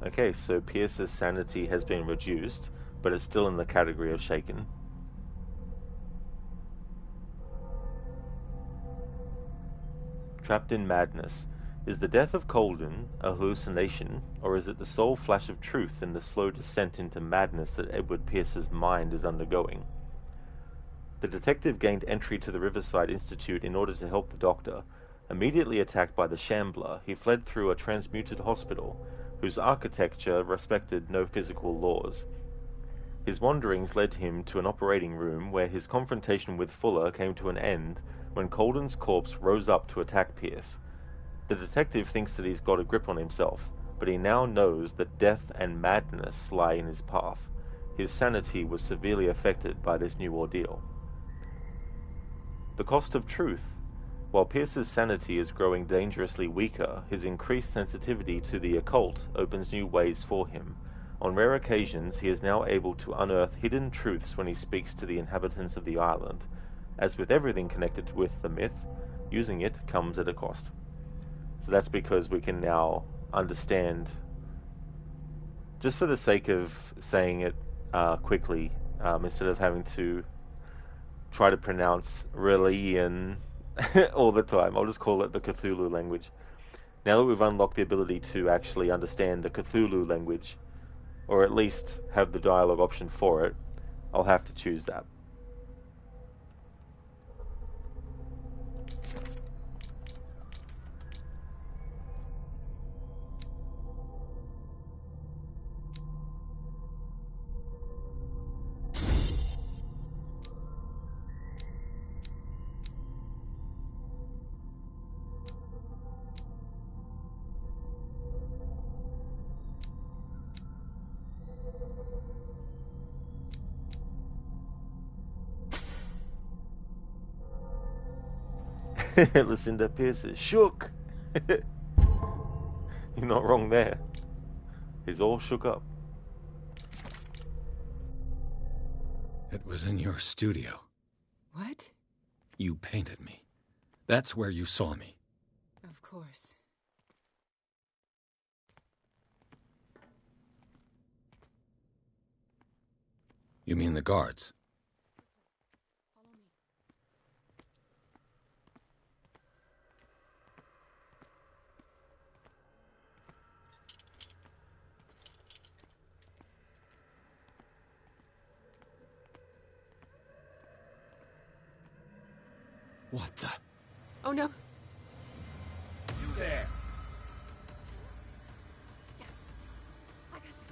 Okay, so Pierce's sanity has been reduced, but it's still in the category of shaken. Trapped in madness. Is the death of Colden a hallucination, or is it the sole flash of truth in the slow descent into madness that Edward Pierce's mind is undergoing? The detective gained entry to the Riverside Institute in order to help the doctor. Immediately attacked by the Shambler, he fled through a transmuted hospital, whose architecture respected no physical laws. His wanderings led him to an operating room where his confrontation with Fuller came to an end when Colden's corpse rose up to attack Pierce. The detective thinks that he's got a grip on himself, but he now knows that death and madness lie in his path. His sanity was severely affected by this new ordeal. The cost of truth. While Pierce's sanity is growing dangerously weaker, his increased sensitivity to the occult opens new ways for him. On rare occasions, he is now able to unearth hidden truths when he speaks to the inhabitants of the island. As with everything connected with the myth, using it comes at a cost. So that's because we can now understand, just for the sake of saying it quickly, instead of having to try to pronounce Relian all the time. I'll just call it the Cthulhu language. Now that we've unlocked the ability to actually understand the Cthulhu language, or at least have the dialogue option for it, I'll have to choose that. Lucinda Pierce is shook. You're not wrong there. He's all shook up. It was in your studio. What? You painted me. That's where you saw me. Of course. You mean the guards? What the? Oh no. You there.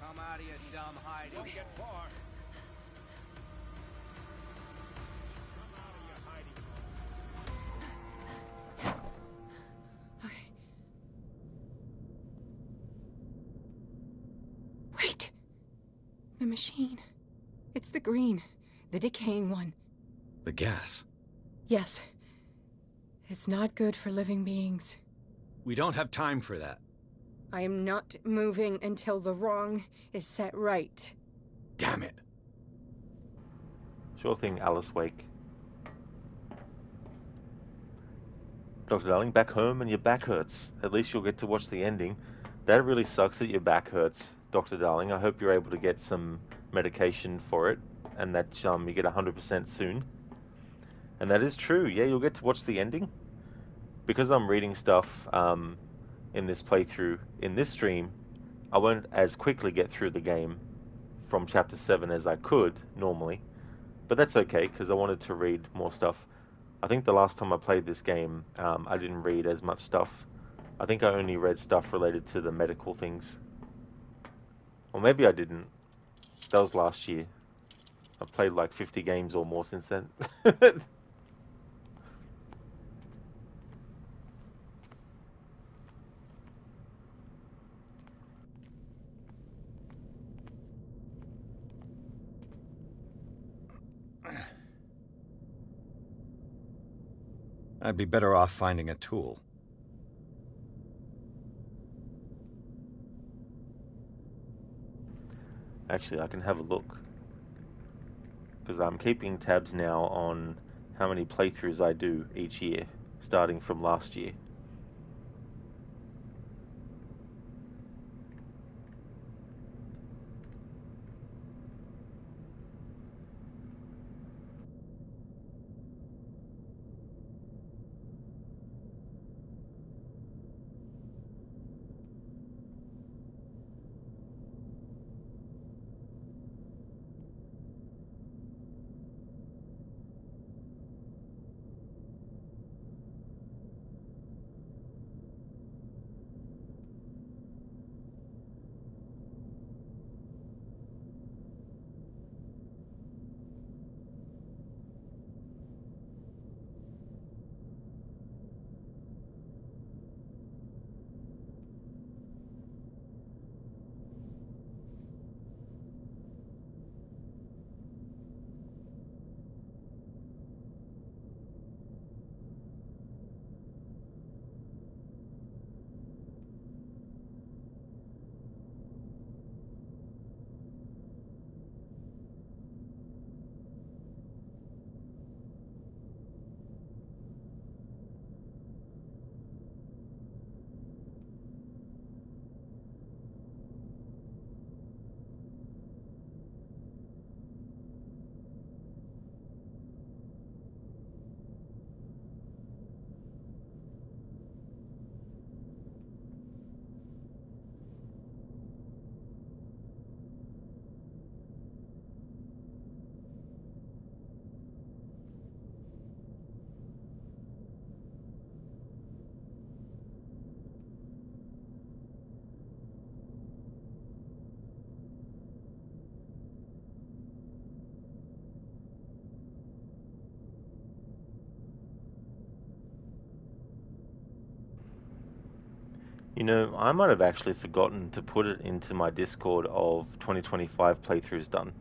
Come out of your dumb hide. Don't get far. Come out of your hiding. Wait! The machine. It's the green. The decaying one. The gas. Yes. It's not good for living beings. We don't have time for that. I am not moving until the wrong is set right. Damn it. Sure thing, Alice Wake. Dr. Darling, back home and your back hurts. At least you'll get to watch the ending. That really sucks that your back hurts, Dr. Darling. I hope you're able to get some medication for it and that you get 100% soon. And that is true. Yeah, you'll get to watch the ending. Because I'm reading stuff in this playthrough, in this stream, I won't as quickly get through the game from Chapter 7 as I could normally. But that's okay, because I wanted to read more stuff. I think the last time I played this game, I didn't read as much stuff. I think I only read stuff related to the medical things. Or maybe I didn't. That was last year. I've played like 50 games or more since then. I'd be better off finding a tool. Actually, I can have a look. Because I'm keeping tabs now on how many playthroughs I do each year, starting from last year. You know, I might have actually forgotten to put it into my Discord of 2025 playthroughs done.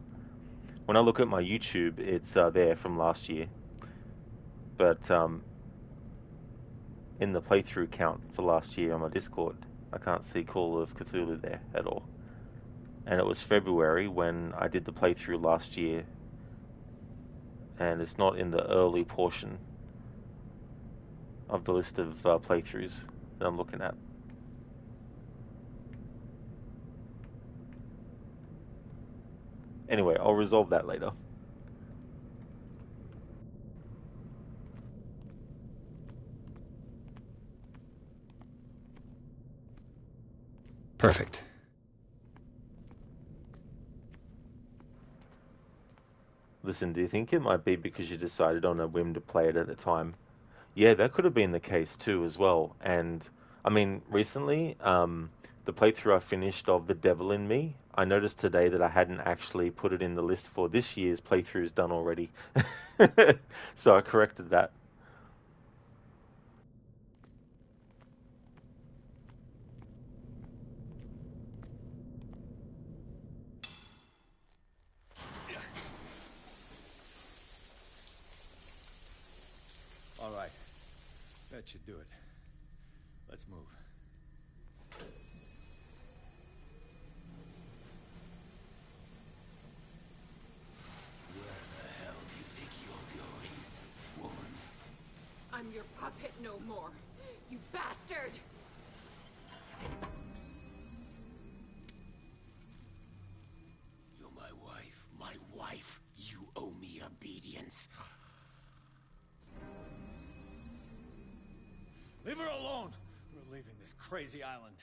When I look at my YouTube, it's there from last year. But in the playthrough count for last year on my Discord, I can't see Call of Cthulhu there at all. And it was February when I did the playthrough last year. And it's not in the early portion of the list of playthroughs that I'm looking at. Anyway, I'll resolve that later. Perfect. Listen, do you think it might be because you decided on a whim to play it at the time? Yeah, that could have been the case too as well. And, I mean, recently, the playthrough I finished of The Devil in Me, I noticed today that I hadn't actually put it in the list for this year's playthroughs done already. So I corrected that. All right. That should do it. Let's move. I'm your puppet no more, you bastard! You're my wife. My wife. You owe me obedience. Leave her alone! We're leaving this crazy island.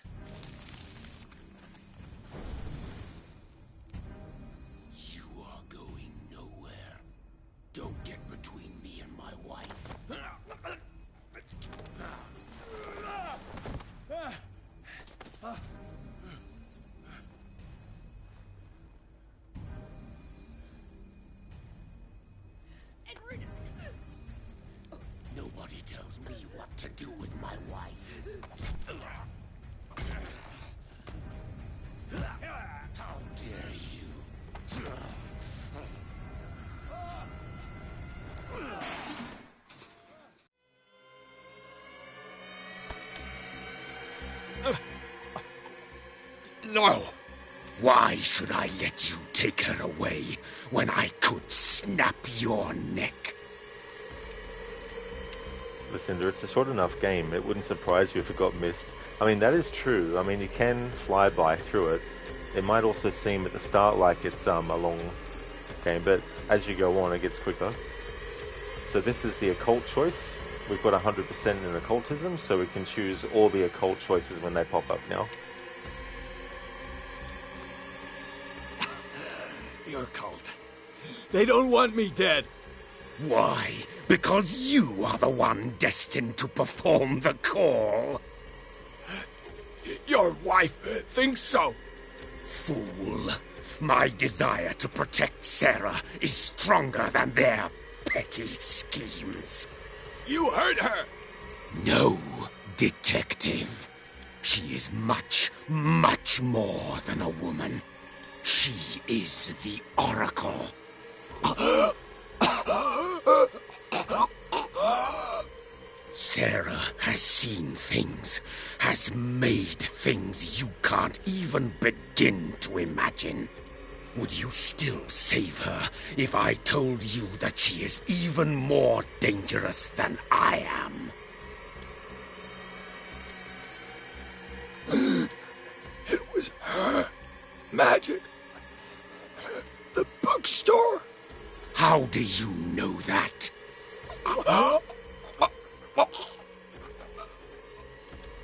You are going nowhere. Don't get between me and my wife. Nobody tells me what to do with my wife. How dare you? No! Why should I let you take her away when I could snap your neck? Listen, it's a short enough game. It wouldn't surprise you if it got missed. I mean, that is true. I mean, you can fly by through it. It might also seem at the start like it's a long game, but as you go on, it gets quicker. So this is the occult choice. We've got 100% in occultism, so we can choose all the occult choices when they pop up now. Your cult. They don't want me dead. Why? Because you are the one destined to perform the call. Your wife thinks so. Fool. My desire to protect Sarah is stronger than their petty schemes. You heard her. No, detective. She is much, much more than a woman. She is the Oracle. Sarah has seen things, has made things you can't even begin to imagine. Would you still save her if I told you that she is even more dangerous than I am? It was her magic. The bookstore. How do you know that?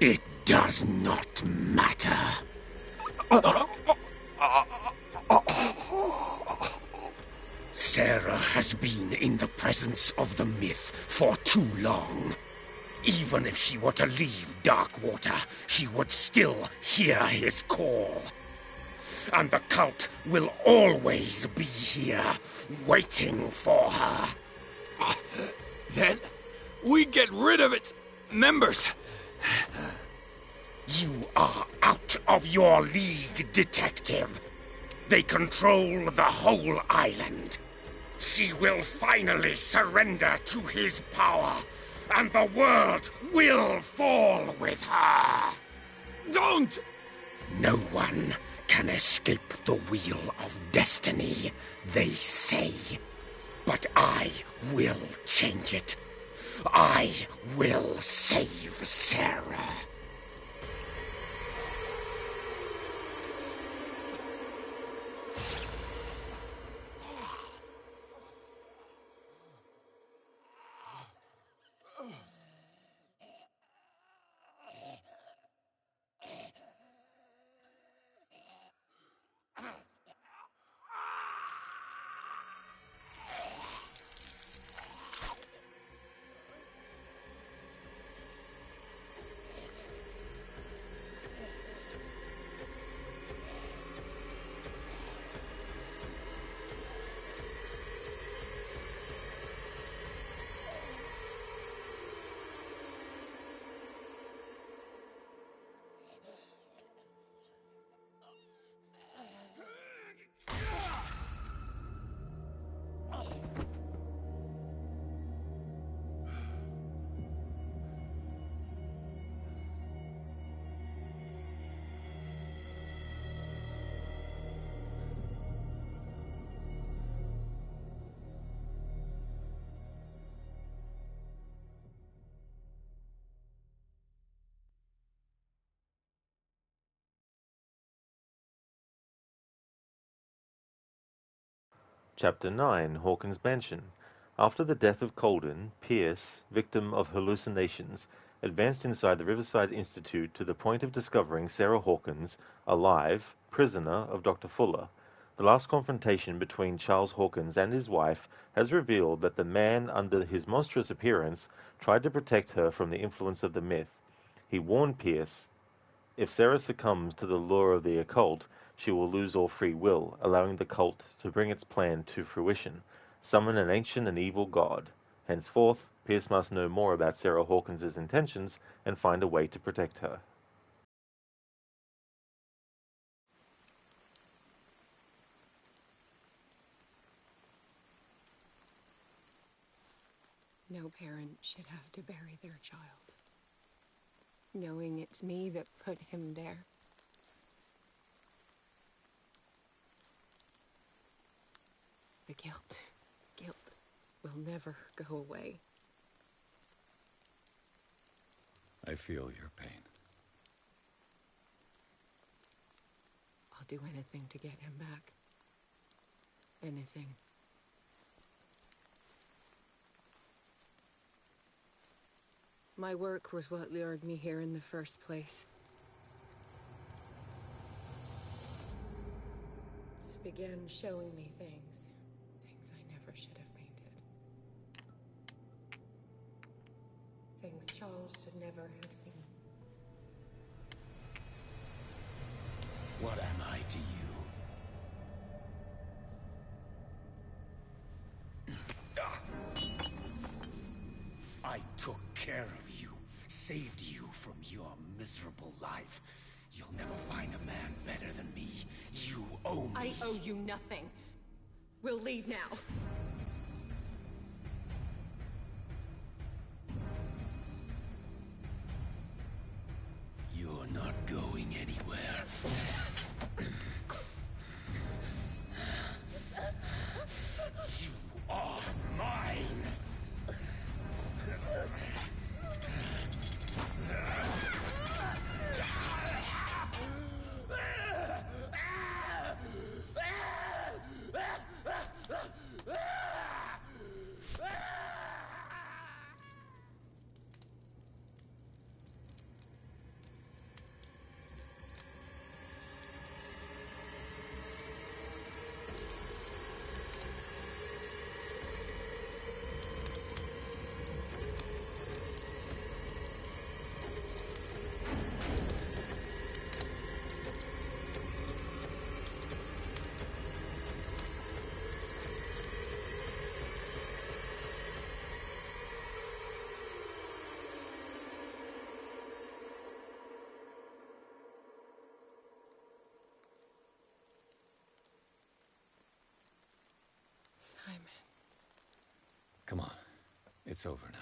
It does not matter. Sarah has been in the presence of the myth for too long. Even if she were to leave Darkwater, she would still hear his call. And the cult will always be here, waiting for her. Then we get rid of its members. You are out of your league, detective. They control the whole island. She will finally surrender to his power, and the world will fall with her. Don't! No one can escape the wheel of destiny, they say. But I will change it. I will save Sarah. Chapter 9, Hawkins' Mansion. After the death of Colden, Pierce, victim of hallucinations, advanced inside the Riverside Institute to the point of discovering Sarah Hawkins, alive, prisoner of Dr. Fuller. The last confrontation between Charles Hawkins and his wife has revealed that the man under his monstrous appearance tried to protect her from the influence of the myth. He warned Pierce, if Sarah succumbs to the lure of the occult, she will lose all free will, allowing the cult to bring its plan to fruition, summon an ancient and evil god. Henceforth, Pierce must know more about Sarah Hawkins' intentions and find a way to protect her. No parent should have to bury their child, knowing it's me that put him there. The guilt will never go away. I feel your pain. I'll do anything to get him back. Anything. My work was what lured me here in the first place. It began showing me things I never should have painted. Things Charles should never have seen. What am I to you? I took care of you, saved you from your miserable life. You'll never find a man better than me. You owe me. I owe you nothing. We'll leave now. You're not going anywhere. You are mine. Come on. It's over now.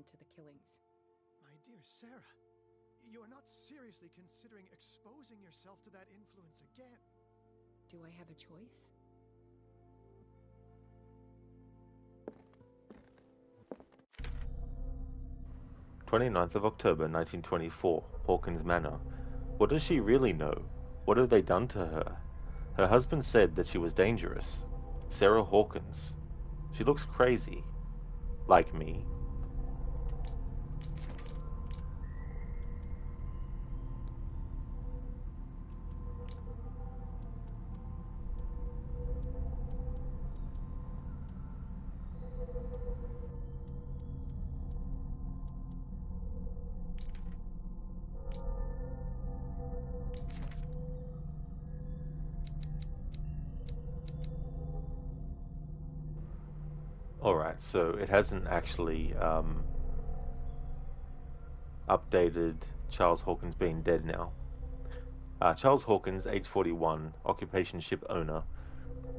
To the killings. My dear Sarah, you are not seriously considering exposing yourself to that influence again. Do I have a choice? October 1924, Hawkins Manor. What does she really know? What have they done to her? Her husband said that she was dangerous. Sarah Hawkins. She looks crazy. Like me. Alright, so it hasn't actually updated Charles Hawkins being dead now. Charles Hawkins, age 41, occupation ship owner.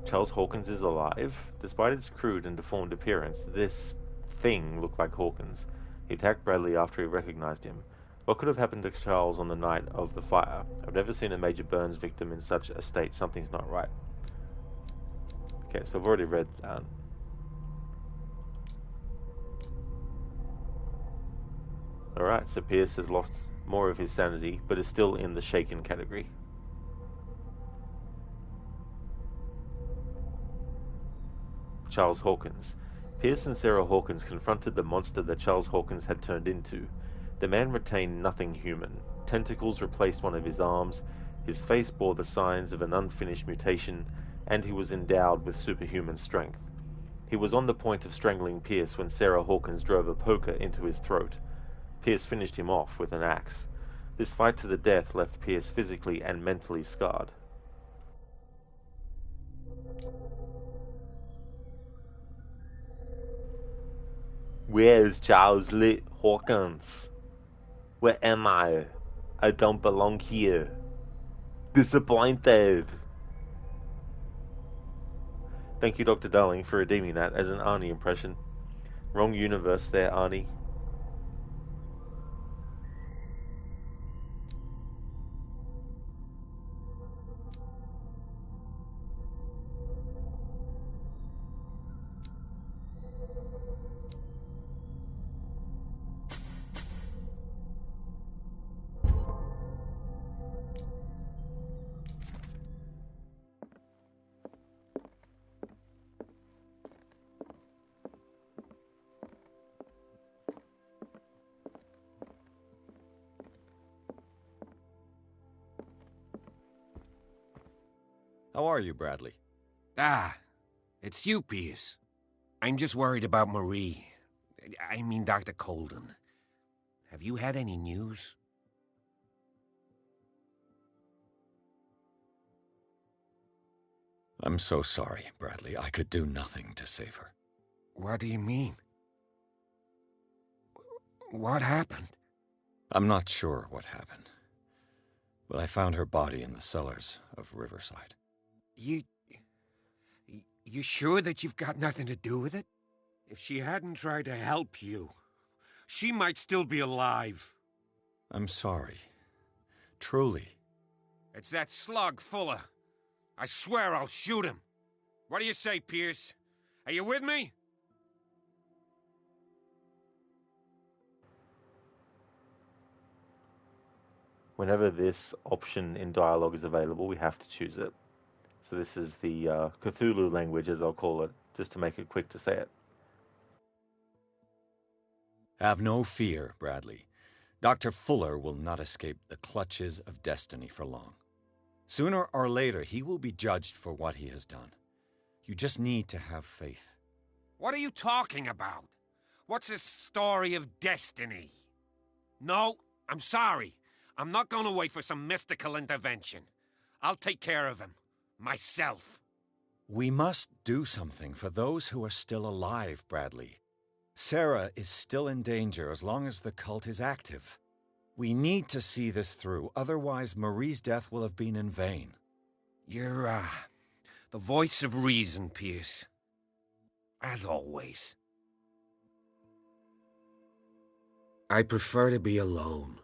Charles Hawkins is alive. Despite its crude and deformed appearance, this thing looked like Hawkins. He attacked Bradley after he recognized him. What could have happened to Charles on the night of the fire? I've never seen a major burns victim in such a state. Something's not right. Okay, so I've already read that. Alright, so Pierce has lost more of his sanity, but is still in the shaken category. Charles Hawkins. Pierce and Sarah Hawkins confronted the monster that Charles Hawkins had turned into. The man retained nothing human. Tentacles replaced one of his arms, his face bore the signs of an unfinished mutation, and he was endowed with superhuman strength. He was on the point of strangling Pierce when Sarah Hawkins drove a poker into his throat. Pierce finished him off with an axe. This fight to the death left Pierce physically and mentally scarred. Where's Charles Lit Hawkins? Where am I? I don't belong here. Disappointed. Thank you, Dr. Darling, for redeeming that as an Arnie impression. Wrong universe there, Arnie. How are you, Bradley? Ah, it's you, Pierce. I'm just worried about Marie. I mean, Dr. Colden. Have you had any news? I'm so sorry, Bradley. I could do nothing to save her. What do you mean? What happened? I'm not sure what happened, but I found her body in the cellars of Riverside. You sure that you've got nothing to do with it? If she hadn't tried to help you, she might still be alive. I'm sorry. Truly. It's that slug, Fuller. I swear I'll shoot him. What do you say, Pierce? Are you with me? Whenever this option in dialogue is available, we have to choose it. So this is the Cthulhu language, as I'll call it, just to make it quick to say it. Have no fear, Bradley. Dr. Fuller will not escape the clutches of destiny for long. Sooner or later, he will be judged for what he has done. You just need to have faith. What are you talking about? What's this story of destiny? No, I'm sorry. I'm not going to wait for some mystical intervention. I'll take care of him. Myself. We must do something for those who are still alive, Bradley. Sarah is still in danger as long as the cult is active. We need to see this through, otherwise Marie's death will have been in vain. You're, the voice of reason, Pierce. As always. I prefer to be alone.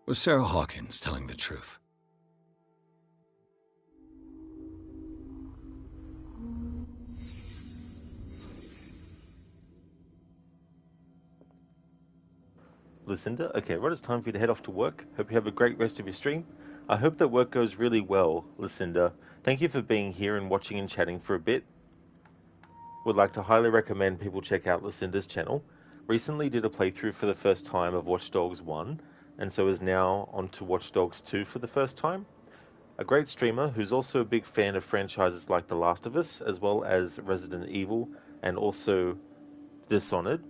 Was Sarah Hawkins telling the truth? Lucinda, okay, right, it's time for you to head off to work. Hope you have a great rest of your stream. I hope that work goes really well, Lucinda. Thank you for being here and watching and chatting for a bit. Would like to highly recommend people check out Lucinda's channel. Recently did a playthrough for the first time of Watch Dogs 1, and so is now on to Watch Dogs 2 for the first time. A great streamer who's also a big fan of franchises like The Last of Us, as well as Resident Evil, and also Dishonored.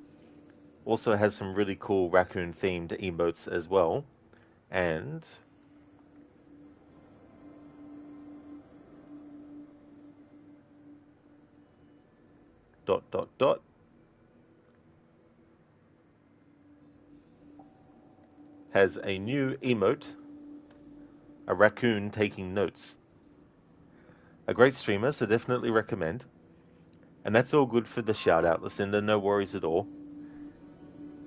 Also has some really cool raccoon-themed emotes as well. And has a new emote, a raccoon taking notes. A great streamer, so definitely recommend. And that's all good for the shout out, Lucinda, no worries at all.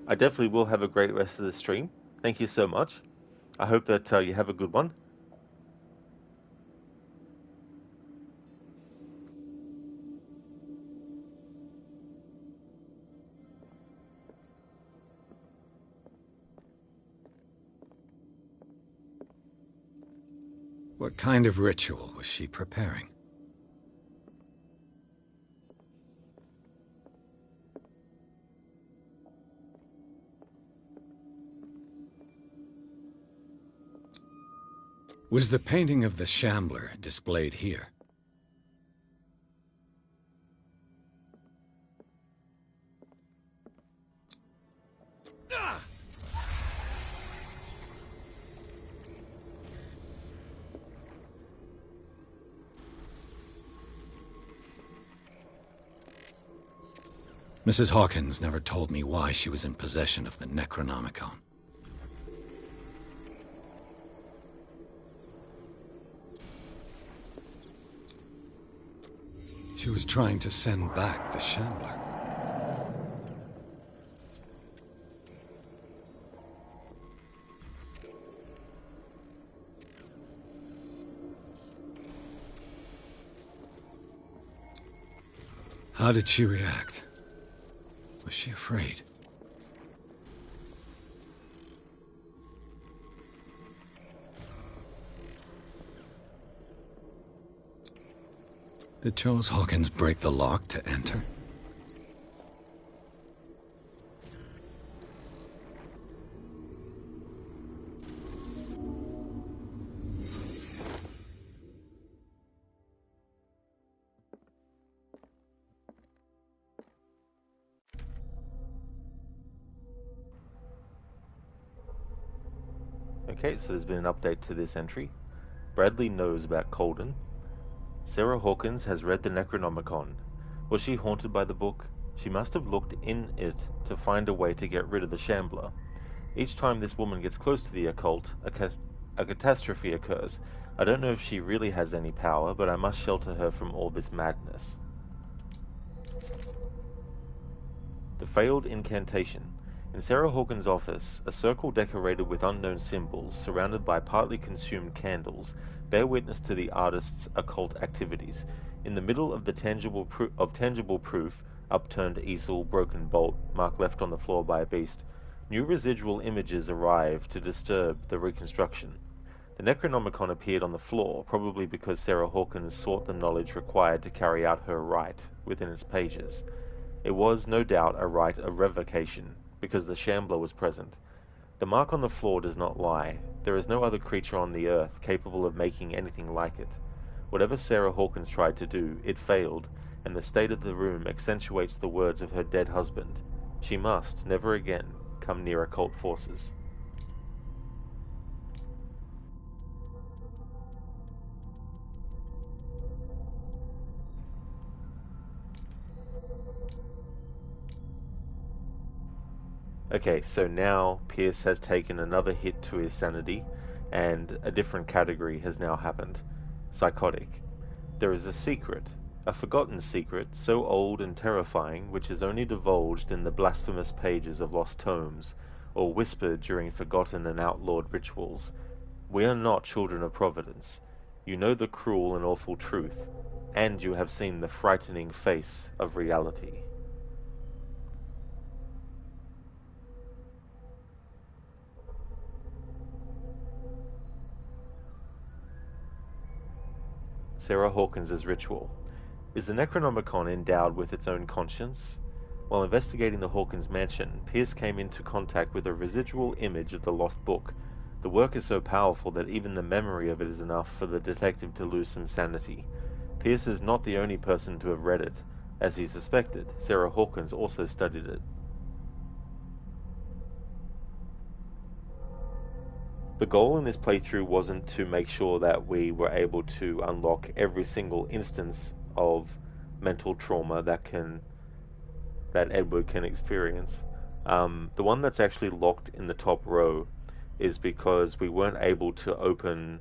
I definitely will have a great rest of the stream. Thank you so much. I hope that you have a good one. What kind of ritual was she preparing? Was the painting of the Shambler displayed here? Mrs. Hawkins never told me why she was in possession of the Necronomicon. She was trying to send back the Shambler. How did she react? Was she afraid? Did Charles Hawkins break the lock to enter? Okay, so there's been an update to this entry. Bradley knows about Colden. Sarah Hawkins has read the Necronomicon. Was she haunted by the book? She must have looked in it to find a way to get rid of the Shambler. Each time this woman gets close to the occult, a catastrophe occurs. I don't know if she really has any power, but I must shelter her from all this madness. The failed incantation. In Sarah Hawkins' office, a circle decorated with unknown symbols, surrounded by partly consumed candles, bear witness to the artist's occult activities. In the middle of the tangible proof, upturned easel, broken bolt, mark left on the floor by a beast, new residual images arrive to disturb the reconstruction. The Necronomicon appeared on the floor, probably because Sarah Hawkins sought the knowledge required to carry out her rite within its pages. It was, no doubt, a rite of revocation, because the Shambler was present. The mark on the floor does not lie. There is no other creature on the earth capable of making anything like it. Whatever Sarah Hawkins tried to do, it failed, and the state of the room accentuates the words of her dead husband. She must, never again, come near occult forces. Okay, so now Pierce has taken another hit to his sanity, and a different category has now happened. Psychotic. There is a secret, a forgotten secret, so old and terrifying, which is only divulged in the blasphemous pages of lost tomes, or whispered during forgotten and outlawed rituals. We are not children of Providence. You know the cruel and awful truth, and you have seen the frightening face of reality. Sarah Hawkins' ritual. Is the Necronomicon endowed with its own conscience? While investigating the Hawkins mansion, Pierce came into contact with a residual image of the lost book. The work is so powerful that even the memory of it is enough for the detective to lose some sanity. Pierce is not the only person to have read it. As he suspected, Sarah Hawkins also studied it. The goal in this playthrough wasn't to make sure that we were able to unlock every single instance of mental trauma that Edward can experience. The one that's actually locked in the top row is because we weren't able to open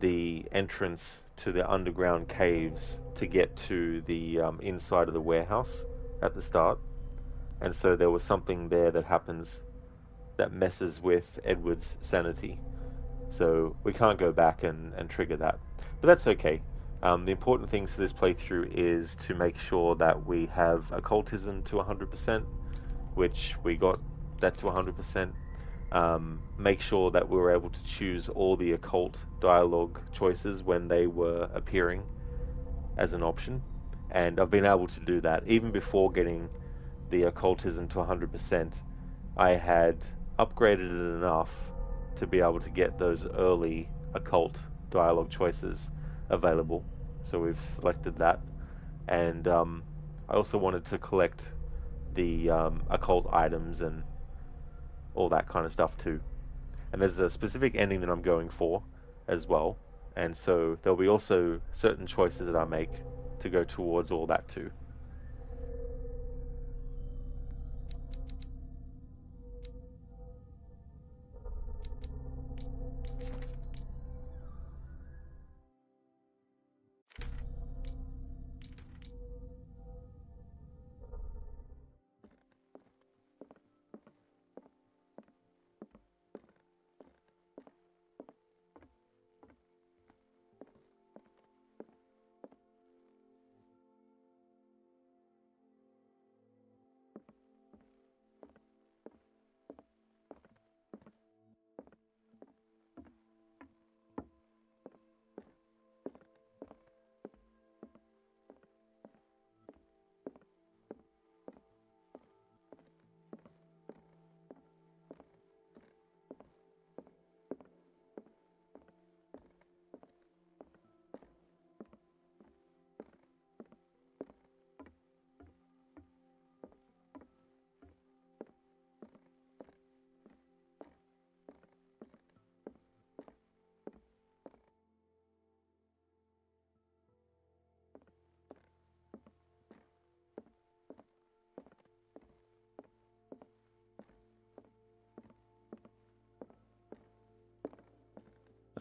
the entrance to the underground caves to get to the inside of the warehouse at the start, and so there was something there that happens that messes with Edward's sanity. So we can't go back and trigger that. But that's okay. The important things for this playthrough is to make sure that we have occultism to 100%, which we got that to 100%. Make sure that we were able to choose all the occult dialogue choices when they were appearing as an option. And I've been able to do that. Even before getting the occultism to 100%, I had upgraded it enough to be able to get those early occult dialogue choices available. So we've selected that. And I also wanted to collect the occult items and all that kind of stuff too. And there's a specific ending that I'm going for as well. And so there'll be also certain choices that I make to go towards all that too.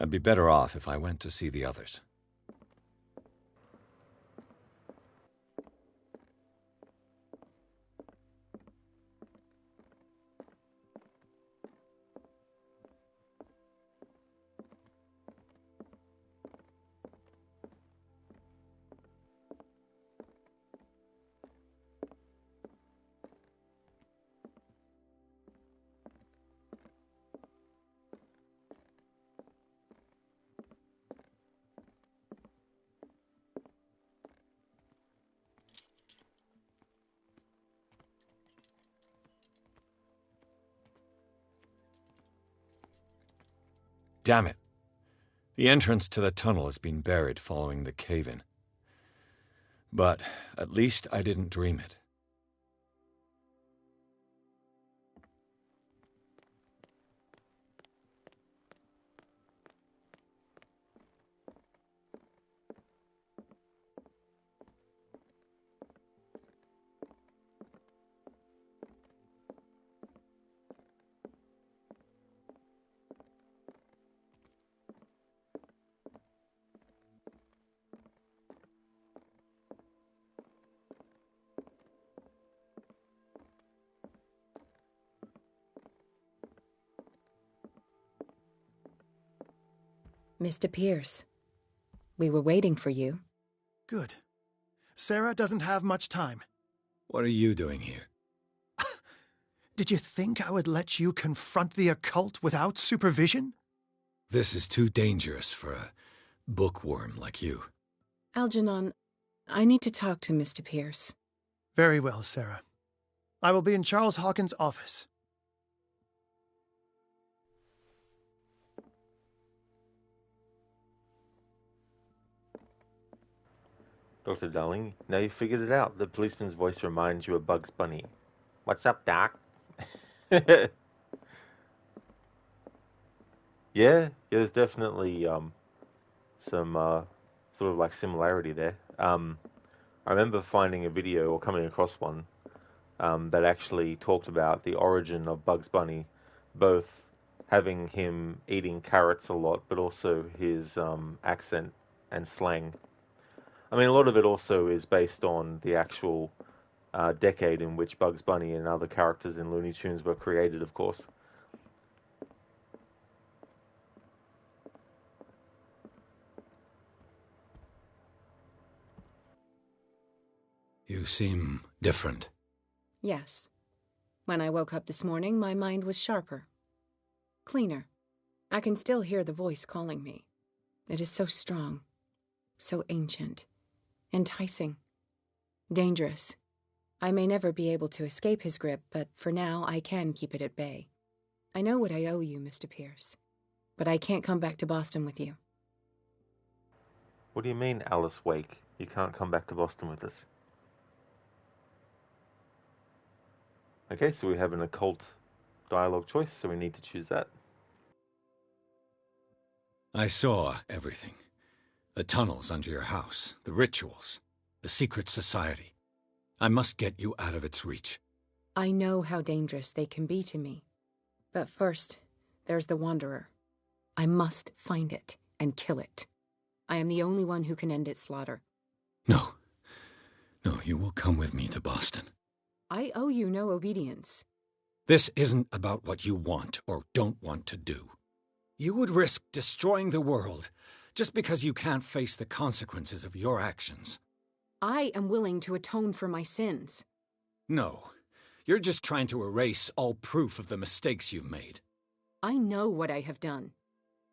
I'd be better off if I went to see the others. Damn it. The entrance to the tunnel has been buried following the cave-in. But at least I didn't dream it. Mr. Pierce, we were waiting for you. Good. Sarah doesn't have much time. What are you doing here? Did you think I would let you confront the occult without supervision? This is too dangerous for a bookworm like you. Algernon, I need to talk to Mr. Pierce. Very well, Sarah. I will be in Charles Hawkins' office. Dr. Darling, now you've figured it out. The policeman's voice reminds you of Bugs Bunny. What's up, Doc? Yeah, there's definitely some sort of like similarity there. I remember finding a video or coming across one that actually talked about the origin of Bugs Bunny, both having him eating carrots a lot, but also his accent and slang. I mean, a lot of it also is based on the actual decade in which Bugs Bunny and other characters in Looney Tunes were created, of course. You seem different. Yes. When I woke up this morning, my mind was sharper. Cleaner. I can still hear the voice calling me. It is so strong, so ancient, enticing, dangerous. I may never be able to escape his grip, but for now I can keep it at bay. I know what I owe you, Mr. Pierce, but I can't come back to Boston with you. What do you mean, Alice Wake? You can't come back to Boston with us? Okay, so we have an occult dialogue choice, so we need to choose that. I saw everything. The tunnels under your house, the rituals, the secret society. I must get you out of its reach. I know how dangerous they can be to me. But first, there's the Wanderer. I must find it and kill it. I am the only one who can end its slaughter. No, you will come with me to Boston. I owe you no obedience. This isn't about what you want or don't want to do. You would risk destroying the world just because you can't face the consequences of your actions. I am willing to atone for my sins. No, you're just trying to erase all proof of the mistakes you made. I know what I have done.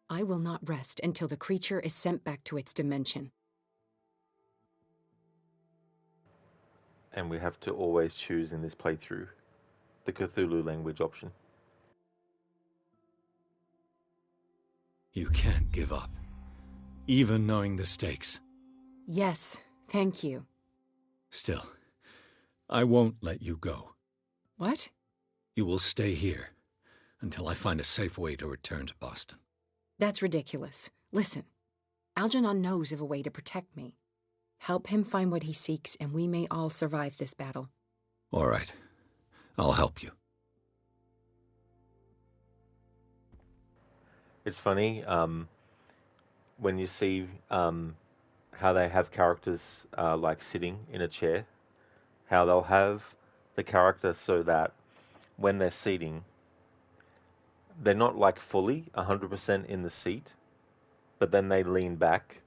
I will not rest until the creature is sent back to its dimension. And we have to always choose in this playthrough the Cthulhu language option. You can't give up, even knowing the stakes. Yes, thank you. Still, I won't let you go. What? You will stay here until I find a safe way to return to Boston. That's ridiculous. Listen, Algernon knows of a way to protect me. Help him find what he seeks, and we may all survive this battle. All right. I'll help you. It's funny, when you see how they have characters like sitting in a chair, how they'll have the character so that when they're seating, they're not like fully 100% in the seat, but then they lean back.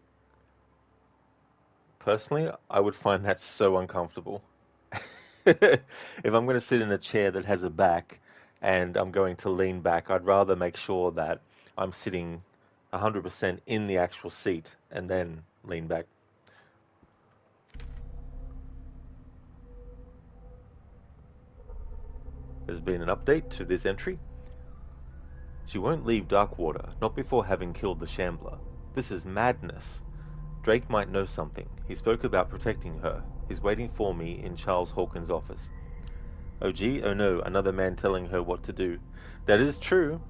Personally, I would find that so uncomfortable. If I'm going to sit in a chair that has a back and I'm going to lean back, I'd rather make sure that I'm sitting 100% in the actual seat and then lean back. There's been an update to this entry. She won't leave Darkwater, not before having killed the Shambler. This is madness. Drake might know something. He spoke about protecting her. He's waiting for me in Charles Hawkins' office. Oh gee, oh no, another man telling her what to do. That is true.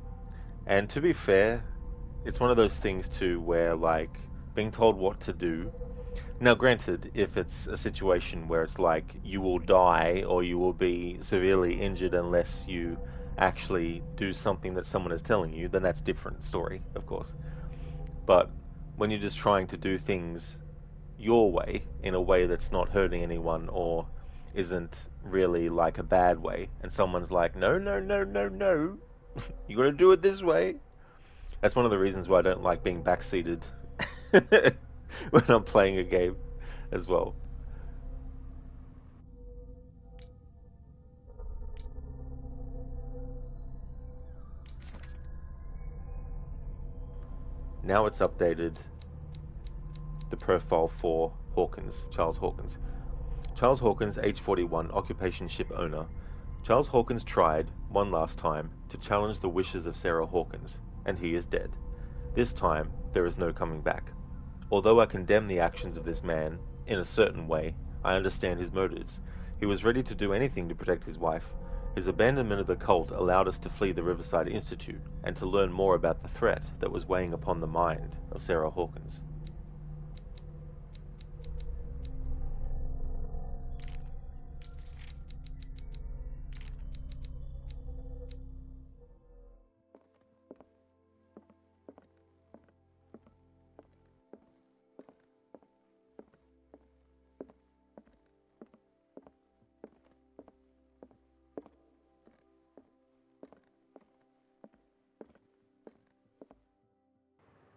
And to be fair, it's one of those things too where, like, being told what to do. Now granted, if it's a situation where it's like you will die or you will be severely injured unless you actually do something that someone is telling you, then that's a different story, of course. But when you're just trying to do things your way, in a way that's not hurting anyone or isn't really like a bad way, and someone's like, no, no, no, no, no, you gotta do it this way. That's one of the reasons why I don't like being backseated when I'm playing a game as well. Now it's updated the profile for Hawkins, Charles Hawkins. Charles Hawkins, age 41, occupation ship owner. Charles Hawkins tried, one last time, to challenge the wishes of Sarah Hawkins, and he is dead. This time, there is no coming back. Although I condemn the actions of this man, in a certain way, I understand his motives. He was ready to do anything to protect his wife. His abandonment of the cult allowed us to flee the Riverside Institute, and to learn more about the threat that was weighing upon the mind of Sarah Hawkins.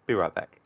Be right back.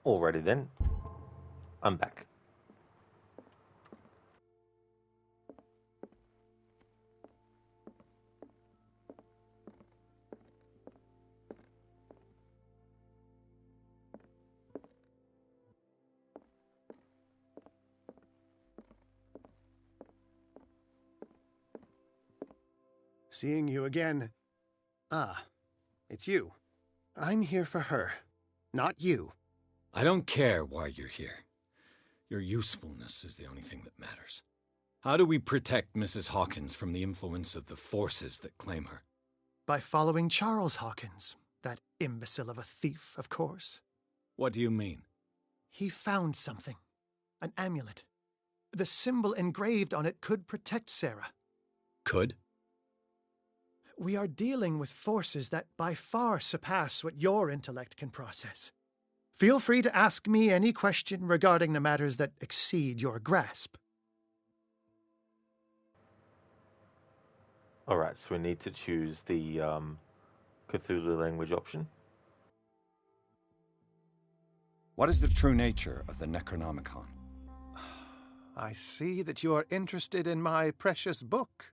Alrighty then, I'm back. Seeing you again. Ah, it's you. I'm here for her, not you. I don't care why you're here. Your usefulness is the only thing that matters. How do we protect Mrs. Hawkins from the influence of the forces that claim her? By following Charles Hawkins, that imbecile of a thief, of course. What do you mean? He found something. An amulet. The symbol engraved on it could protect Sarah. Could? We are dealing with forces that by far surpass what your intellect can process. Feel free to ask me any question regarding the matters that exceed your grasp. Alright, so we need to choose the Cthulhu language option. What is the true nature of the Necronomicon? I see that you are interested in my precious book.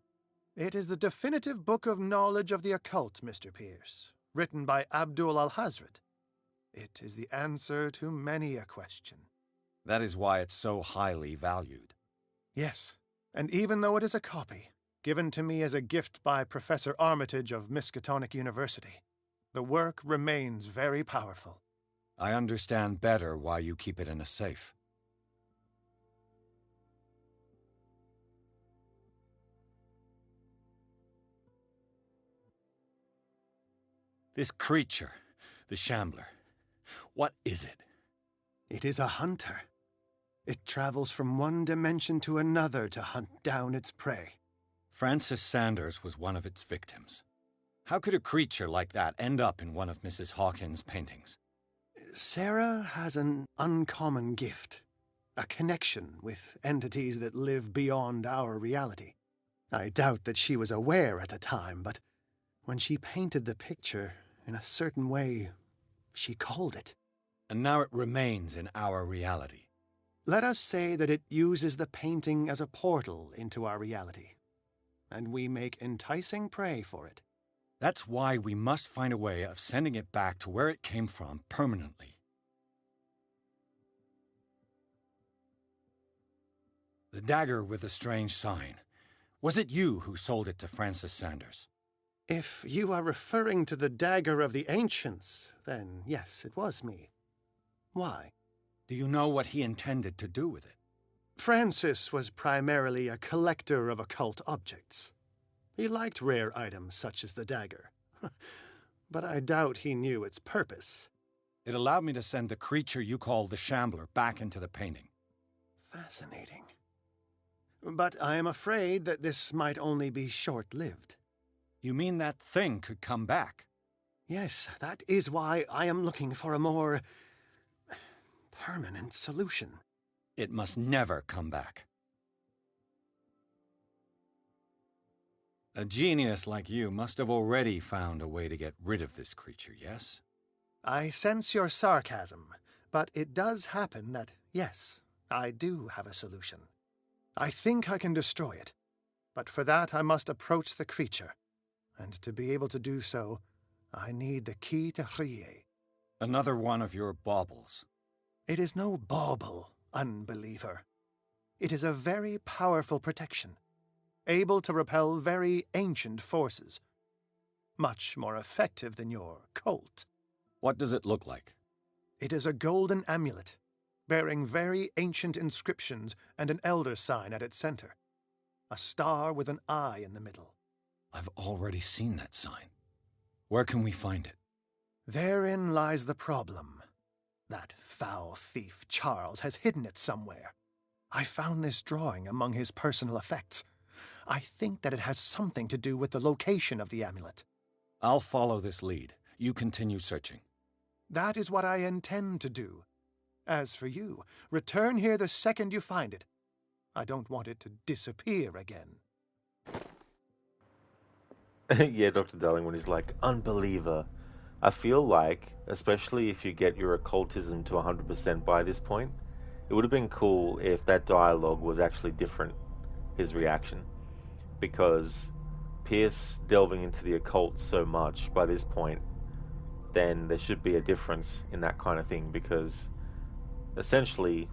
It is the definitive book of knowledge of the occult, Mr. Pierce, written by Abdul al-Hazred. It is the answer to many a question. That is why it's so highly valued. Yes, and even though it is a copy, given to me as a gift by Professor Armitage of Miskatonic University, the work remains very powerful. I understand better why you keep it in a safe. This creature, the Shambler, what is it? It is a hunter. It travels from one dimension to another to hunt down its prey. Francis Sanders was one of its victims. How could a creature like that end up in one of Mrs. Hawkins' paintings? Sarah has an uncommon gift. A connection with entities that live beyond our reality. I doubt that she was aware at the time, but when she painted the picture in a certain way, she called it. And now it remains in our reality. Let us say that it uses the painting as a portal into our reality, and we make enticing prey for it. That's why we must find a way of sending it back to where it came from permanently. The dagger with the strange sign. Was it you who sold it to Francis Sanders? If you are referring to the dagger of the ancients, then yes, it was me. Why? Do you know what he intended to do with it? Francis was primarily a collector of occult objects. He liked rare items such as the dagger. But I doubt he knew its purpose. It allowed me to send the creature you call the Shambler back into the painting. Fascinating. But I am afraid that this might only be short-lived. You mean that thing could come back? Yes, that is why I am looking for a more permanent solution. It must never come back. A genius like you must have already found a way to get rid of this creature, yes? I sense your sarcasm, but it does happen that, yes, I do have a solution. I think I can destroy it, but for that I must approach the creature, and to be able to do so, I need the key to Rie. Another one of your baubles. It is no bauble, unbeliever. It is a very powerful protection, able to repel very ancient forces. Much more effective than your Colt. What does it look like? It is a golden amulet, bearing very ancient inscriptions and an elder sign at its center. A star with an eye in the middle. I've already seen that sign. Where can we find it? Therein lies the problem. That foul thief Charles has hidden it somewhere. I found this drawing among his personal effects. I think that it has something to do with the location of the amulet. I'll follow this lead. You continue searching. That is what I intend to do. As for you, return here the second you find it. I don't want it to disappear again. Yeah, Dr. Darling, when he's like, unbeliever, I feel like, especially if you get your occultism to 100% by this point, it would have been cool if that dialogue was actually different, his reaction. Because Pierce delving into the occult so much by this point, then there should be a difference in that kind of thing, because essentially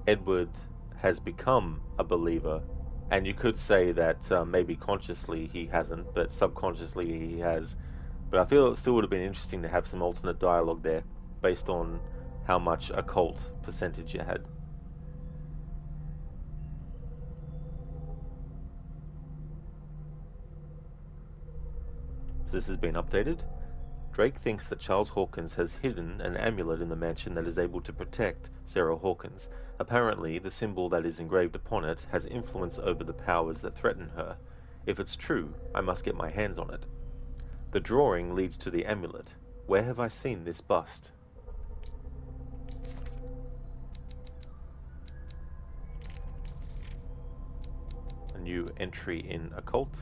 Edward has become a believer, and you could say that maybe consciously he hasn't, but subconsciously he has. But I feel it still would have been interesting to have some alternate dialogue there, based on how much occult percentage you had. So this has been updated. Drake thinks that Charles Hawkins has hidden an amulet in the mansion that is able to protect Sarah Hawkins. Apparently, the symbol that is engraved upon it has influence over the powers that threaten her. If it's true, I must get my hands on it. The drawing leads to the amulet. Where have I seen this bust? A new entry in Occult.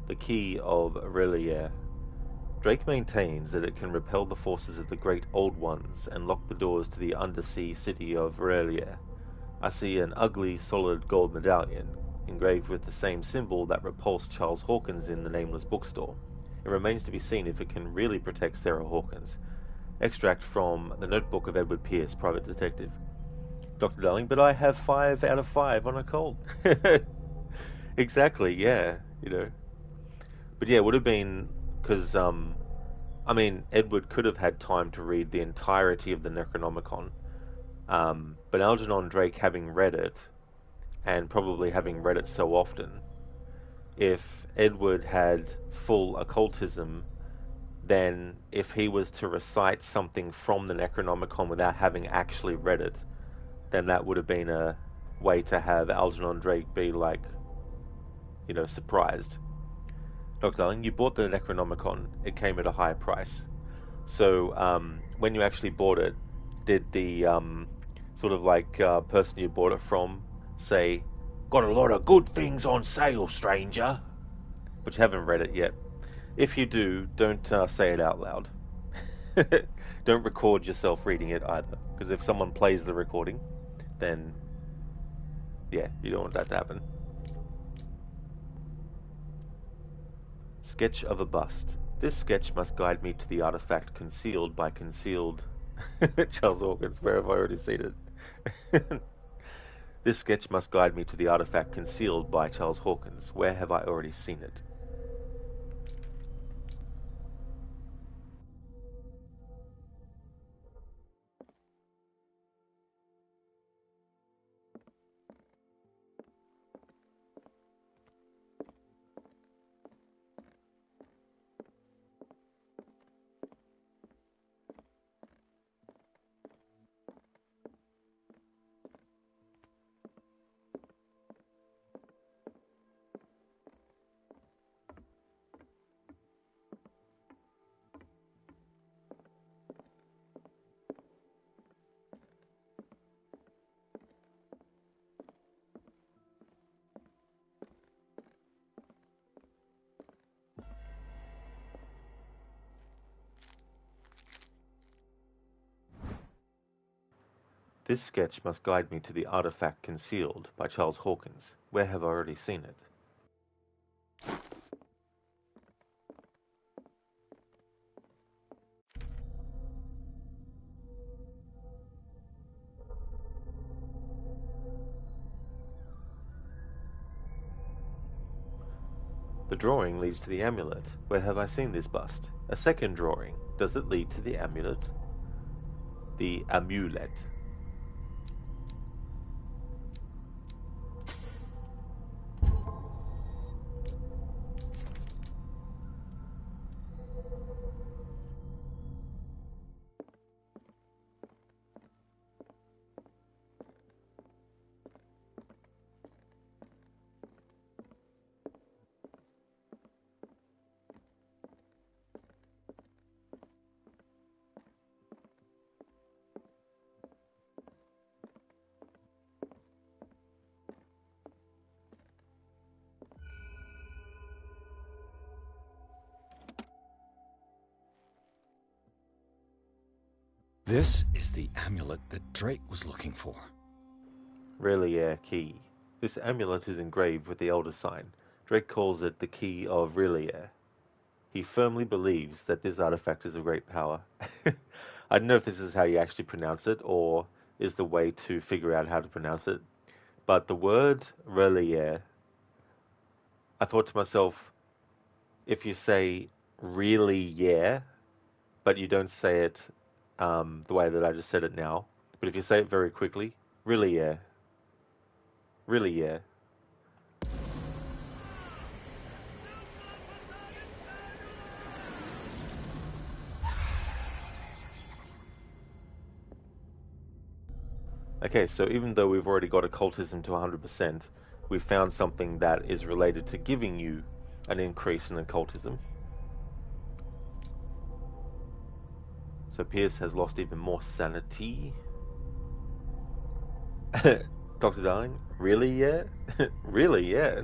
The Key of Relier. Drake maintains that it can repel the forces of the Great Old Ones and lock the doors to the undersea city of Relier. I see an ugly, solid gold medallion, engraved with the same symbol that repulsed Charles Hawkins in the Nameless bookstore. It remains to be seen if it can really protect Sarah Hawkins. Extract from the notebook of Edward Pierce, private detective. Dr. Darling, but I have 5 out of 5 on Occult. Exactly, yeah, you know. But yeah, it would have been, because, I mean, Edward could have had time to read the entirety of the Necronomicon, but Algernon Drake having read it, and probably having read it so often, if Edward had full occultism, then if he was to recite something from the Necronomicon without having actually read it, then that would have been a way to have Algernon Drake be like, you know, surprised. Dr. Darling, you bought the Necronomicon. It came at a high price. So when you actually bought it, did the sort of like person you bought it from say, "Got a lot of good things on sale, stranger"? But you haven't read it yet. If you do, don't say it out loud. Don't record yourself reading it either, because if someone plays the recording, then yeah, you don't want that to happen. Sketch of a bust. This sketch must guide me to the artifact concealed by concealed Charles Hawkins. Where have I already seen it? This sketch must guide me to the artifact concealed by Charles Hawkins. Where have I already seen it? This sketch must guide me to the artifact concealed by Charles Hawkins. Where have I already seen it? The drawing leads to the amulet. Where have I seen this bust? A second drawing. Does it lead to the amulet? The amulet. This is the amulet that Drake was looking for. Relier Key. This amulet is engraved with the Elder Sign. Drake calls it the Key of Relier. He firmly believes that this artifact is of great power. I don't know if this is how you actually pronounce it, or is the way to figure out how to pronounce it. But the word Relier, I thought to myself, if you say really yeah, but you don't say it the way that I just said it now, but if you say it very quickly, really yeah, really yeah. Okay, so even though we've already got occultism to 100%, we've found something that is related to giving you an increase in occultism. So Pierce has lost even more sanity. Dr. Darling? Really, yeah? Really, yeah?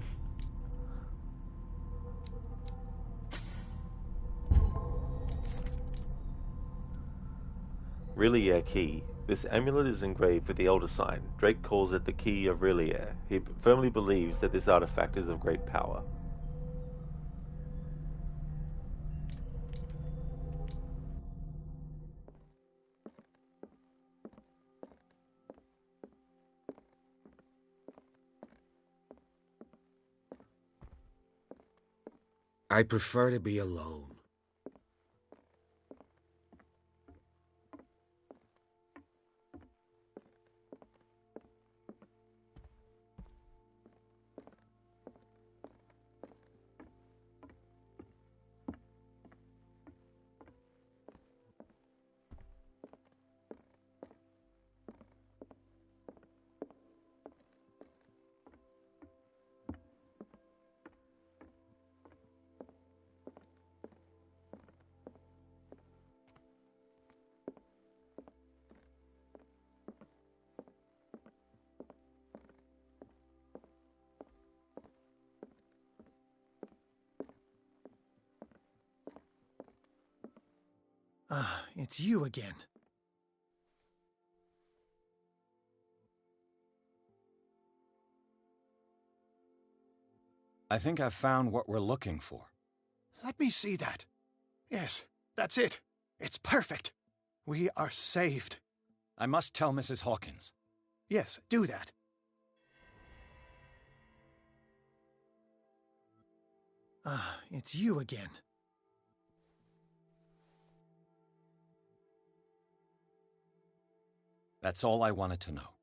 Relier Key. This amulet is engraved with the Elder Sign. Drake calls it the Key of Relier. He firmly believes that this artifact is of great power. I prefer to be alone. Ah, it's you again. I think I've found what we're looking for. Let me see that. Yes, that's it. It's perfect. We are saved. I must tell Mrs. Hawkins. Yes, do that. Ah, it's you again. That's all I wanted to know.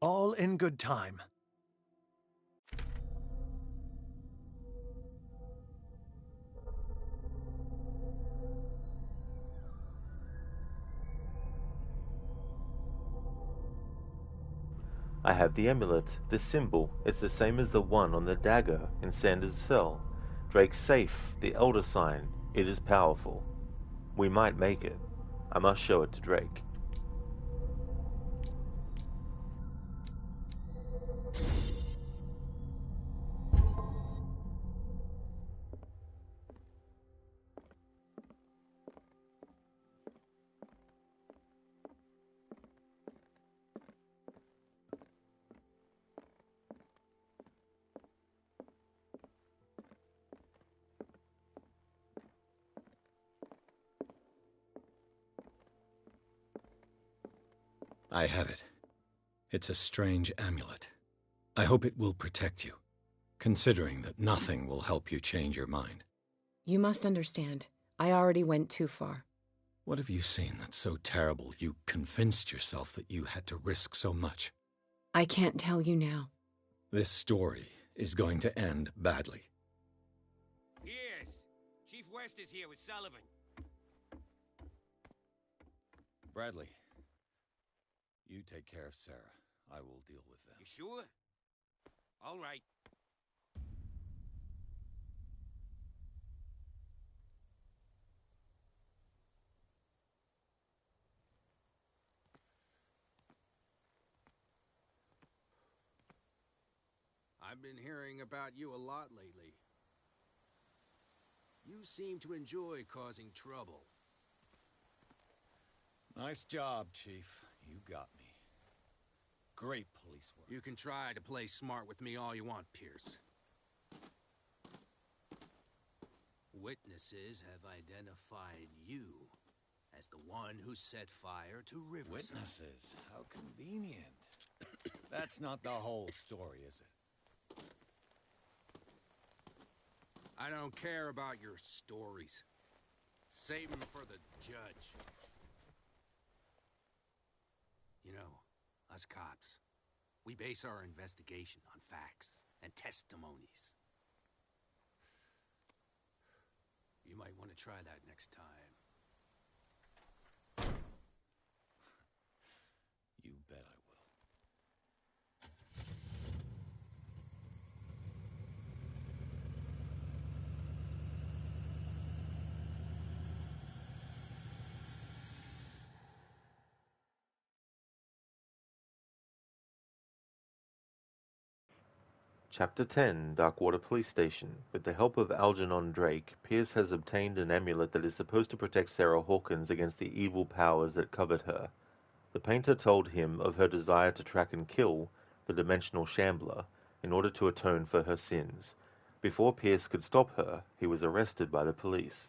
All in good time. I have the amulet, the symbol. It's the same as the one on the dagger in Sanders' cell. Drake's safe, the Elder Sign. It is powerful. We might make it. I must show it to Drake. I have it. It's a strange amulet. I hope it will protect you, considering that nothing will help you change your mind. You must understand, I already went too far. What have you seen that's so terrible you convinced yourself that you had to risk so much? I can't tell you now. This story is going to end badly. Yes. Chief West is here with Sullivan. Bradley, you take care of Sarah. I will deal with them. You sure? All right. I've been hearing about you a lot lately. You seem to enjoy causing trouble. Nice job, Chief. You got me. Great police work. You can try to play smart with me all you want, Pierce. Witnesses have identified you as the one who set fire to Riverside. Witnesses? How convenient. That's not the whole story, is it? I don't care about your stories. Save them for the judge. You know, us cops, we base our investigation on facts and testimonies. You might want to try that next time. You bet I will. Chapter 10, Darkwater Police Station. With the help of Algernon Drake, Pierce has obtained an amulet that is supposed to protect Sarah Hawkins against the evil powers that covered her. The painter told him of her desire to track and kill the dimensional shambler in order to atone for her sins. Before Pierce could stop her, he was arrested by the police.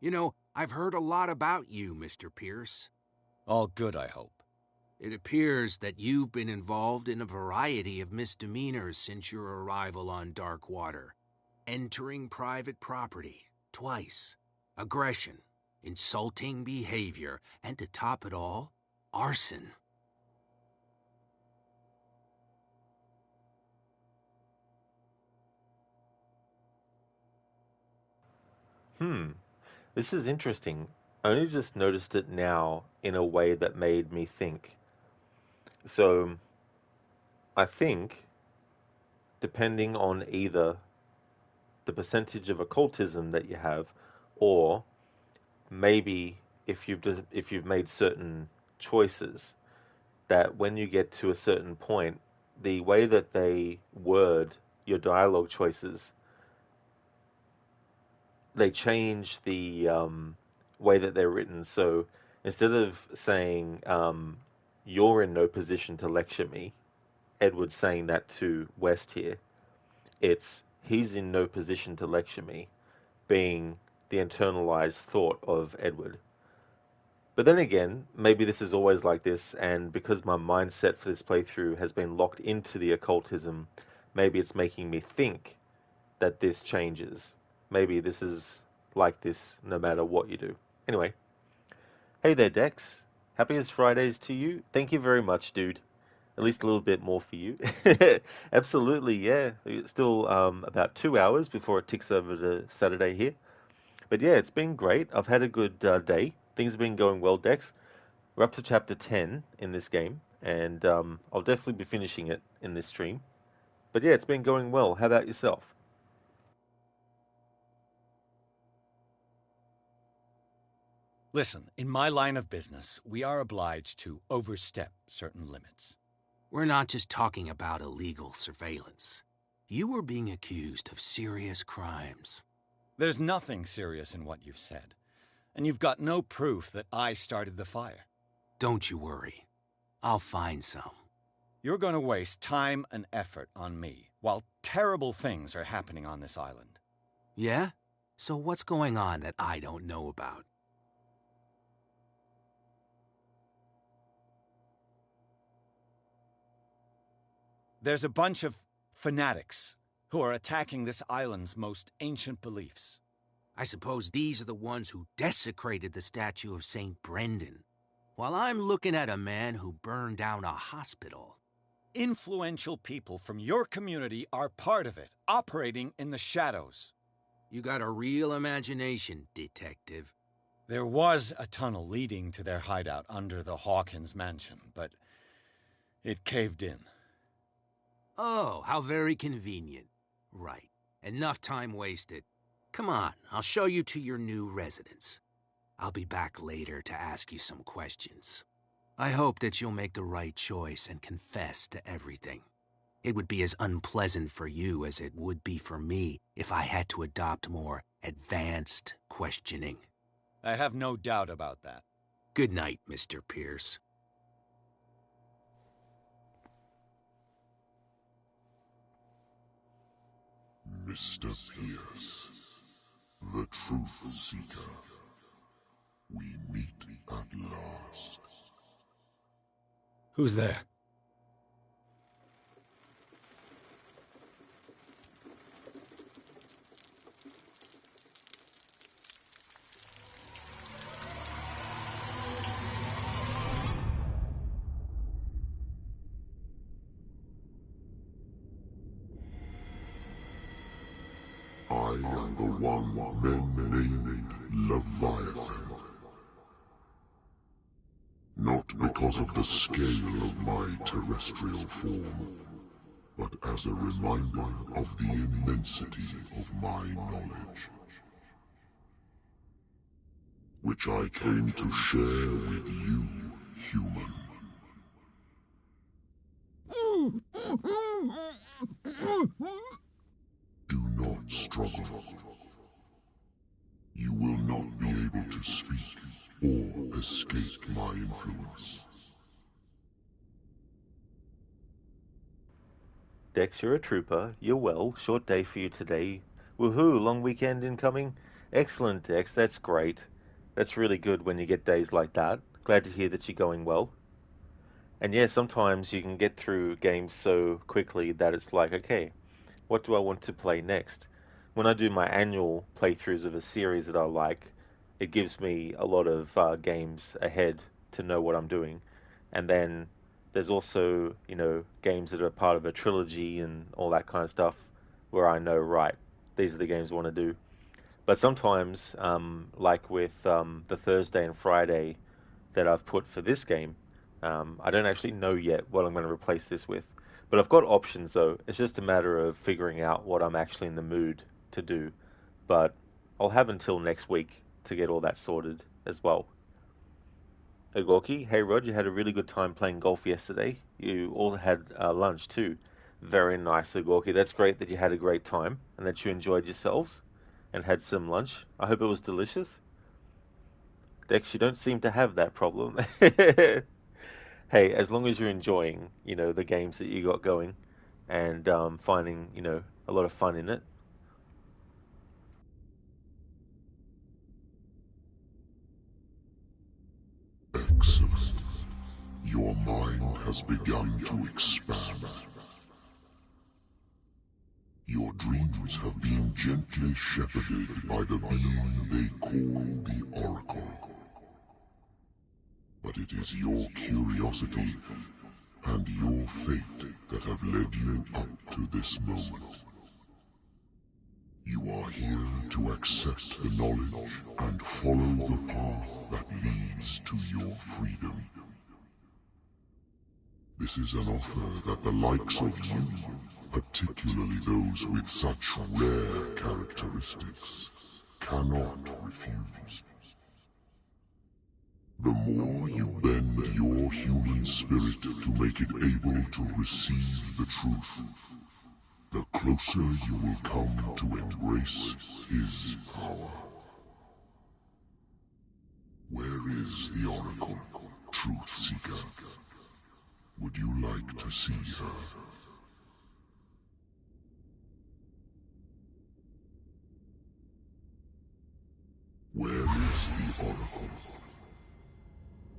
You know, I've heard a lot about you, Mr. Pierce. All good, I hope. It appears that you've been involved in a variety of misdemeanors since your arrival on Darkwater. Entering private property, twice. Aggression, insulting behavior, and to top it all, arson. This is interesting. I only just noticed it now in a way that made me think. So, I think, depending on either the percentage of occultism that you have, or maybe if you've made certain choices, that when you get to a certain point, the way that they word your dialogue choices, they change the way that they're written. So instead of saying, you're in no position to lecture me, Edward's saying that to West here, it's he's in no position to lecture me, being the internalized thought of Edward. But then again, maybe this is always like this, and because my mindset for this playthrough has been locked into the occultism, maybe it's making me think that this changes. Maybe this is like this no matter what you do. Anyway, hey there, Dex. Happiest Fridays to you. Thank you very much, dude. At least a little bit more for you. Absolutely, yeah. It's still about 2 hours before it ticks over to Saturday here. But yeah, it's been great. I've had a good day. Things have been going well, Dex. We're up to chapter 10 in this game, and I'll definitely be finishing it in this stream. But yeah, it's been going well. How about yourself? Listen, in my line of business, we are obliged to overstep certain limits. We're not just talking about illegal surveillance. You were being accused of serious crimes. There's nothing serious in what you've said, and you've got no proof that I started the fire. Don't you worry. I'll find some. You're going to waste time and effort on me, while terrible things are happening on this island. Yeah? So what's going on that I don't know about? There's a bunch of fanatics who are attacking this island's most ancient beliefs. I suppose these are the ones who desecrated the statue of St. Brendan, while I'm looking at a man who burned down a hospital. Influential people from your community are part of it, operating in the shadows. You got a real imagination, detective. There was a tunnel leading to their hideout under the Hawkins mansion, but it caved in. Oh, how very convenient. Right. Enough time wasted. Come on, I'll show you to your new residence. I'll be back later to ask you some questions. I hope that you'll make the right choice and confess to everything. It would be as unpleasant for you as it would be for me if I had to adopt more advanced questioning. I have no doubt about that. Good night, Mr. Pierce. Mr. Pierce, the Truth Seeker, we meet at last. Who's there? I am the one men named Leviathan. Not because of the scale of my terrestrial form, but as a reminder of the immensity of my knowledge, which I came to share with you, human. Do not struggle. You will not be able to speak or escape my influence. Dex, you're a trooper. You're well. Short day for you today. Woohoo, long weekend incoming. Excellent, Dex. That's great. That's really good when you get days like that. Glad to hear that you're going well. And yeah, sometimes you can get through games so quickly that it's like, okay, what do I want to play next? When I do my annual playthroughs of a series that I like, it gives me a lot of games ahead to know what I'm doing. And then there's also, games that are part of a trilogy and all that kind of stuff where I know, right, these are the games I want to do. But sometimes, like with the Thursday and Friday that I've put for this game, I don't actually know yet what I'm going to replace this with. But I've got options, though. It's just a matter of figuring out what I'm actually in the mood to do. But I'll have until next week to get all that sorted as well. Hey, Gorky. Hey, Rod. You had a really good time playing golf yesterday. You all had lunch, too. Very nice, Gorky. That's great that you had a great time and that you enjoyed yourselves and had some lunch. I hope it was delicious. Dex, you don't seem to have that problem. Hey, as long as you're enjoying, the games that you got going and finding, a lot of fun in it. Excellent. Your mind has begun to expand. Your dreams have been gently shepherded by the being they call the Oracle. But it is your curiosity and your fate that have led you up to this moment. You are here to accept the knowledge and follow the path that leads to your freedom. This is an offer that the likes of you, particularly those with such rare characteristics, cannot refuse. The more you bend your human spirit to make it able to receive the truth, the closer you will come to embrace his power. Where is the Oracle, Truth Seeker? Would you like to see her? Where is the Oracle?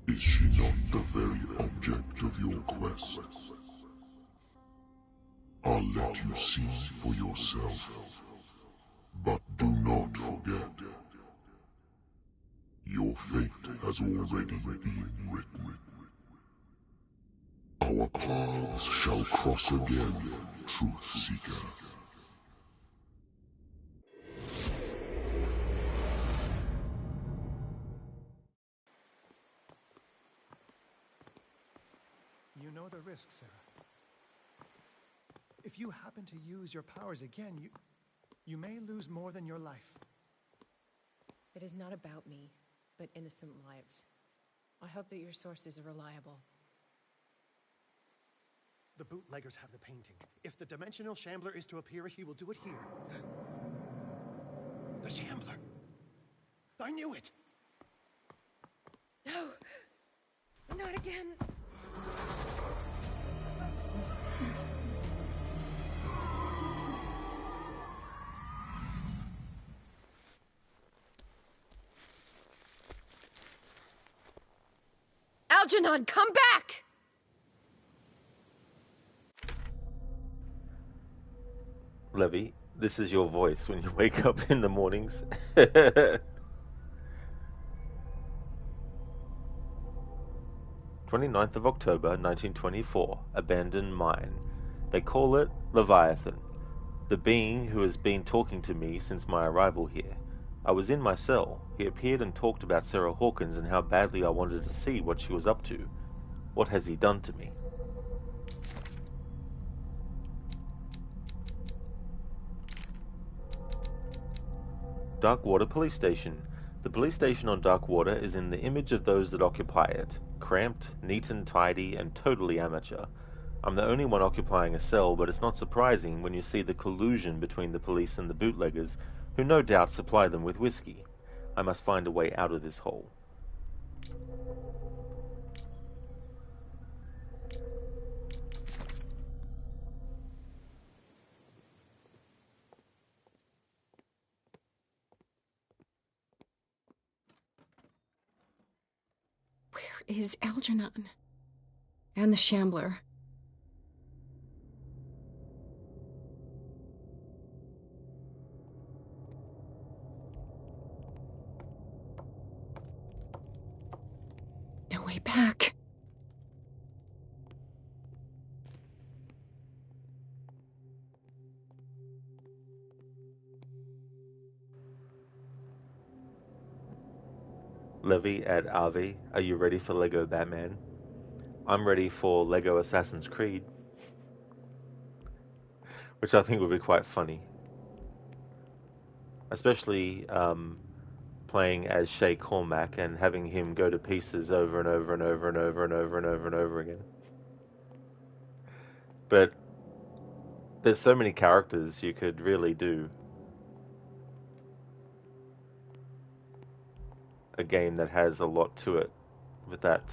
Is she not the very object of your quest? I'll let you see for yourself. But do not forget, your fate has already been written. Our paths shall cross again, Truth Seeker. You know the risk, Sarah. If you happen to use your powers again, you may lose more than your life. It is not about me. but innocent lives. I hope that your sources are reliable. The bootleggers have the painting. If the dimensional shambler is to appear, he will do it here. The shambler! I knew it! No! Not again! Algernon, come back! Levy, this is your voice when you wake up in the mornings. 29th of October, 1924, abandoned mine. They call it Leviathan, the being who has been talking to me since my arrival here. I was in my cell. He appeared and talked about Sarah Hawkins and how badly I wanted to see what she was up to. What has he done to me? Darkwater Police Station. The police station on Darkwater is in the image of those that occupy it. Cramped, neat and tidy, and totally amateur. I'm the only one occupying a cell, but it's not surprising when you see the collusion between the police and the bootleggers, who no doubt supply them with whiskey. I must find a way out of this hole. Where is Algernon? And the Shambler? No way back. Levy at RV, are you ready for Lego Batman? I'm ready for Lego Assassin's Creed, which I think would be quite funny. Especially playing as Shay Cormac and having him go to pieces over and over and over and over and over and over and over again. But there's so many characters you could really do a game that has a lot to it with that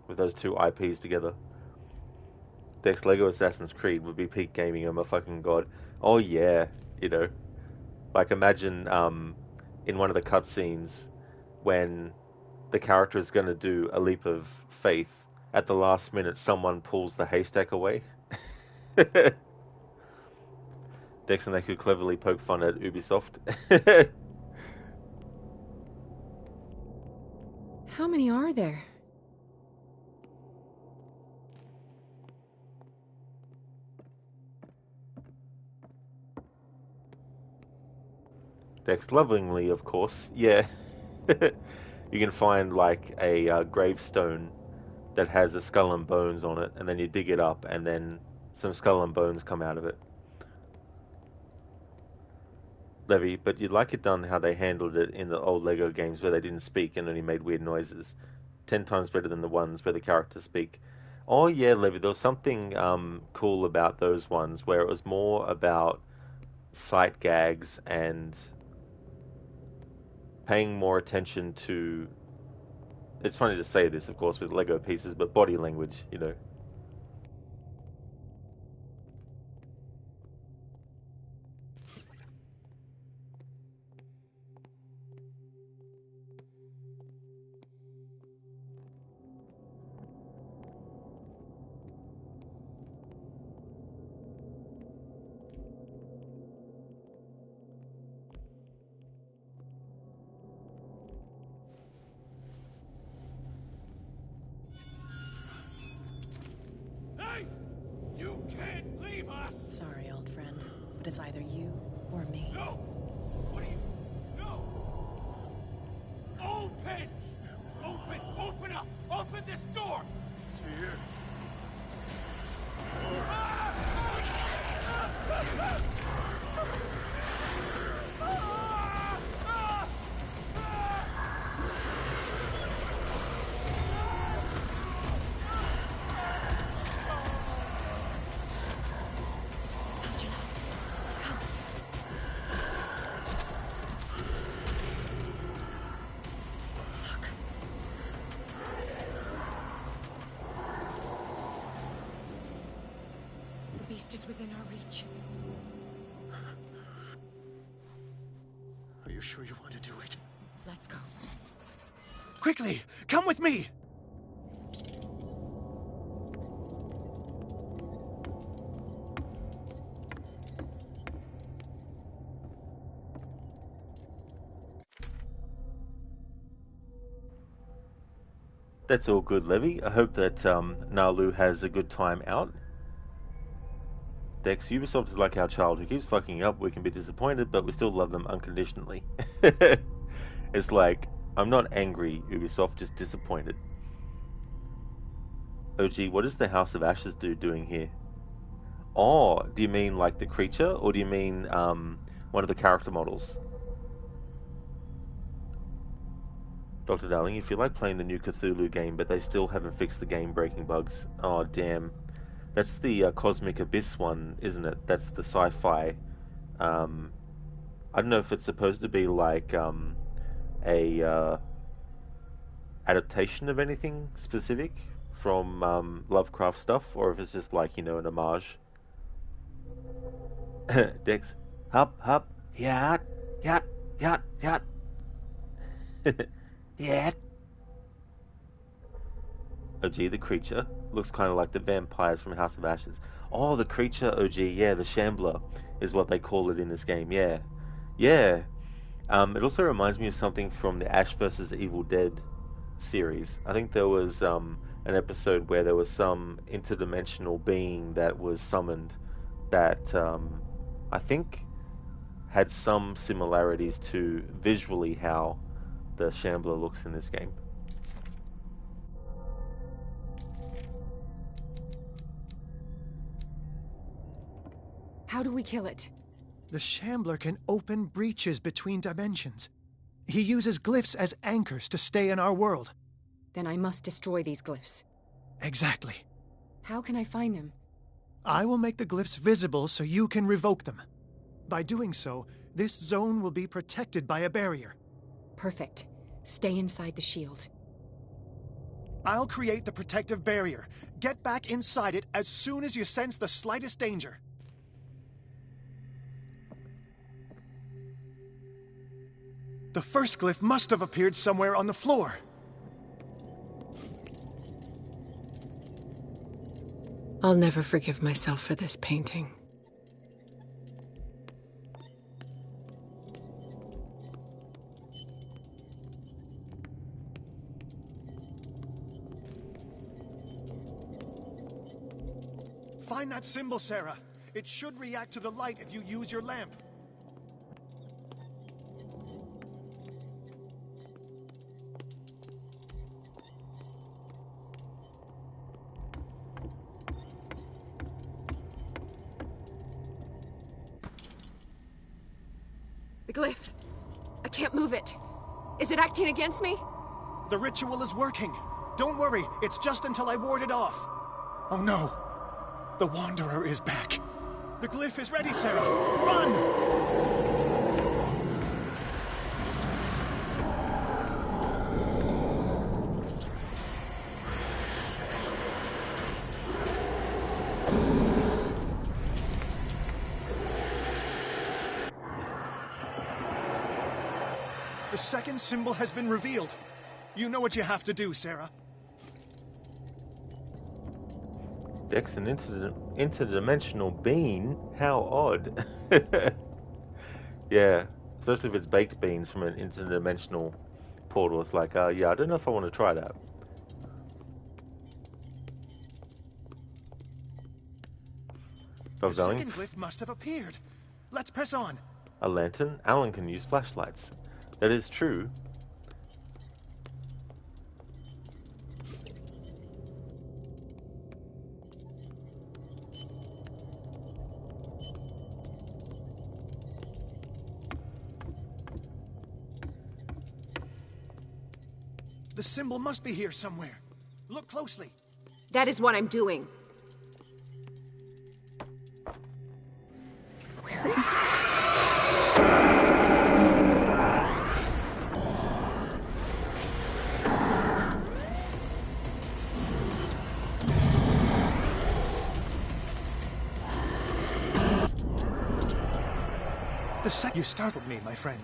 with those two IPs together. Dex, Lego Assassin's Creed would be peak gaming. I'm a fucking god. Oh yeah, you know, like imagine in one of the cutscenes when the character is going to do a leap of faith, at the last minute someone pulls the haystack away. Dex, and they could cleverly poke fun at Ubisoft. How many are there? Dex, lovingly, of course. Yeah. You can find like a gravestone that has a skull and bones on it, and then you dig it up, and then some skull and bones come out of it. Levy, but you'd like it done how they handled it in the old Lego games where they didn't speak and only made weird noises. 10 times better than the ones where the characters speak. Oh yeah, Levy, there was something cool about those ones where it was more about sight gags and paying more attention to... It's funny to say this, of course, with Lego pieces, but body language, you know. Sorry, old friend, but it's either you or me. No! What are you... No! Open! Open up! Open this door! It's here. beast is within our reach. Are you sure you want to do it? Let's go. Quickly, come with me! That's all good, Levy. I hope that Nalu has a good time out. Dex, Ubisoft is like our child who keeps fucking up. We can be disappointed, but we still love them unconditionally. It's like, I'm not angry, Ubisoft, just disappointed. OG, what does the House of Ashes doing here? Oh, do you mean like the creature, or do you mean one of the character models? Dr. Darling, you feel like playing the new Cthulhu game, but they still haven't fixed the game-breaking bugs. Oh, damn. That's the Cosmic Abyss one, isn't it? That's the sci-fi. I don't know if it's supposed to be like a adaptation of anything specific from Lovecraft stuff, or if it's just like, you know, an homage. Dex, hop, yacht. Yeah. OG, the creature looks kind of like the vampires from House of Ashes. Oh, the creature, OG, yeah, the Shambler is what they call it in this game. Yeah. It also reminds me of something from the Ash vs. Evil Dead series. I think there was an episode where there was some interdimensional being that was summoned that I think had some similarities to visually how the Shambler looks in this game. How do we kill it? The Shambler can open breaches between dimensions. He uses glyphs as anchors to stay in our world. Then I must destroy these glyphs. Exactly. How can I find them? I will make the glyphs visible so you can revoke them. By doing so, this zone will be protected by a barrier. Perfect. Stay inside the shield. I'll create the protective barrier. Get back inside it as soon as you sense the slightest danger. The first glyph must have appeared somewhere on the floor. I'll never forgive myself for this painting. Find that symbol, Sarah. It should react to the light if you use your lamp. The glyph. I can't move it. Is it acting against me? The ritual is working. Don't worry, it's just until I ward it off. Oh no. The Wanderer is back. The glyph is ready, Sarah. Run! The second symbol has been revealed. You know what you have to do, Sarah. Dex, an interdimensional bean? How odd. Yeah, especially if it's baked beans from an interdimensional portal. It's like, yeah, I don't know if I want to try that. The second glyph must have appeared. Let's press on. A lantern? Alan can use flashlights. That is true. The symbol must be here somewhere. Look closely. That is what I'm doing. Where is it? You startled me, my friend.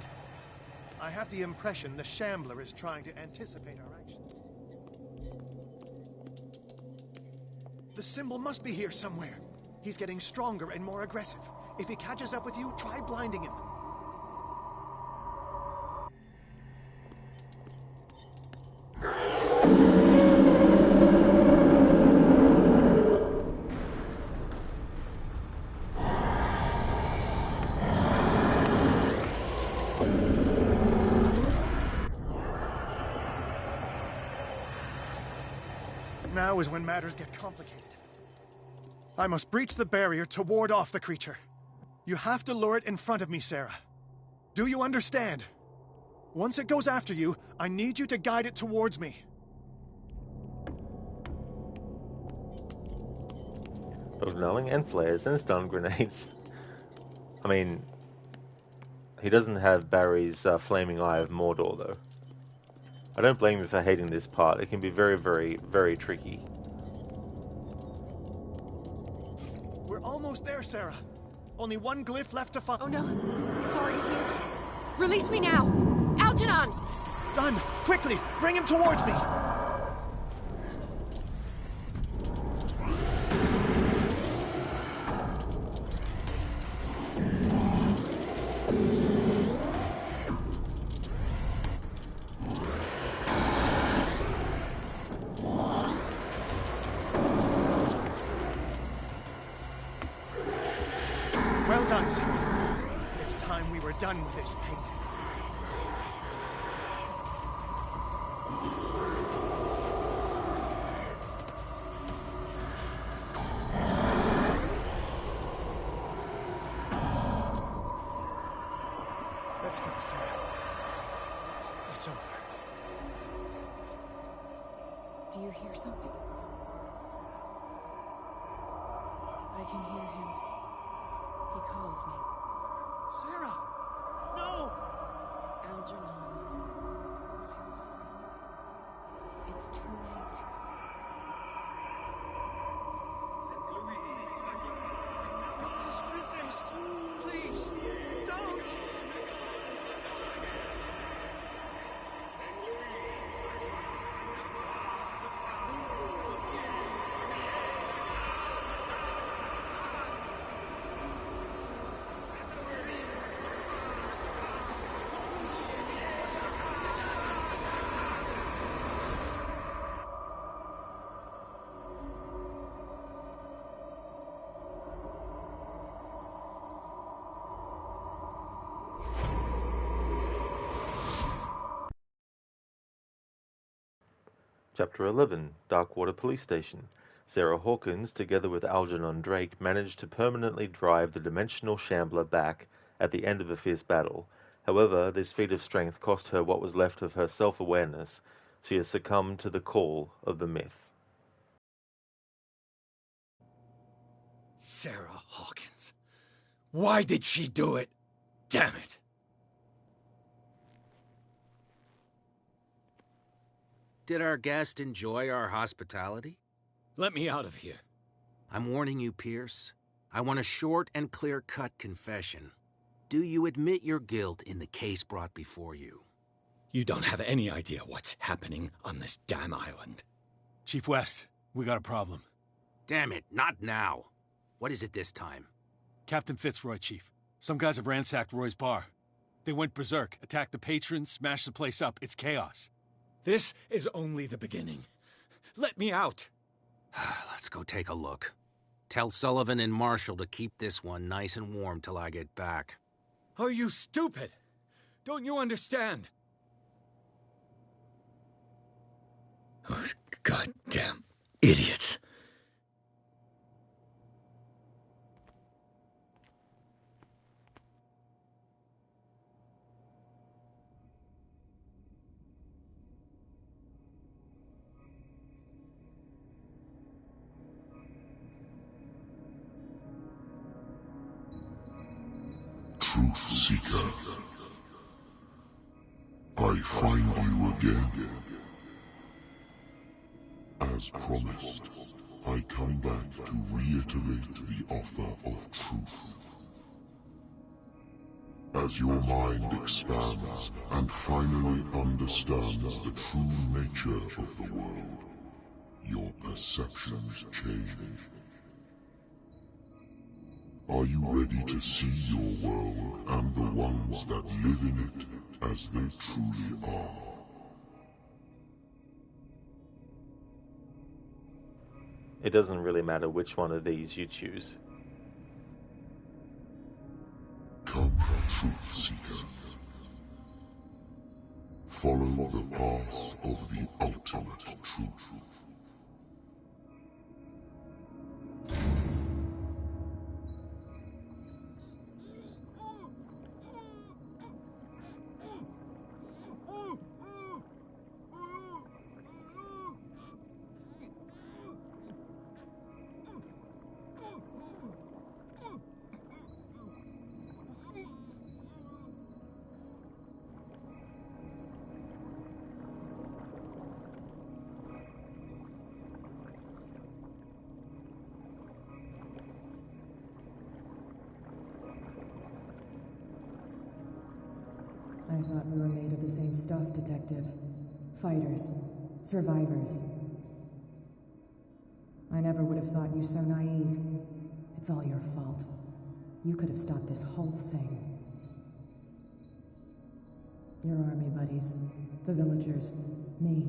I have the impression the Shambler is trying to anticipate our actions. The symbol must be here somewhere. He's getting stronger and more aggressive. If he catches up with you, try blinding him. Now is when matters get complicated. I must breach the barrier to ward off the creature. You have to lure it in front of me, Sarah. Do you understand? Once it goes after you, I need you to guide it towards me. Knowing and flares and stun grenades. I mean, he doesn't have Barry's flaming eye of Mordor, though. I don't blame you for hating this part. It can be very, very, very tricky. We're almost there, Sarah. Only one glyph left to find. Oh no, it's already here. Release me now! Algernon! Done! Quickly! Bring him towards me! Well done, Sarah. It's time we were done with this painting. Let's go, Sarah. It's over. Do you hear something? I can hear him. He calls me. Sarah! No! Algernon. It's too late. Just resist! Please! Don't! Chapter 11, Darkwater Police Station. Sarah Hawkins, together with Algernon Drake, managed to permanently drive the dimensional Shambler back at the end of a fierce battle. However, this feat of strength cost her what was left of her self-awareness. She has succumbed to the call of the myth. Sarah Hawkins. Why did she do it? Damn it! Did our guest enjoy our hospitality? Let me out of here. I'm warning you, Pierce. I want a short and clear-cut confession. Do you admit your guilt in the case brought before you? You don't have any idea what's happening on this damn island. Chief West, we got a problem. Damn it, not now. What is it this time? Captain Fitzroy, Chief. Some guys have ransacked Roy's bar. They went berserk, attacked the patrons, smashed the place up. It's chaos. This is only the beginning. Let me out. Let's go take a look. Tell Sullivan and Marshall to keep this one nice and warm till I get back. Are you stupid? Don't you understand? Those goddamn idiots. Truth Seeker, I find you again. As promised, I come back to reiterate the offer of truth. As your mind expands and finally understands the true nature of the world, your perceptions change. Are you ready to see your world and the ones that live in it as they truly are? It doesn't really matter which one of these you choose. Come, Truth Seeker. Follow the path of the ultimate truth. I thought we were made of the same stuff, Detective. Fighters. Survivors. I never would have thought you so naive. It's all your fault. You could have stopped this whole thing. Your army buddies, the villagers, me.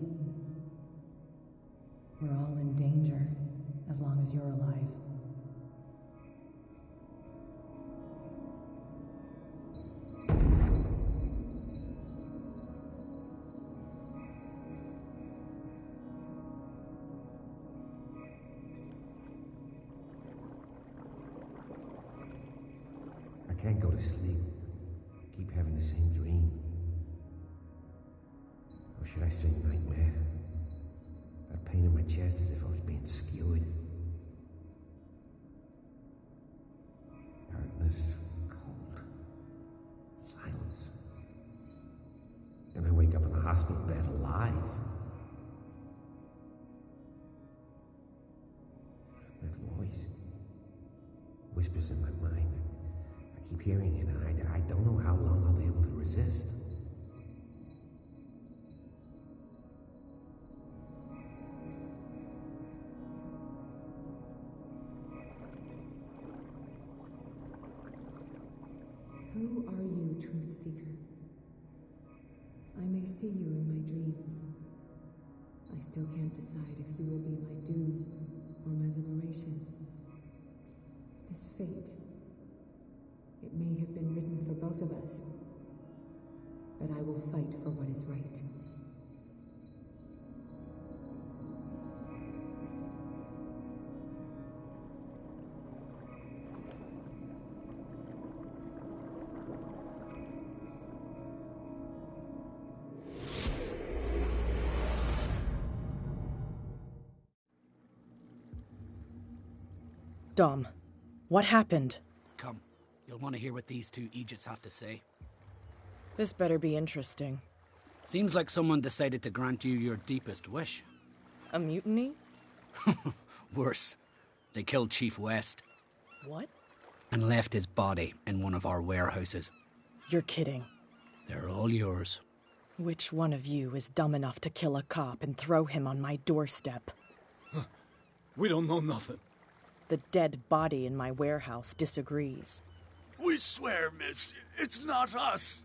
We're all in danger, as long as you're alive. I can't go to sleep. Keep having the same dream. Or should I say nightmare? That pain in my chest as if I was being skewered. Darkness, cold, silence. Then I wake up in the hospital bed alive. That voice whispers in my mind. I keep hearing it, and I don't know how long I'll be able to resist. Who are you, Truth Seeker? I may see you in my dreams. I still can't decide if you will be my doom or my liberation. This fate, it may have been written for both of us, but I will fight for what is right. Dom, what happened? Come, you'll want to hear what these two Egypts have to say. This better be interesting. Seems like someone decided to grant you your deepest wish. A mutiny? Worse. They killed Chief West. What? And left his body in one of our warehouses. You're kidding. They're all yours. Which one of you is dumb enough to kill a cop and throw him on my doorstep? We don't know nothing. The dead body in my warehouse disagrees. We swear, miss, it's not us.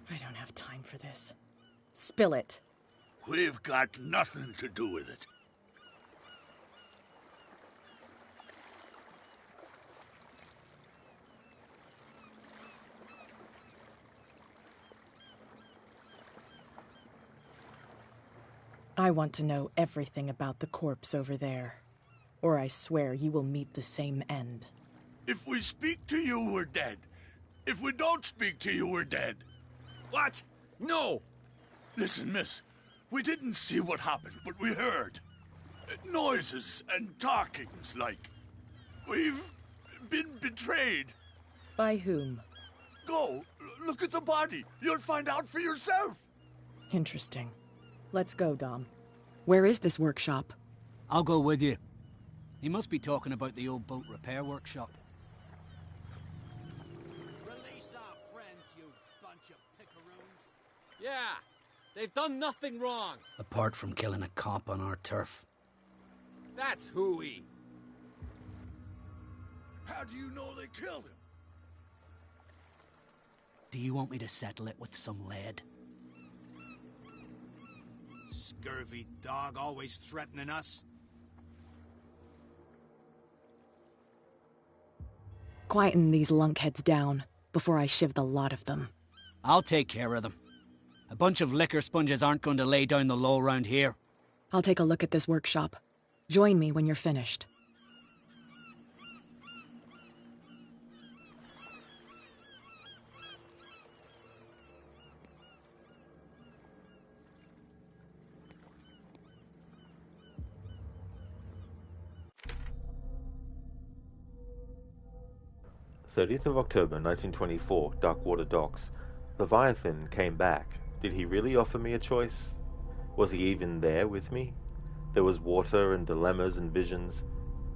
I don't have time for this. Spill it. We've got nothing to do with it. I want to know everything about the corpse over there. Or I swear you will meet the same end. If we speak to you, we're dead. If we don't speak to you, we're dead. What? No! Listen, miss, we didn't see what happened, but we heard. Noises and talkings, like. We've been betrayed. By whom? Go, look at the body. You'll find out for yourself. Interesting. Let's go, Dom. Where is this workshop? I'll go with you. He must be talking about the old boat repair workshop. Release our friends, you Yeah, they've done nothing wrong. Apart from killing a cop on our turf. That's hooey. How do you know they killed him? Do you want me to settle it with some lead? Scurvy dog always threatening us. Quieten these lunkheads down before I shiv the lot of them. I'll take care of them. A bunch of liquor sponges aren't going to lay down the law round here. I'll take a look at this workshop. Join me when you're finished. October 1924, Darkwater Docks. Leviathan came back. Did he really offer me a choice? Was he even there with me? There was water and dilemmas and visions.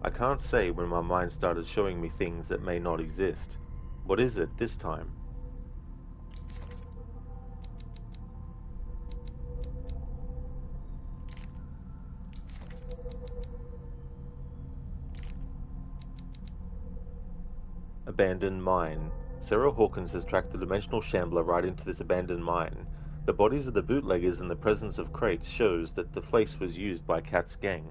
I can't say when my mind started showing me things that may not exist. What is it this time? Abandoned mine. Sarah Hawkins has tracked the dimensional shambler right into this abandoned mine. The bodies of the bootleggers and the presence of crates shows that the place was used by Kat's gang.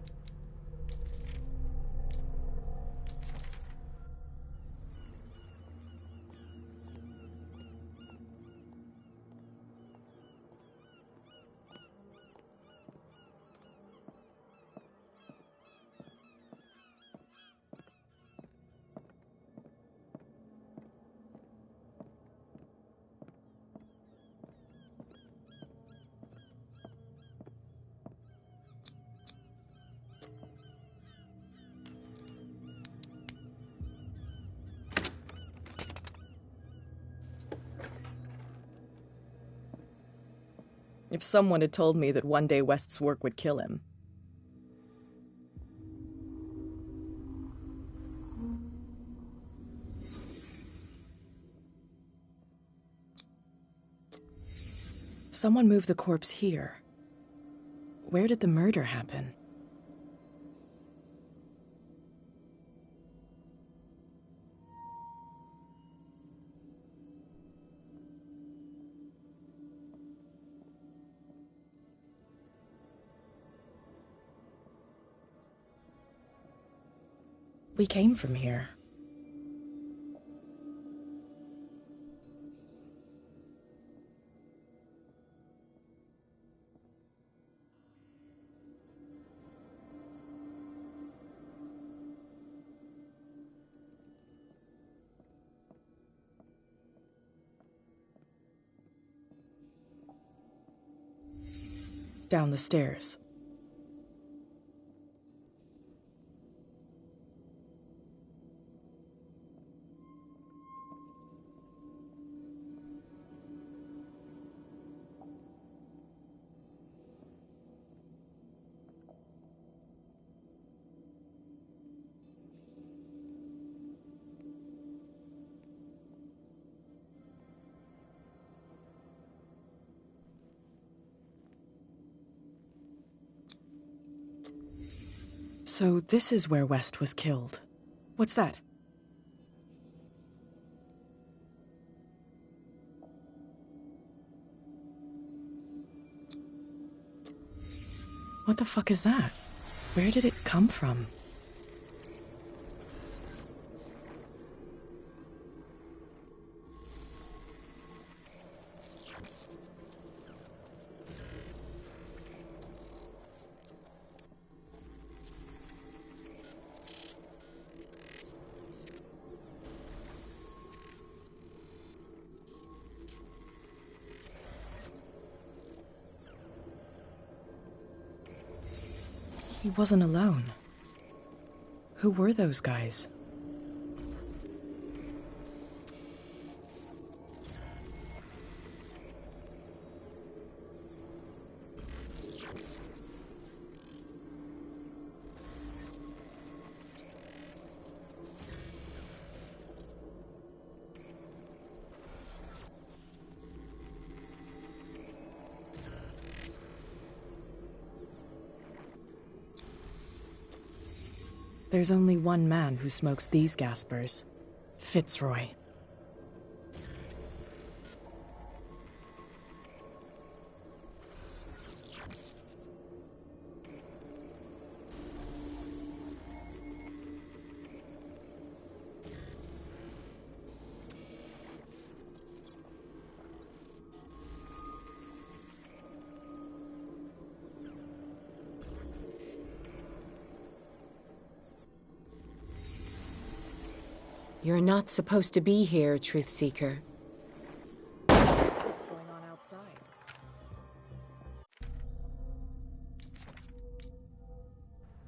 If someone had told me that one day West's work would kill him. Someone moved the corpse here. Where did the murder happen? We came from here. Down the stairs. So this is where West was killed. What's that? What the fuck is that? Where did it come from? He wasn't alone. Who were those guys? There's only one man who smokes these gaspers. Fitzroy. You're not supposed to be here, Truth Seeker. What's going on outside?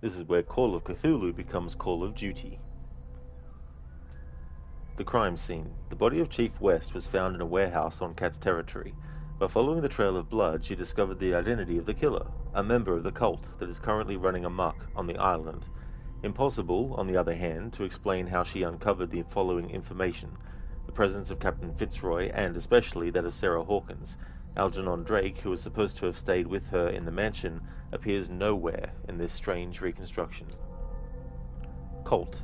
This is where Call of Cthulhu becomes Call of Duty. The crime scene. The body of Chief West was found in a warehouse on Cat's territory. By following the trail of blood, she discovered the identity of the killer, a member of the cult that is currently running amok on the island. Impossible, on the other hand, to explain how she uncovered the following information: the presence of Captain Fitzroy, and especially that of Sarah Hawkins. Algernon Drake, who was supposed to have stayed with her in the mansion, appears nowhere in this strange reconstruction. Colt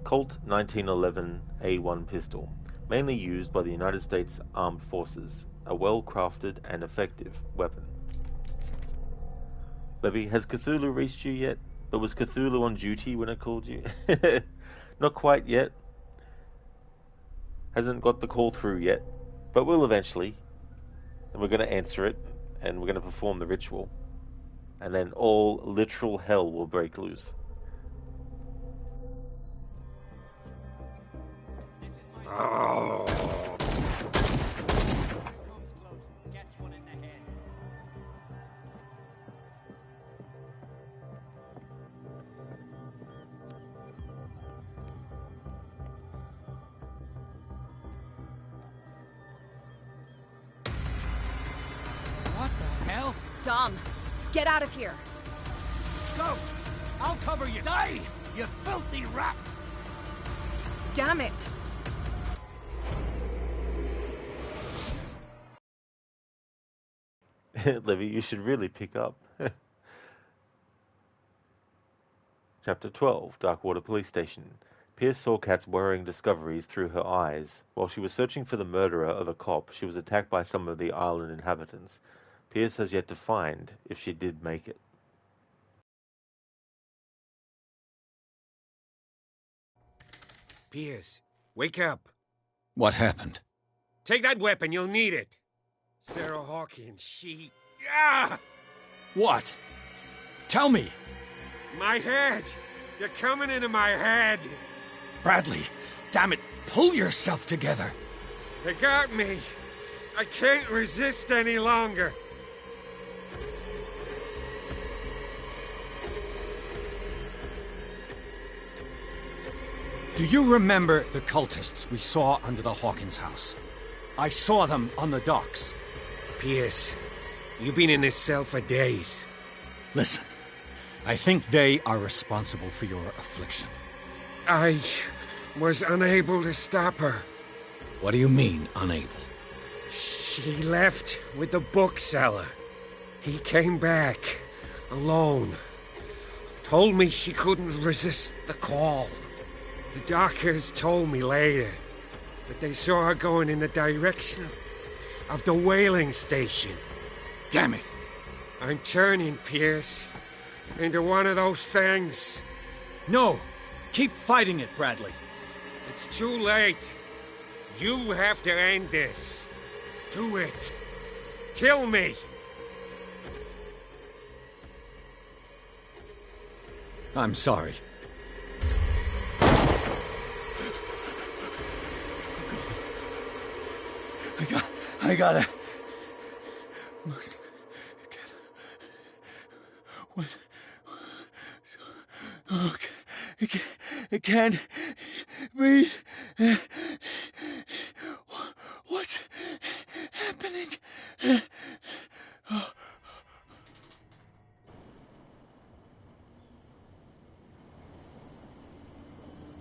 1911 A1 pistol, mainly used by the United States Armed Forces, a well-crafted and effective weapon. Levy, has Cthulhu reached you yet? But was Cthulhu on duty when it called you? Not quite yet. Hasn't got the call through yet, but will eventually. And we're going to answer it, and we're going to perform the ritual. And then all literal hell will break loose. Oh. Dom, get out of here. Go! I'll cover you. Die, you filthy rat! Damn it. Levy, you should really pick up. Chapter 12, Darkwater Police Station. Pierce saw Kat's worrying discoveries through her eyes. While she was searching for the murderer of a cop, she was attacked by some of the island inhabitants. Pierce has yet to find if she did make it. Pierce, wake up. What happened? Take that weapon, you'll need it. Sarah Hawkins, she... Ah! What? Tell me! My head! You're coming into my head! Bradley, damn it, pull yourself together! They got me. I can't resist any longer. Do you remember the cultists we saw under the Hawkins house? I saw them on the docks. Pierce, you've been in this cell for days. Listen, I think they are responsible for your affliction. I was unable to stop her. What do you mean, unable? She left with the bookseller. He came back, alone. Told me she couldn't resist the call. The doctors told me later that they saw her going in the direction of the whaling station. Damn it! I'm turning, Pierce, into one of those things. No! Keep fighting it, Bradley. It's too late. You have to end this. Do it. Kill me. I'm sorry. I gotta... What? Oh, I can't breathe. What's happening?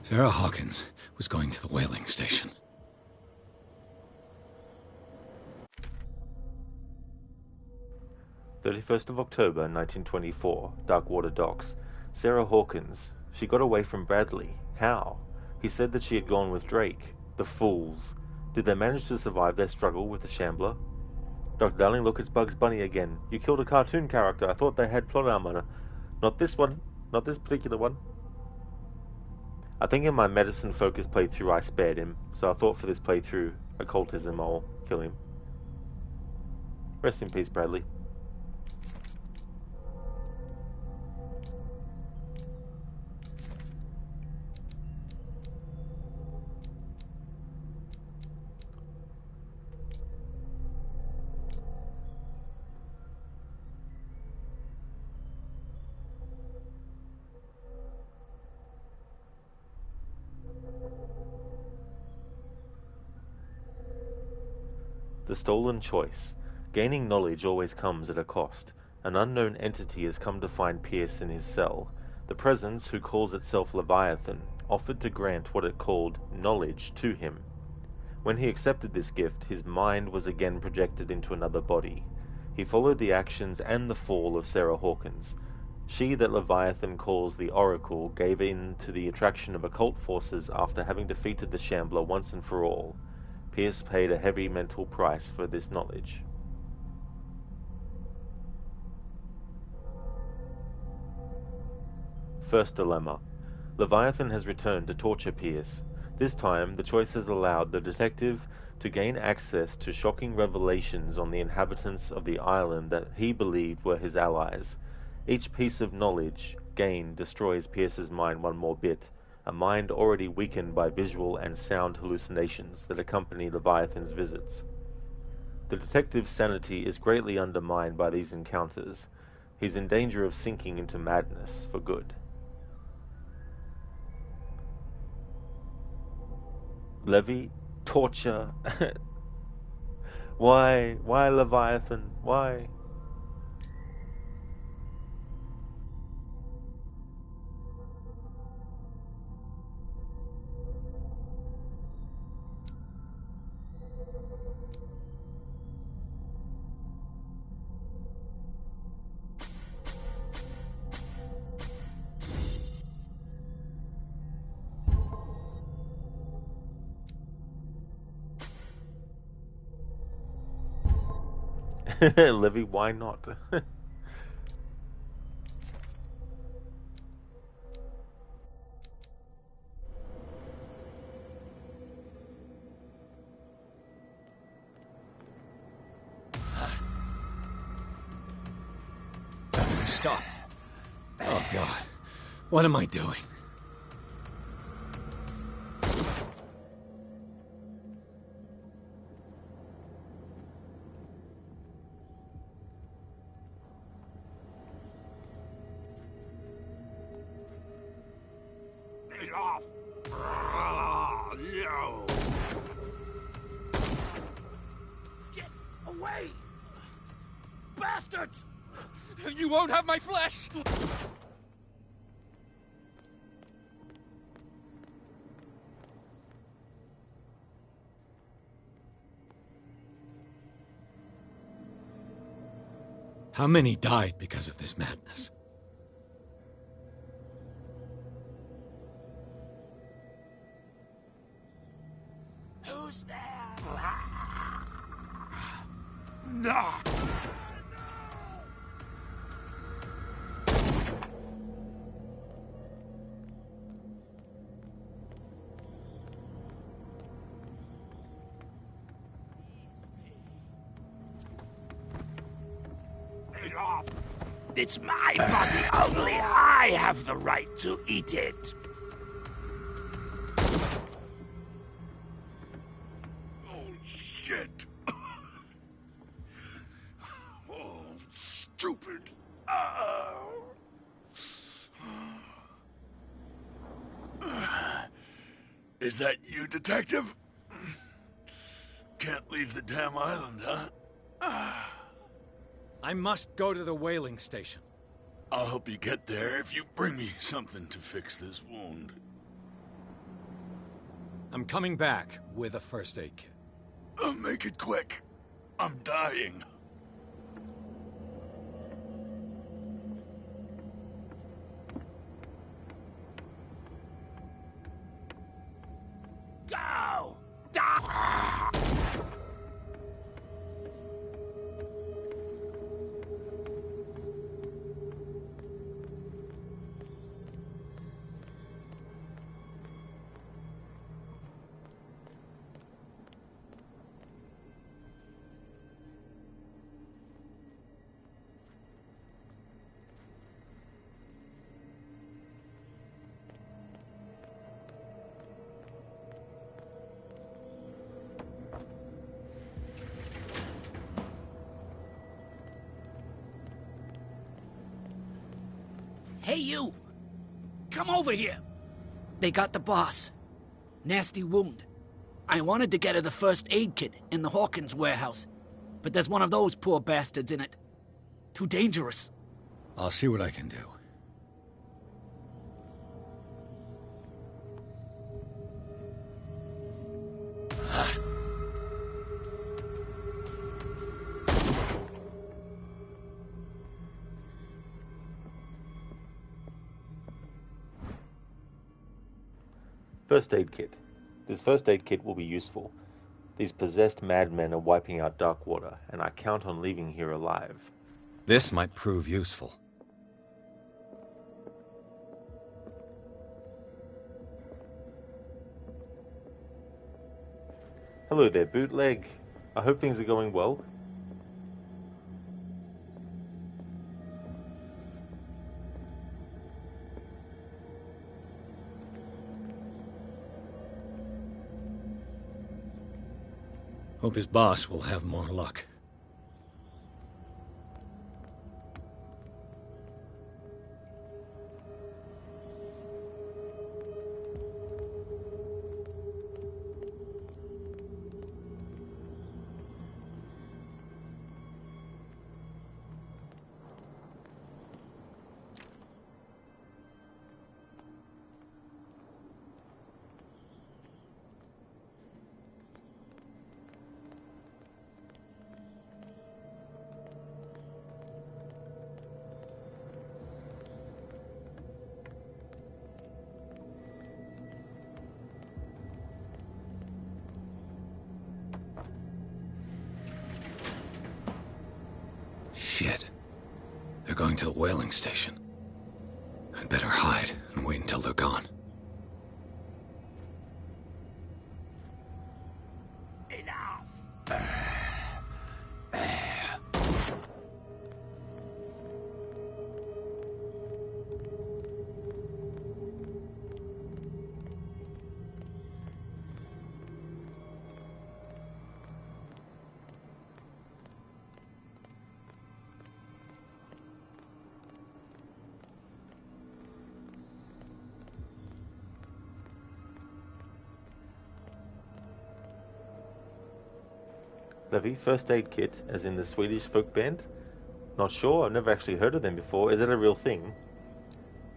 Sarah Hawkins was going to the whaling station. October 31st, 1924, Darkwater Docks. Sarah Hawkins, She got away from Bradley. How? He said that she had gone with Drake. The fools. Did they manage to survive their struggle with the Shambler? Dr. Darling, look, it's Bugs Bunny again. You killed a cartoon character. I thought they had plot armor. Not this one. Not this particular one. I think in my medicine focus playthrough I spared him, so I thought for this playthrough, occultism, I'll kill him. Rest in peace, Bradley. The stolen choice. Gaining knowledge always comes at a cost. An unknown entity has come to find Pierce in his cell. The presence, who calls itself Leviathan, offered to grant what it called knowledge to him. When he accepted this gift, his mind was again projected into another body. He followed the actions and the fall of Sarah Hawkins. She that Leviathan calls the Oracle gave in to the attraction of occult forces after having defeated the Shambler once and for all. Pierce paid a heavy mental price for this knowledge. First dilemma. Leviathan has returned to torture Pierce. This time, the choice has allowed the detective to gain access to shocking revelations on the inhabitants of the island that he believed were his allies. Each piece of knowledge gained destroys Pierce's mind one more bit, a mind already weakened by visual and sound hallucinations that accompany Leviathan's visits. The detective's sanity is greatly undermined by these encounters. He's in danger of sinking into madness for good. Levy, torture. Why Leviathan? Why? Livy, why not? Stop. Oh, God. What am I doing? Get off! No! Get away! Bastards! You won't have my flesh! How many died because of this madness? Who's there? No! Get off! It's my body. Only I have the right to eat it. Oh, shit. Oh, stupid. Is that you, detective? Can't leave the damn island, huh? I must go to the whaling station. I'll help you get there if you bring me something to fix this wound. I'm coming back with a first aid kit. Make it quick. I'm dying. Hey, you! Come over here! They got the boss. Nasty wound. I wanted to get her the first aid kit in the Hawkins warehouse, but there's one of those poor bastards in it. Too dangerous. I'll see what I can do. First aid kit. This first aid kit will be useful. These possessed madmen are wiping out Darkwater, and I count on leaving here alive. This might prove useful. Hello there, Bootleg. I hope things are going well. Hope his boss will have more luck. Shit. They're going to the whaling station. I'd better hide and wait until they're gone. Levy, first aid kit, as in the Swedish folk band? Not sure, I've never actually heard of them before. Is it a real thing?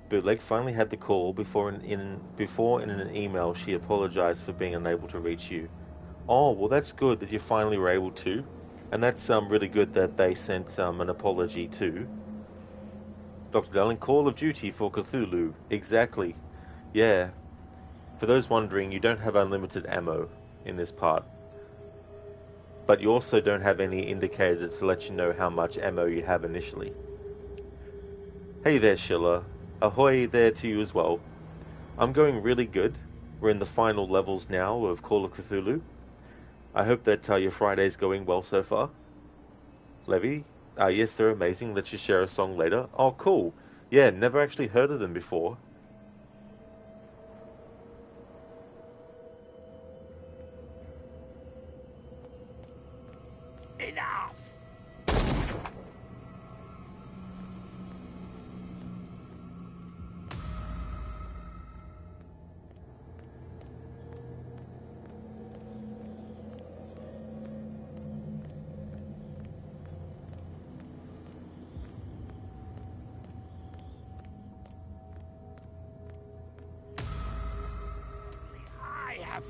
Bootleg finally had the call before in an email she apologized for being unable to reach you. Oh, well that's good that you finally were able to. And that's really good that they sent an apology too. Dr. Darling, Call of Duty for Cthulhu. Exactly. Yeah. For those wondering, you don't have unlimited ammo in this part. But you also don't have any indicator to let you know how much ammo you have initially. Hey there, Schiller. Ahoy there to you as well. I'm going really good. We're in the final levels now of Call of Cthulhu. I hope that your Friday's going well so far. Levy? Yes, they're amazing. Let's just share a song later. Oh, cool. Yeah, never actually heard of them before.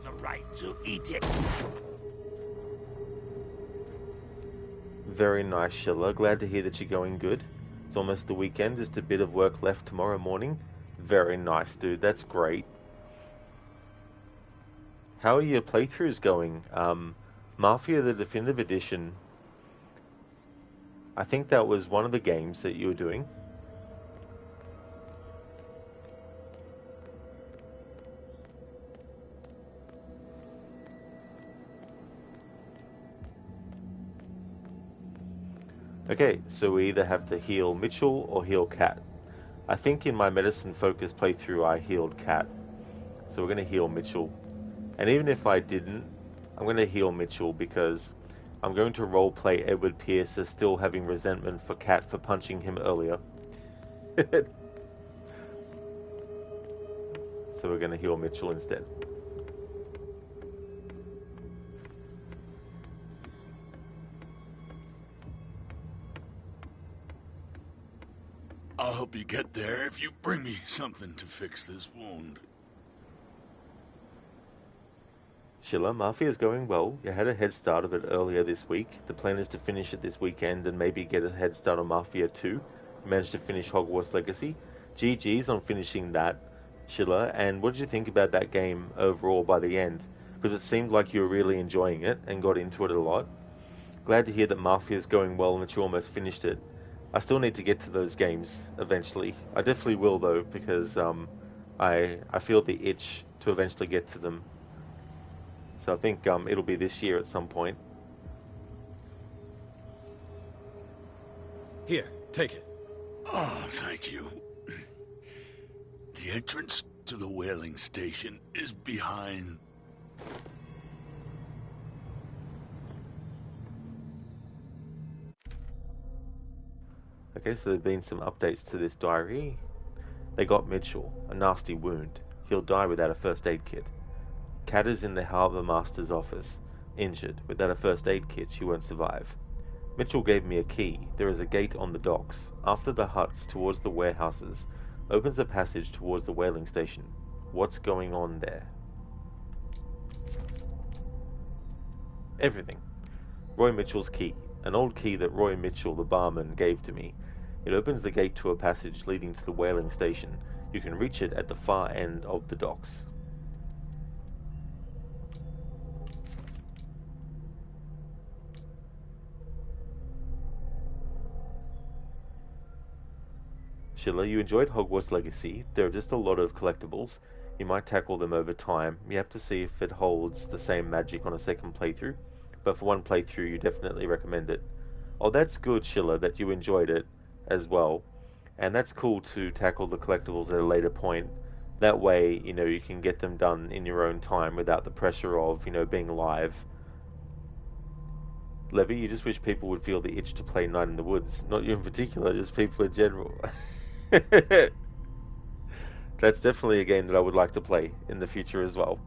The right to eat it. Very nice, Schiller. Glad to hear that you're going good. It's almost the weekend, just a bit of work left tomorrow morning. Very nice, dude. That's great. How are your playthroughs going? Mafia the Definitive Edition. I think that was one of the games that you were doing. Okay, so we either have to heal Mitchell or heal Cat. I think in my Medicine Focus playthrough I healed Cat. So we're going to heal Mitchell. And even if I didn't, I'm going to heal Mitchell because I'm going to roleplay Edward Pierce as still having resentment for Cat for punching him earlier. So we're going to heal Mitchell instead. I'll help you get there if you bring me something to fix this wound. Schiller, Mafia is going well. You had a head start of it earlier this week. The plan is to finish it this weekend and maybe get a head start on Mafia 2. You managed to finish Hogwarts Legacy. GG's on finishing that, Schiller. And what did you think about that game overall by the end? Because it seemed like you were really enjoying it and got into it a lot. Glad to hear that Mafia is going well and that you almost finished it. I still need to get to those games eventually. I definitely will though, because I feel the itch to eventually get to them. So I think it'll be this year at some point. Here, take it. Oh, thank you. The entrance to the whaling station is behind. Okay, so there have been some updates to this diary. They got Mitchell, a nasty wound. He'll die without a first aid kit. Kat is in the harbour master's office, injured. Without a first aid kit, she won't survive. Mitchell gave me a key. There is a gate on the docks. After the huts, towards the warehouses, opens a passage towards the whaling station. What's going on there? Everything. Roy Mitchell's key. An old key that Roy Mitchell, the barman, gave to me. It opens the gate to a passage leading to the whaling station. You can reach it at the far end of the docks. Schiller, you enjoyed Hogwarts Legacy. There are just a lot of collectibles. You might tackle them over time. You have to see if it holds the same magic on a second playthrough. But for one playthrough, you definitely recommend it. Oh, that's good, Schiller, that you enjoyed it as well. And that's cool to tackle the collectibles at a later point. That way, you can get them done in your own time without the pressure of, being live. Levy, you just wish people would feel the itch to play Night in the Woods. Not you in particular, just people in general. That's definitely a game that I would like to play in the future as well.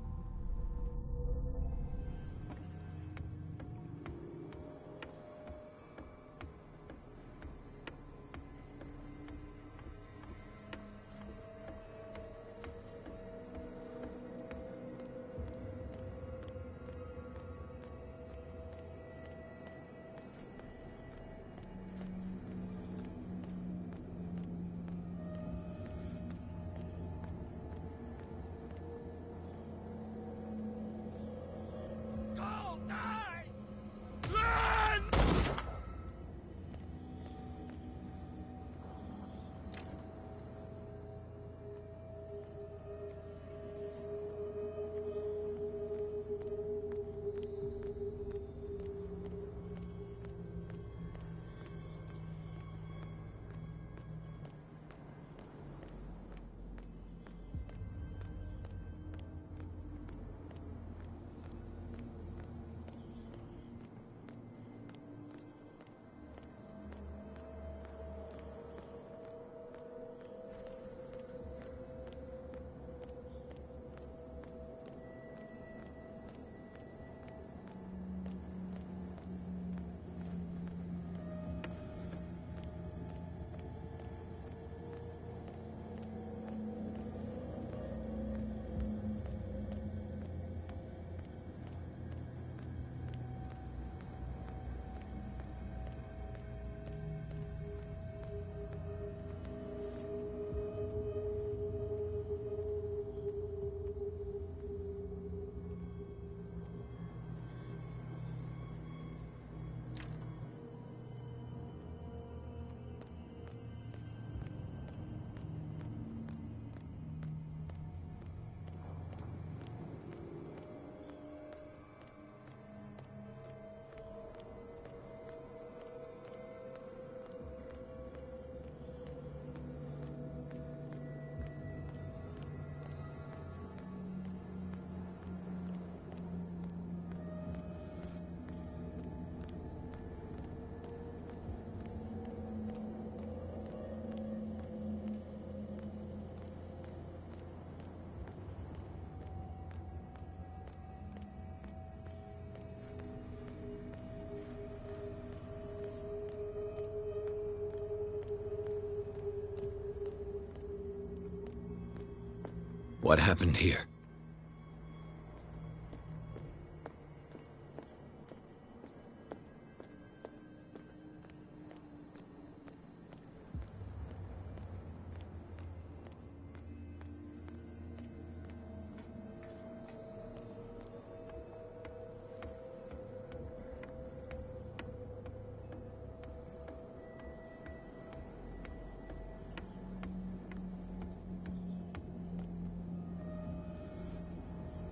What happened here?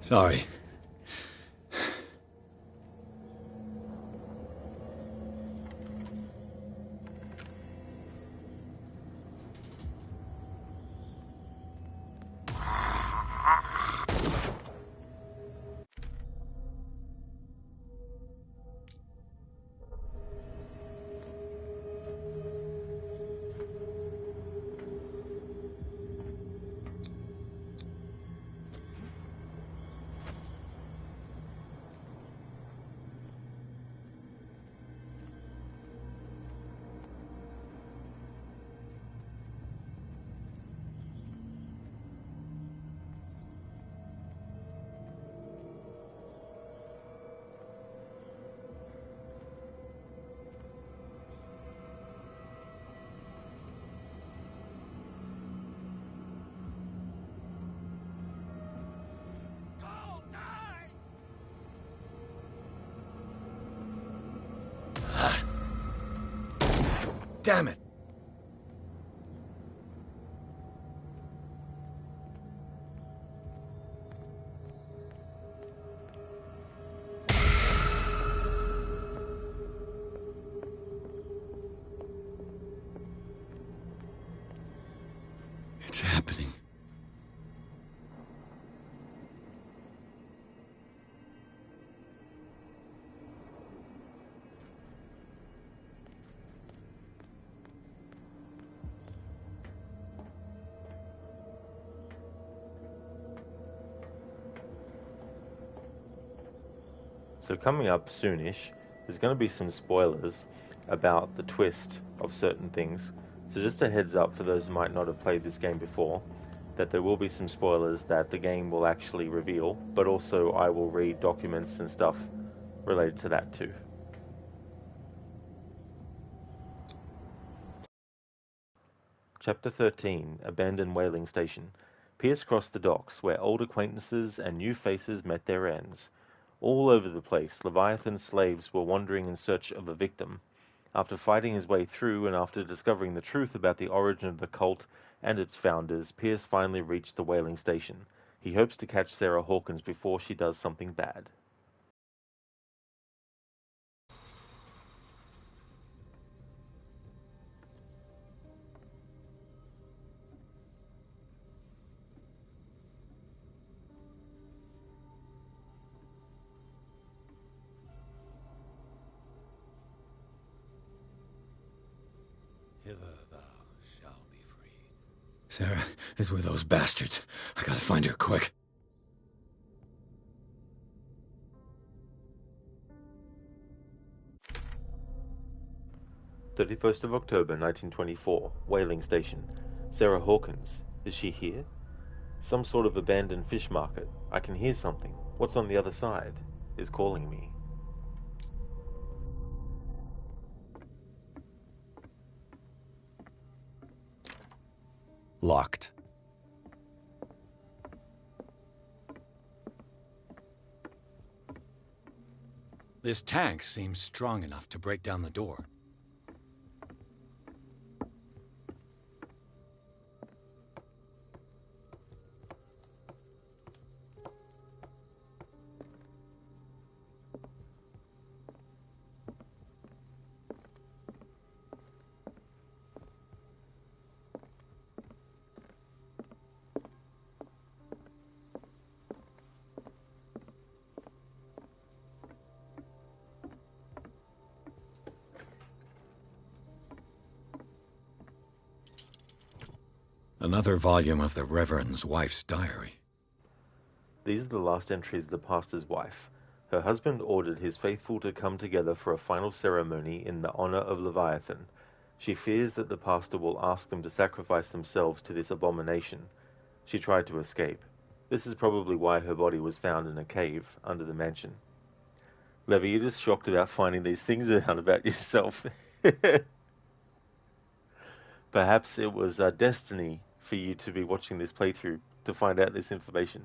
Sorry. Damn it! It's happening. So coming up soonish, there's going to be some spoilers about the twist of certain things. So just a heads up for those who might not have played this game before, that there will be some spoilers that the game will actually reveal, but also I will read documents and stuff related to that too. Chapter 13, Abandoned Whaling Station. Pierce crossed the docks, where old acquaintances and new faces met their ends. All over the place, Leviathan slaves were wandering in search of a victim. After fighting his way through and after discovering the truth about the origin of the cult and its founders, Pierce finally reached the whaling station. He hopes to catch Sarah Hawkins before she does something bad. Hither thou shalt be freed. Sarah is with those bastards. I gotta find her quick. "31st of October, 1924, whaling station. Sarah Hawkins. Is she here? Some sort of abandoned fish market. I can hear something. What's on the other side? Is calling me." Locked. This tank seems strong enough to break down the door. Another volume of the Reverend's wife's diary. These are the last entries of the pastor's wife. Her husband ordered his faithful to come together for a final ceremony in the honor of Leviathan. She fears that the pastor will ask them to sacrifice themselves to this abomination. She tried to escape. This is probably why her body was found in a cave under the mansion. Levy, you're just shocked about finding these things out about yourself. Perhaps it was destiny for you to be watching this playthrough to find out this information.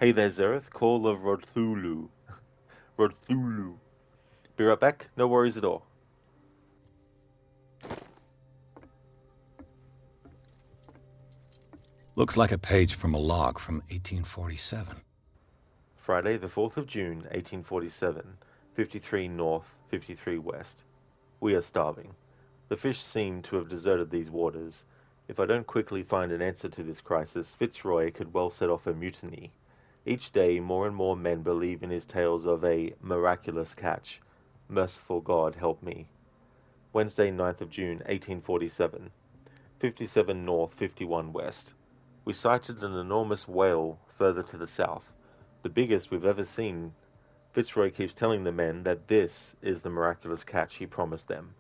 Hey there, Zereth. Call of Cthulhu. Cthulhu. Be right back. No worries at all. Looks like a page from a log from 1847. Friday, the 4th of June, 1847. 53 north, 53 west. We are starving. The fish seem to have deserted these waters. If I don't quickly find an answer to this crisis, Fitzroy could well set off a mutiny. Each day, more and more men believe in his tales of a miraculous catch. Merciful God, help me. Wednesday, 9th of June, 1847. 57 north, 51 west. We sighted an enormous whale further to the south, the biggest we've ever seen. Fitzroy keeps telling the men that this is the miraculous catch he promised them.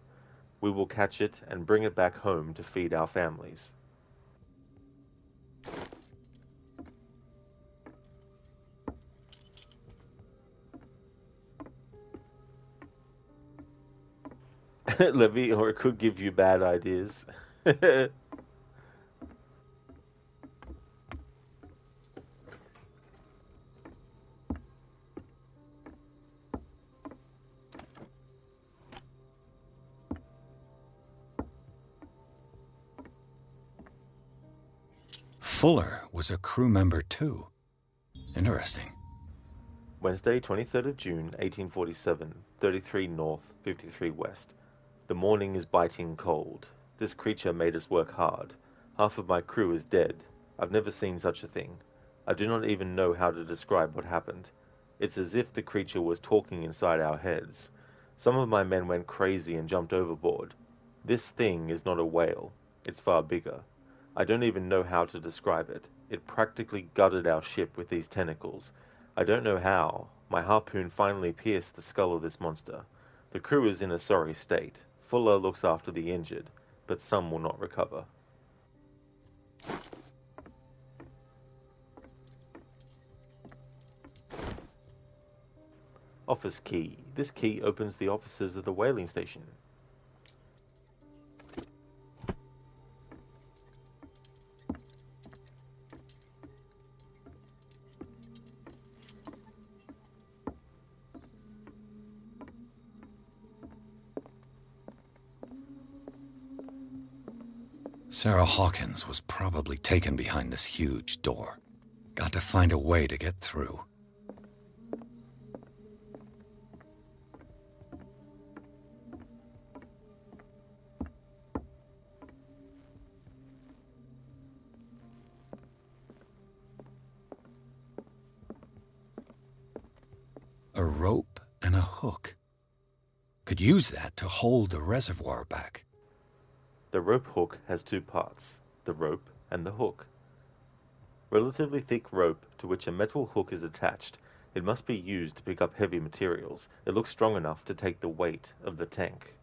We will catch it and bring it back home to feed our families. Levy, or it could give you bad ideas. Fuller was a crew member too. Interesting. Wednesday, 23rd of June, 1847, 33 north, 53 west. The morning is biting cold. This creature made us work hard. Half of my crew is dead. I've never seen such a thing. I do not even know how to describe what happened. It's as if the creature was talking inside our heads. Some of my men went crazy and jumped overboard. This thing is not a whale. It's far bigger. I don't even know how to describe it. It practically gutted our ship with these tentacles. I don't know how. My harpoon finally pierced the skull of this monster. The crew is in a sorry state. Fuller looks after the injured, but some will not recover. Office key. This key opens the offices of the whaling station. Sarah Hawkins was probably taken behind this huge door. Got to find a way to get through. A rope and a hook. Could use that to hold the reservoir back. The rope hook has two parts, the rope and the hook. Relatively thick rope to which a metal hook is attached. It must be used to pick up heavy materials. It looks strong enough to take the weight of the tank.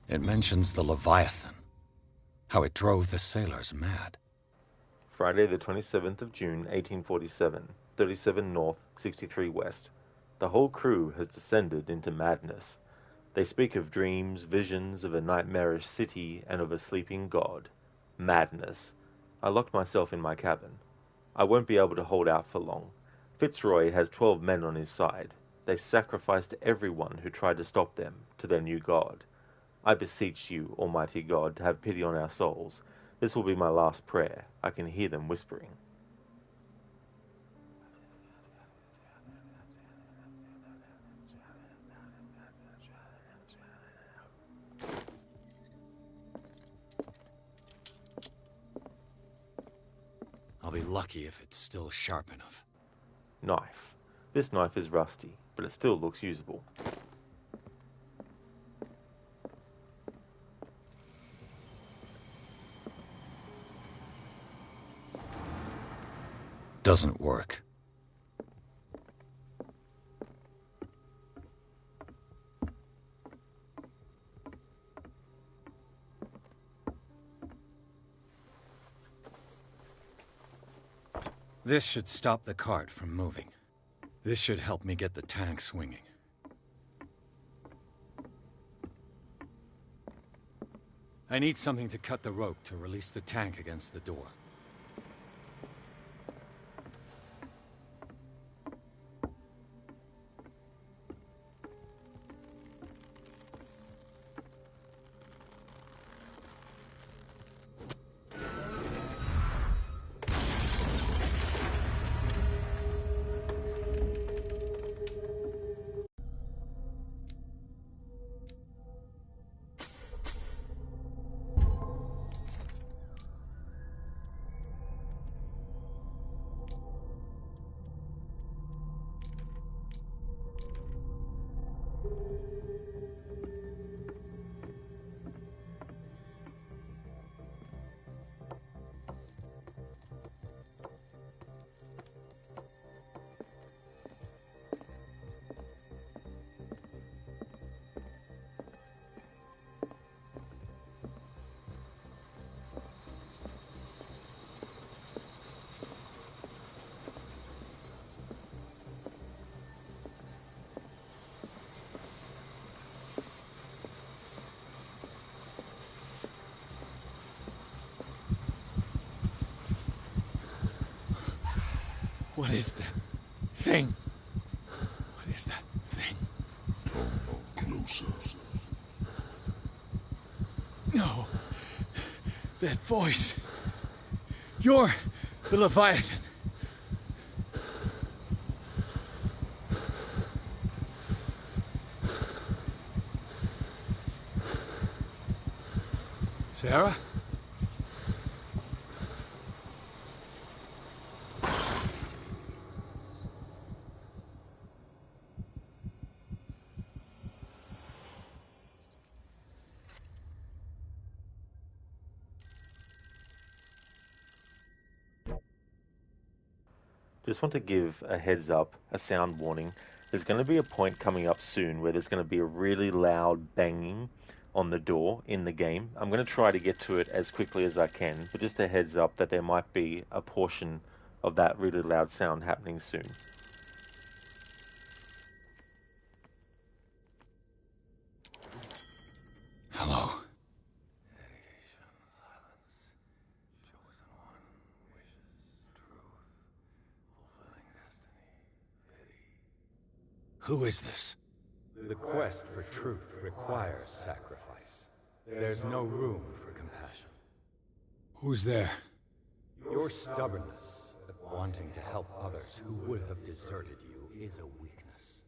It mentions the Leviathan, how it drove the sailors mad. Friday the 27th of June, 1847, 37 north, 63 west. The whole crew has descended into madness. They speak of dreams, visions of a nightmarish city and of a sleeping god. Madness. I locked myself in my cabin. I won't be able to hold out for long. Fitzroy has 12 men on his side. They sacrificed everyone who tried to stop them to their new god. I beseech you, Almighty God, to have pity on our souls. This will be my last prayer. I can hear them whispering. I'll be lucky if it's still sharp enough. Knife. This knife is rusty, but it still looks usable. Doesn't work. This should stop the cart from moving. This should help me get the tank swinging. I need something to cut the rope to release the tank against the door. What is that thing? What is that thing? Come closer. No. That voice. You're the Leviathan. Sarah? Just want to give a heads up, a sound warning. There's going to be a point coming up soon where there's going to be a really loud banging on the door in the game. I'm going to try to get to it as quickly as I can, but just a heads up that there might be a portion of that really loud sound happening soon. Hello. Who is this? The quest for truth requires sacrifice. There's no room for compassion. Who's there? Your stubbornness at wanting to help others who would have deserted you is a weakness.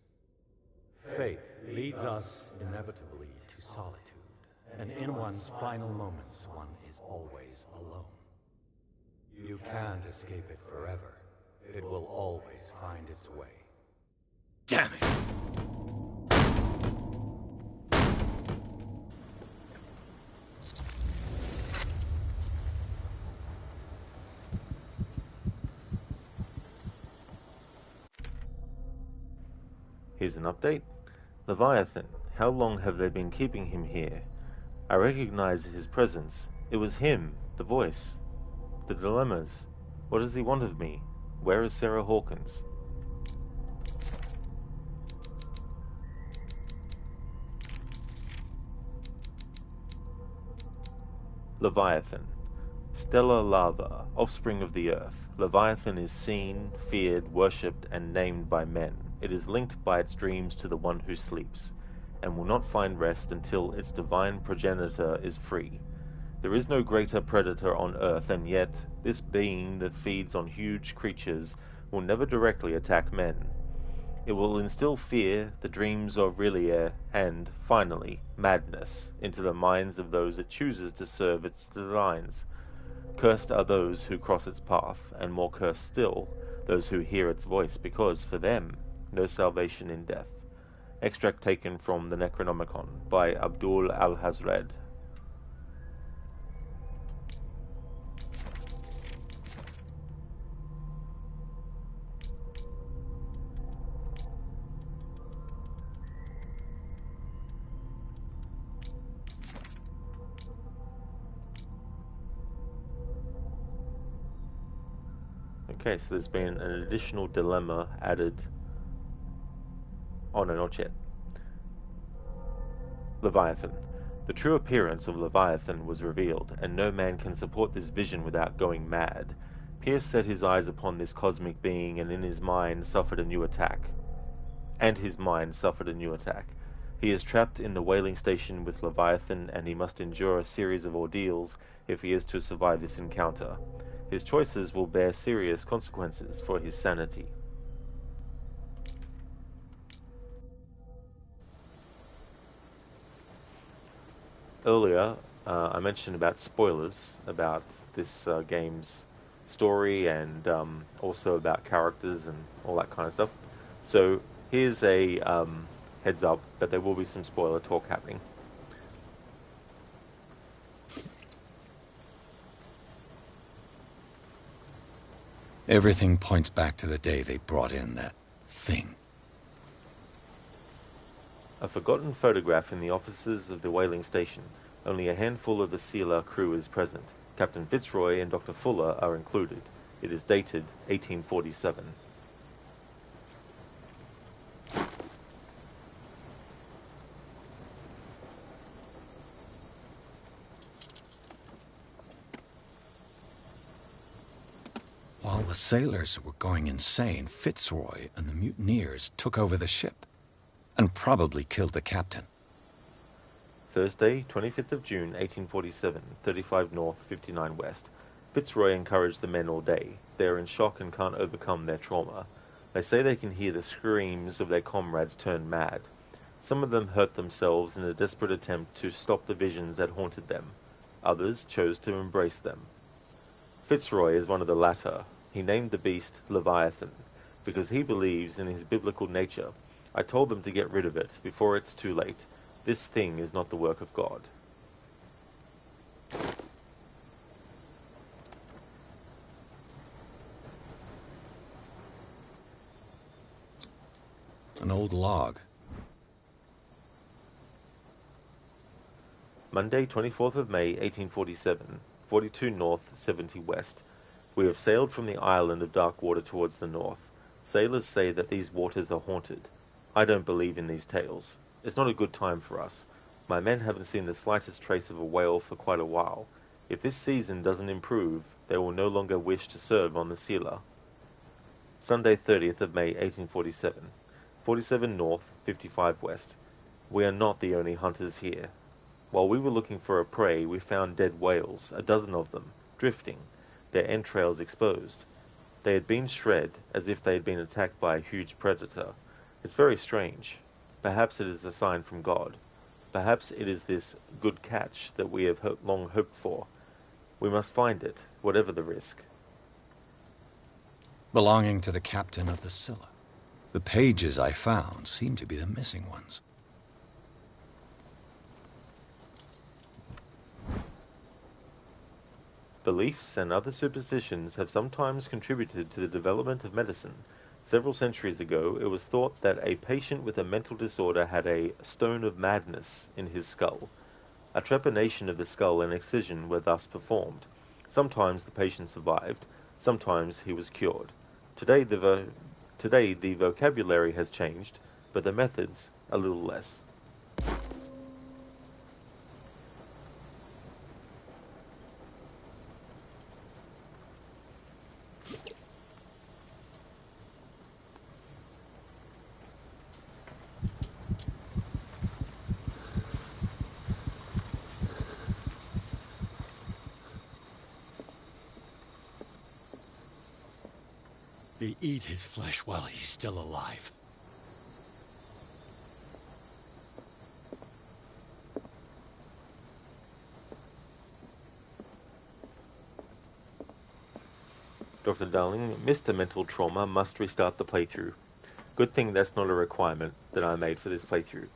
Fate leads us inevitably to solitude, and in one's final moments, one is always alone. You can't escape it forever. It will always find its way. Damn it! Here's an update. Leviathan, how long have they been keeping him here? I recognize his presence. It was him, the voice. The dilemmas. What does he want of me? Where is Sarah Hawkins? Leviathan. Stellar lava, offspring of the earth. Leviathan is seen, feared, worshipped, and named by men. It is linked by its dreams to the one who sleeps, and will not find rest until its divine progenitor is free. There is no greater predator on Earth, and yet this being that feeds on huge creatures will never directly attack men. It will instill fear, the dreams of R'lyeh, and, finally, madness into the minds of those it chooses to serve its designs. Cursed are those who cross its path, and more cursed still, those who hear its voice, because for them, no salvation in death. Extract taken from the Necronomicon by Abdul al-Hazred. Okay, so there's been an additional dilemma added. Oh no, not yet. Leviathan. The true appearance of Leviathan was revealed, and no man can support this vision without going mad. Pierce set his eyes upon this cosmic being, and in his mind suffered a new attack. He is trapped in the whaling station with Leviathan, and he must endure a series of ordeals if he is to survive this encounter. His choices will bear serious consequences for his sanity. Earlier, I mentioned about spoilers about this game's story and also about characters and all that kind of stuff. So here's a heads up that there will be some spoiler talk happening. Everything points back to the day they brought in that thing. A forgotten photograph in the offices of the whaling station. Only a handful of the sealer crew is present. Captain Fitzroy and Dr. Fuller are included. It is dated 1847. While the sailors were going insane, Fitzroy and the mutineers took over the ship and probably killed the captain. Thursday, 25th of June, 1847, 35 North, 59 West. Fitzroy encouraged the men all day. They are in shock and can't overcome their trauma. They say they can hear the screams of their comrades turn mad. Some of them hurt themselves in a desperate attempt to stop the visions that haunted them. Others chose to embrace them. Fitzroy is one of the latter. He named the beast Leviathan because he believes in his biblical nature. I told them to get rid of it before it's too late. This thing is not the work of God. An old log. Monday, 24th of May, 1847, 42 North, 70 West. We have sailed from the island of dark water towards the north. Sailors say that these waters are haunted. I don't believe in these tales. It's not a good time for us. My men haven't seen the slightest trace of a whale for quite a while. If this season doesn't improve, they will no longer wish to serve on the sealer. Sunday, 30th of May, 1847, 47 North, 55 West. We are not the only hunters here. While we were looking for a prey, we found dead whales, a dozen of them, drifting, their entrails exposed. They had been shred, as if they had been attacked by a huge predator. It's very strange. Perhaps it is a sign from God. Perhaps it is this good catch that we have long hoped for. We must find it, whatever the risk. Belonging to the captain of the Scylla. The pages I found seem to be the missing ones. Beliefs and other superstitions have sometimes contributed to the development of medicine. Several centuries ago, it was thought that a patient with a mental disorder had a stone of madness in his skull. A trepanation of the skull and excision were thus performed. Sometimes the patient survived, sometimes he was cured. Today the vocabulary has changed, but the methods a little less. we eat his flesh while he's still alive. Dr. Darling, Mr. Mental Trauma must restart the playthrough. Good thing that's not a requirement that I made for this playthrough.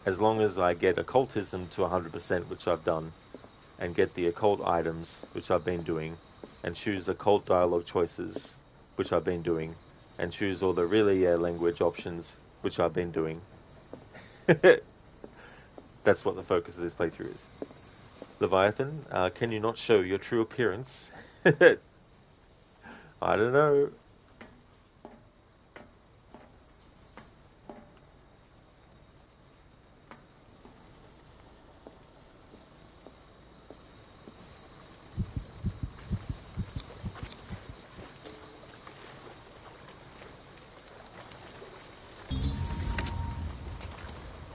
As long as I get occultism to 100%, which I've done, and get the occult items, which I've been doing, and choose occult dialogue choices, which I've been doing, and choose all the really language options, which I've been doing. That's what the focus of this playthrough is. Leviathan, can you not show your true appearance? I don't know.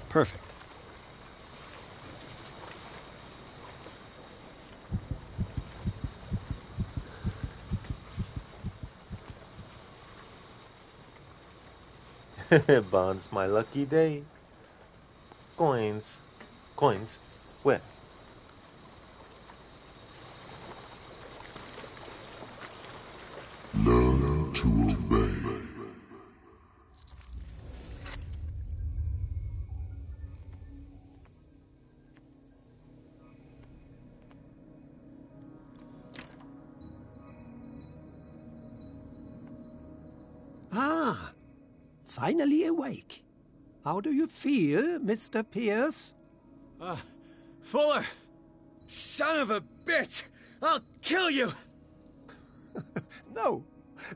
Perfect. Bond's my lucky day. Coins. Coins? Where? Learn to obey. Ah, finally awake. How do you feel, Mr. Pierce? Fuller! Son of a bitch! I'll kill you!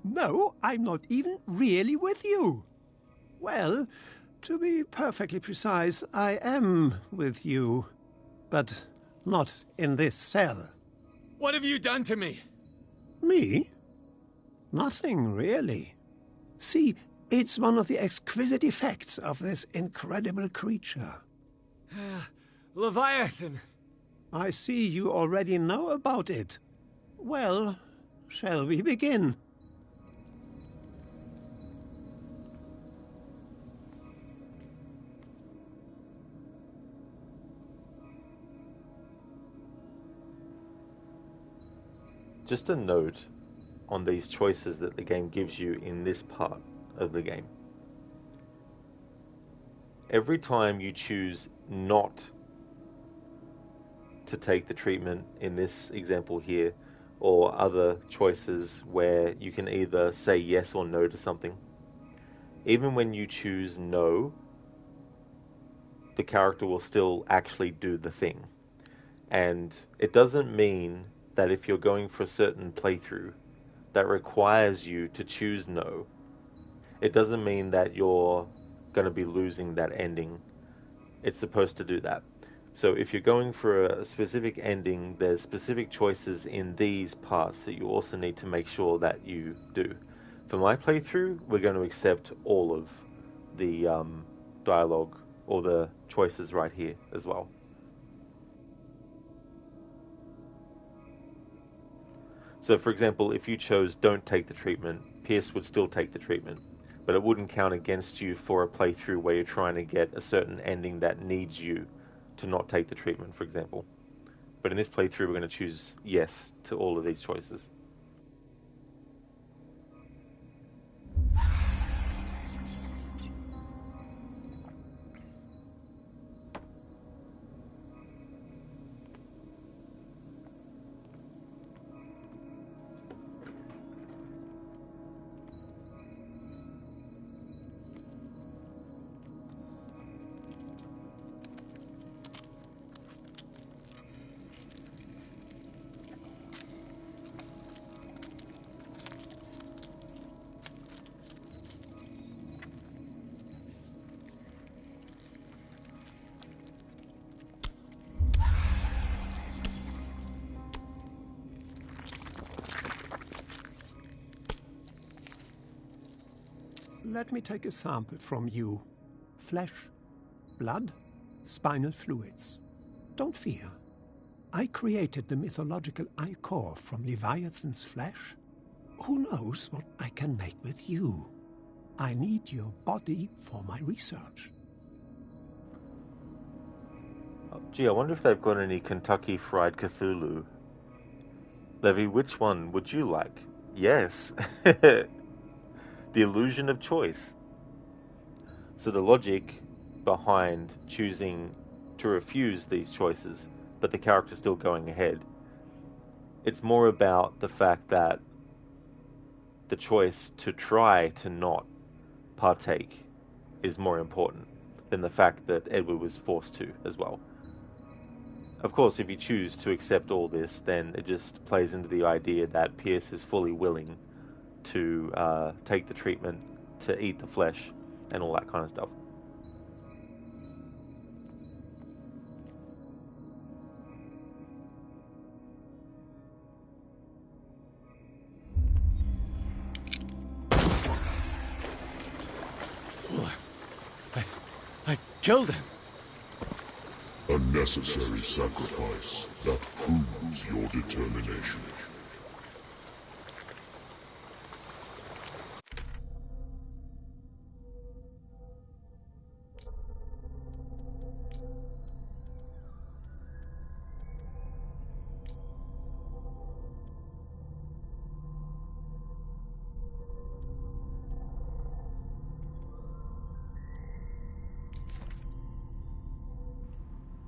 No, I'm not even really with you. Well, to be perfectly precise, I am with you, but not in this cell. What have you done to me? Me? Nothing, really. See, it's one of the exquisite effects of this incredible creature. Leviathan! I see you already know about it. Well, shall we begin? Just a note on these choices that the game gives you in this part of the game. Every time you choose not to take the treatment in this example here, or other choices where you can either say yes or no to something, even when you choose no, the character will still actually do the thing. And it doesn't mean that if you're going for a certain playthrough that requires you to choose no, it doesn't mean that you're going to be losing that ending. It's supposed to do that. So if you're going for a specific ending, there's specific choices in these parts that you also need to make sure that you do. For my playthrough, we're going to accept all of the dialogue or the choices right here as well. So for example, if you chose don't take the treatment, Pierce would still take the treatment, but it wouldn't count against you for a playthrough where you're trying to get a certain ending that needs you to not take the treatment, for example. But in this playthrough, we're going to choose yes to all of these choices. Let me take a sample from you. Flesh, blood, spinal fluids. Don't fear. I created the mythological ichor from Leviathan's flesh, who knows what I can make with you? I need your body for my research. Gee, I wonder if they've got any Kentucky Fried Cthulhu. Levy, which one would you like? Yes. The illusion of choice. So the logic behind choosing to refuse these choices, but the character's still going ahead, it's more about the fact that the choice to try to not partake is more important than the fact that Edward was forced to as well. Of course, if you choose to accept all this, then it just plays into the idea that Pierce is fully willing to take the treatment, to eat the flesh, and all that kind of stuff. Fuller, I killed him. A necessary sacrifice that proves your determination.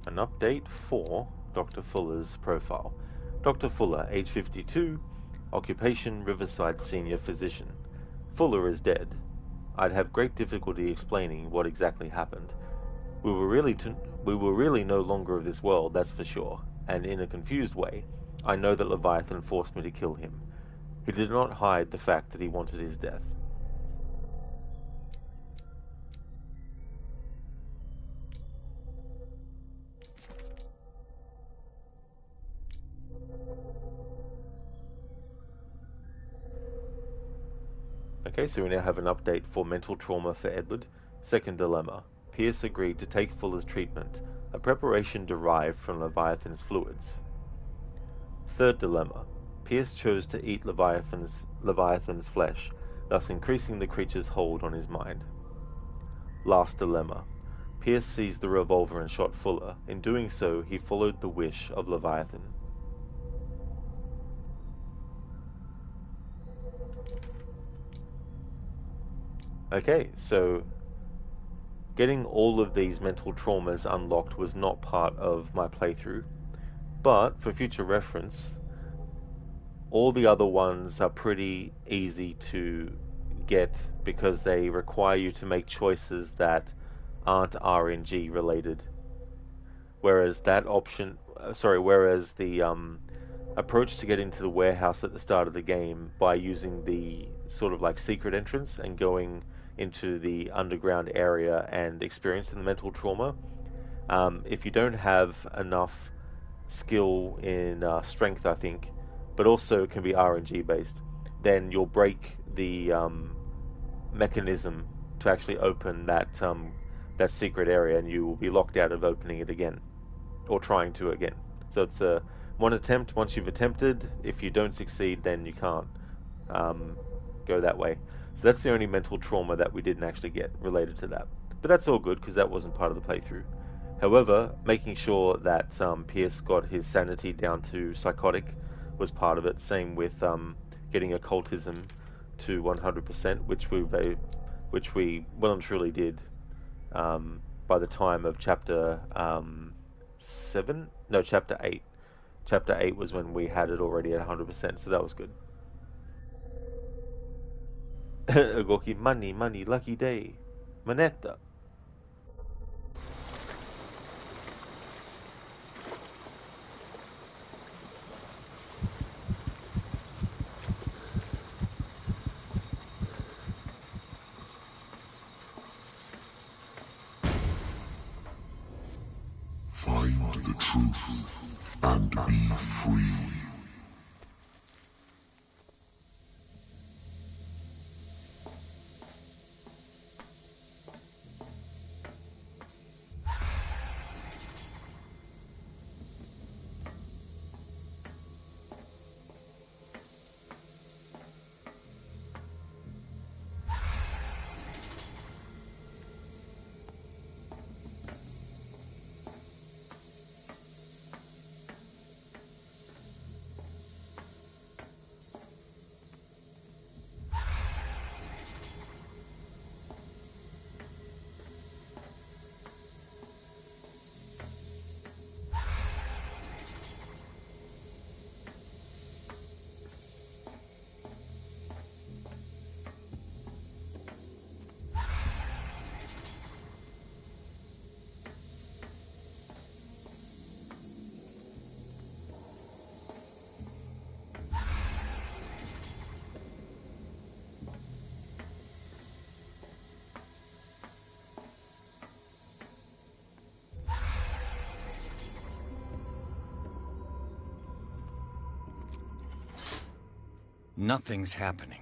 An update for Dr. Fuller's profile. Dr. Fuller, age 52, occupation Riverside Senior Physician. Fuller is dead. I'd have great difficulty explaining what exactly happened. We were really no longer of this world, that's for sure, and in a confused way, I know that Leviathan forced me to kill him. He did not hide the fact that he wanted his death. Okay, so we now have an update for mental trauma for Edward. Second dilemma. Pierce agreed to take Fuller's treatment, a preparation derived from Leviathan's fluids. Third dilemma. Pierce chose to eat Leviathan's flesh, thus increasing the creature's hold on his mind. Last dilemma. Pierce seized the revolver and shot Fuller. In doing so, he followed the wish of Leviathan. Okay, so getting all of these mental traumas unlocked was not part of my playthrough, but for future reference, all the other ones are pretty easy to get because they require you to make choices that aren't RNG related. Whereas the approach to get into the warehouse at the start of the game by using the sort of like secret entrance and going into the underground area and experiencing the mental trauma, if you don't have enough skill in strength, I think, but also can be RNG based, then you'll break the mechanism to actually open that secret area, and you will be locked out of opening it again, or trying to again. So it's one attempt. Once you've attempted, if you don't succeed, then you can't go that way. So that's the only mental trauma that we didn't actually get related to that. But that's all good, because that wasn't part of the playthrough. However, making sure that Pierce got his sanity down to psychotic was part of it. Same with getting occultism to 100%, which we well and truly did by the time of chapter 7? No, chapter 8. Chapter 8 was when we had it already at 100%, so that was good. Goki, money, lucky day. Moneta. Find the truth and be free. Nothing's happening.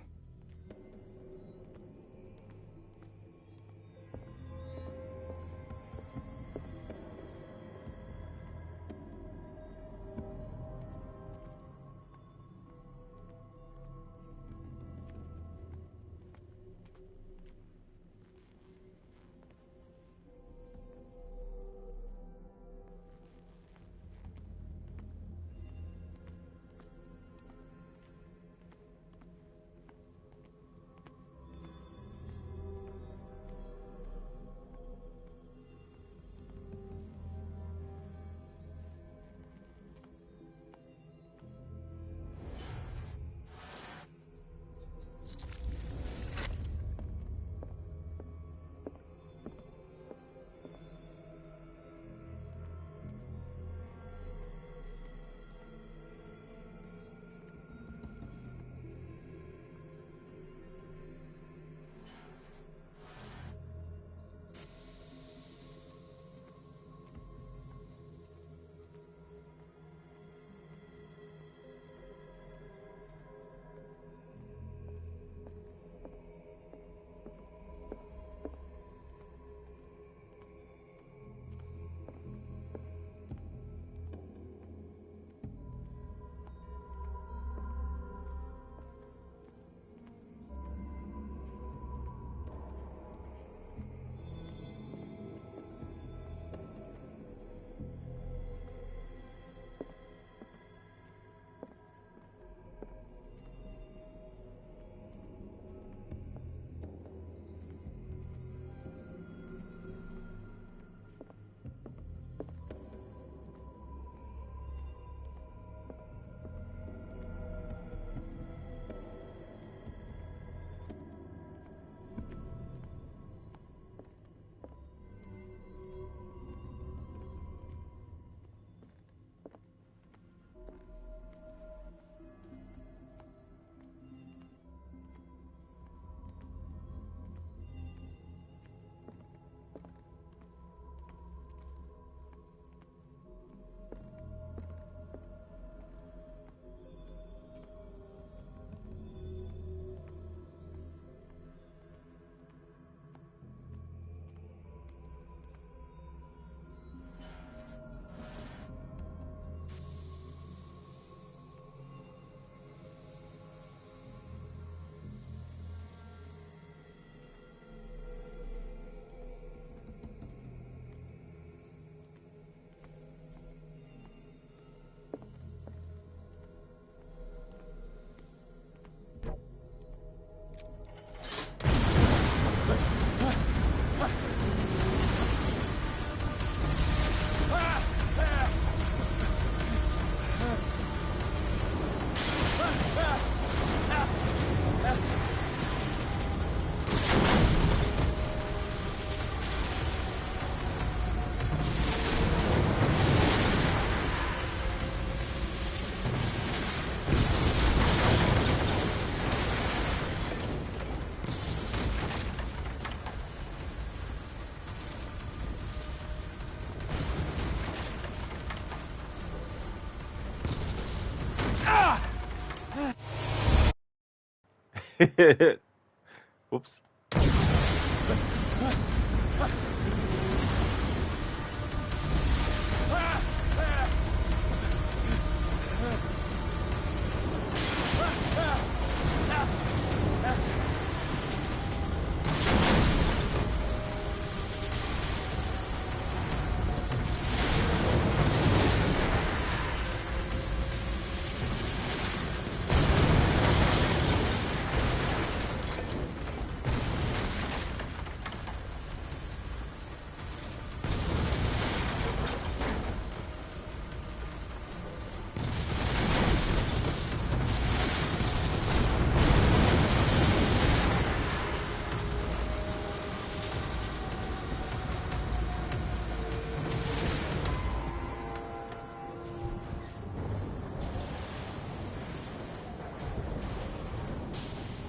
Whoops.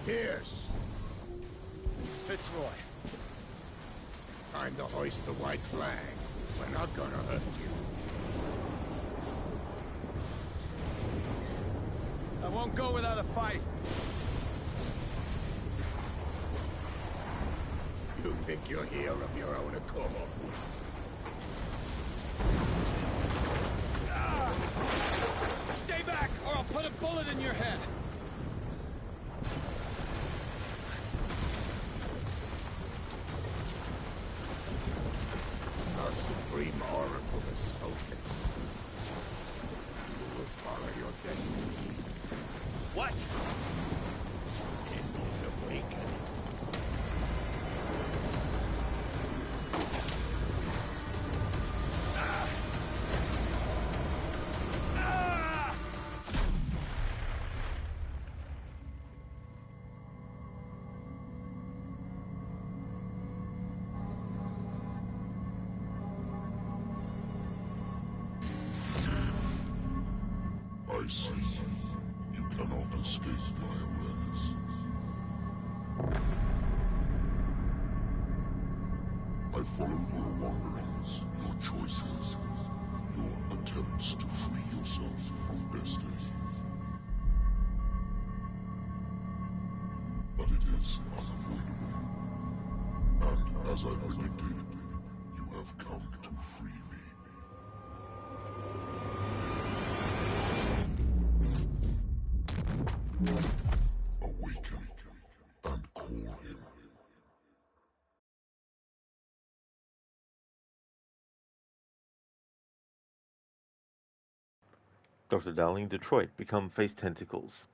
Pierce. Fitzroy. Time to hoist the white flag. We're not gonna hurt you. I won't go without a fight. think you're here of your own accord? Stay back, or I'll put a bullet in your head! Our supreme oracle has spoken. You will follow your destiny. What? It is awakening. I see. You cannot escape my awareness. I follow your wanderings, your choices, your attempts to free yourself from destiny. But it is unavoidable. And as I predicted, you have come to free me. Awaken and call him. Dr. Darling, Detroit, become face tentacles.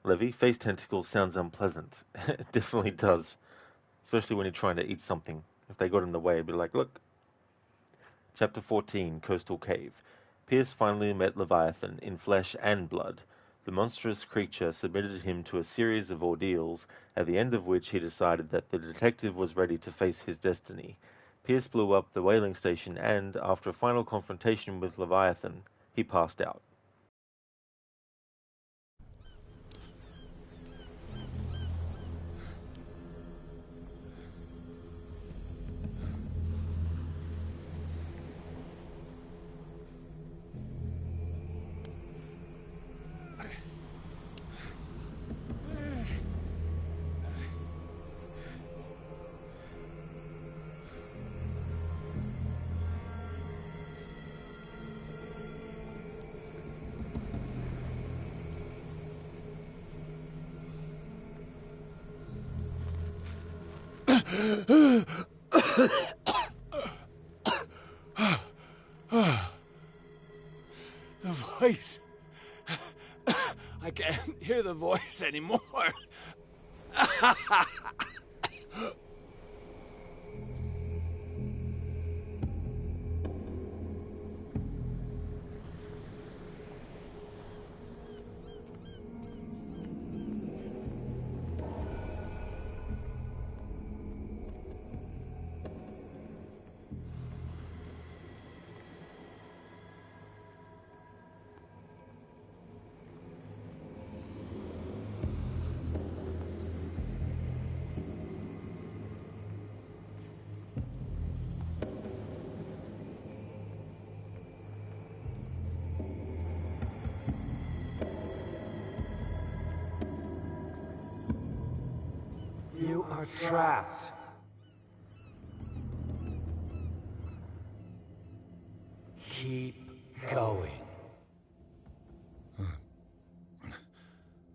Levy, face tentacles sounds unpleasant. It definitely does. Especially when you're trying to eat something. If they got in the way, it'd be like, look. Chapter 14, Coastal Cave. Pierce finally met Leviathan in flesh and blood. The monstrous creature submitted him to a series of ordeals, at the end of which he decided that the detective was ready to face his destiny. Pierce blew up the whaling station and, after a final confrontation with Leviathan, he passed out. The voice. I can't hear the voice anymore. You are trapped. Keep going.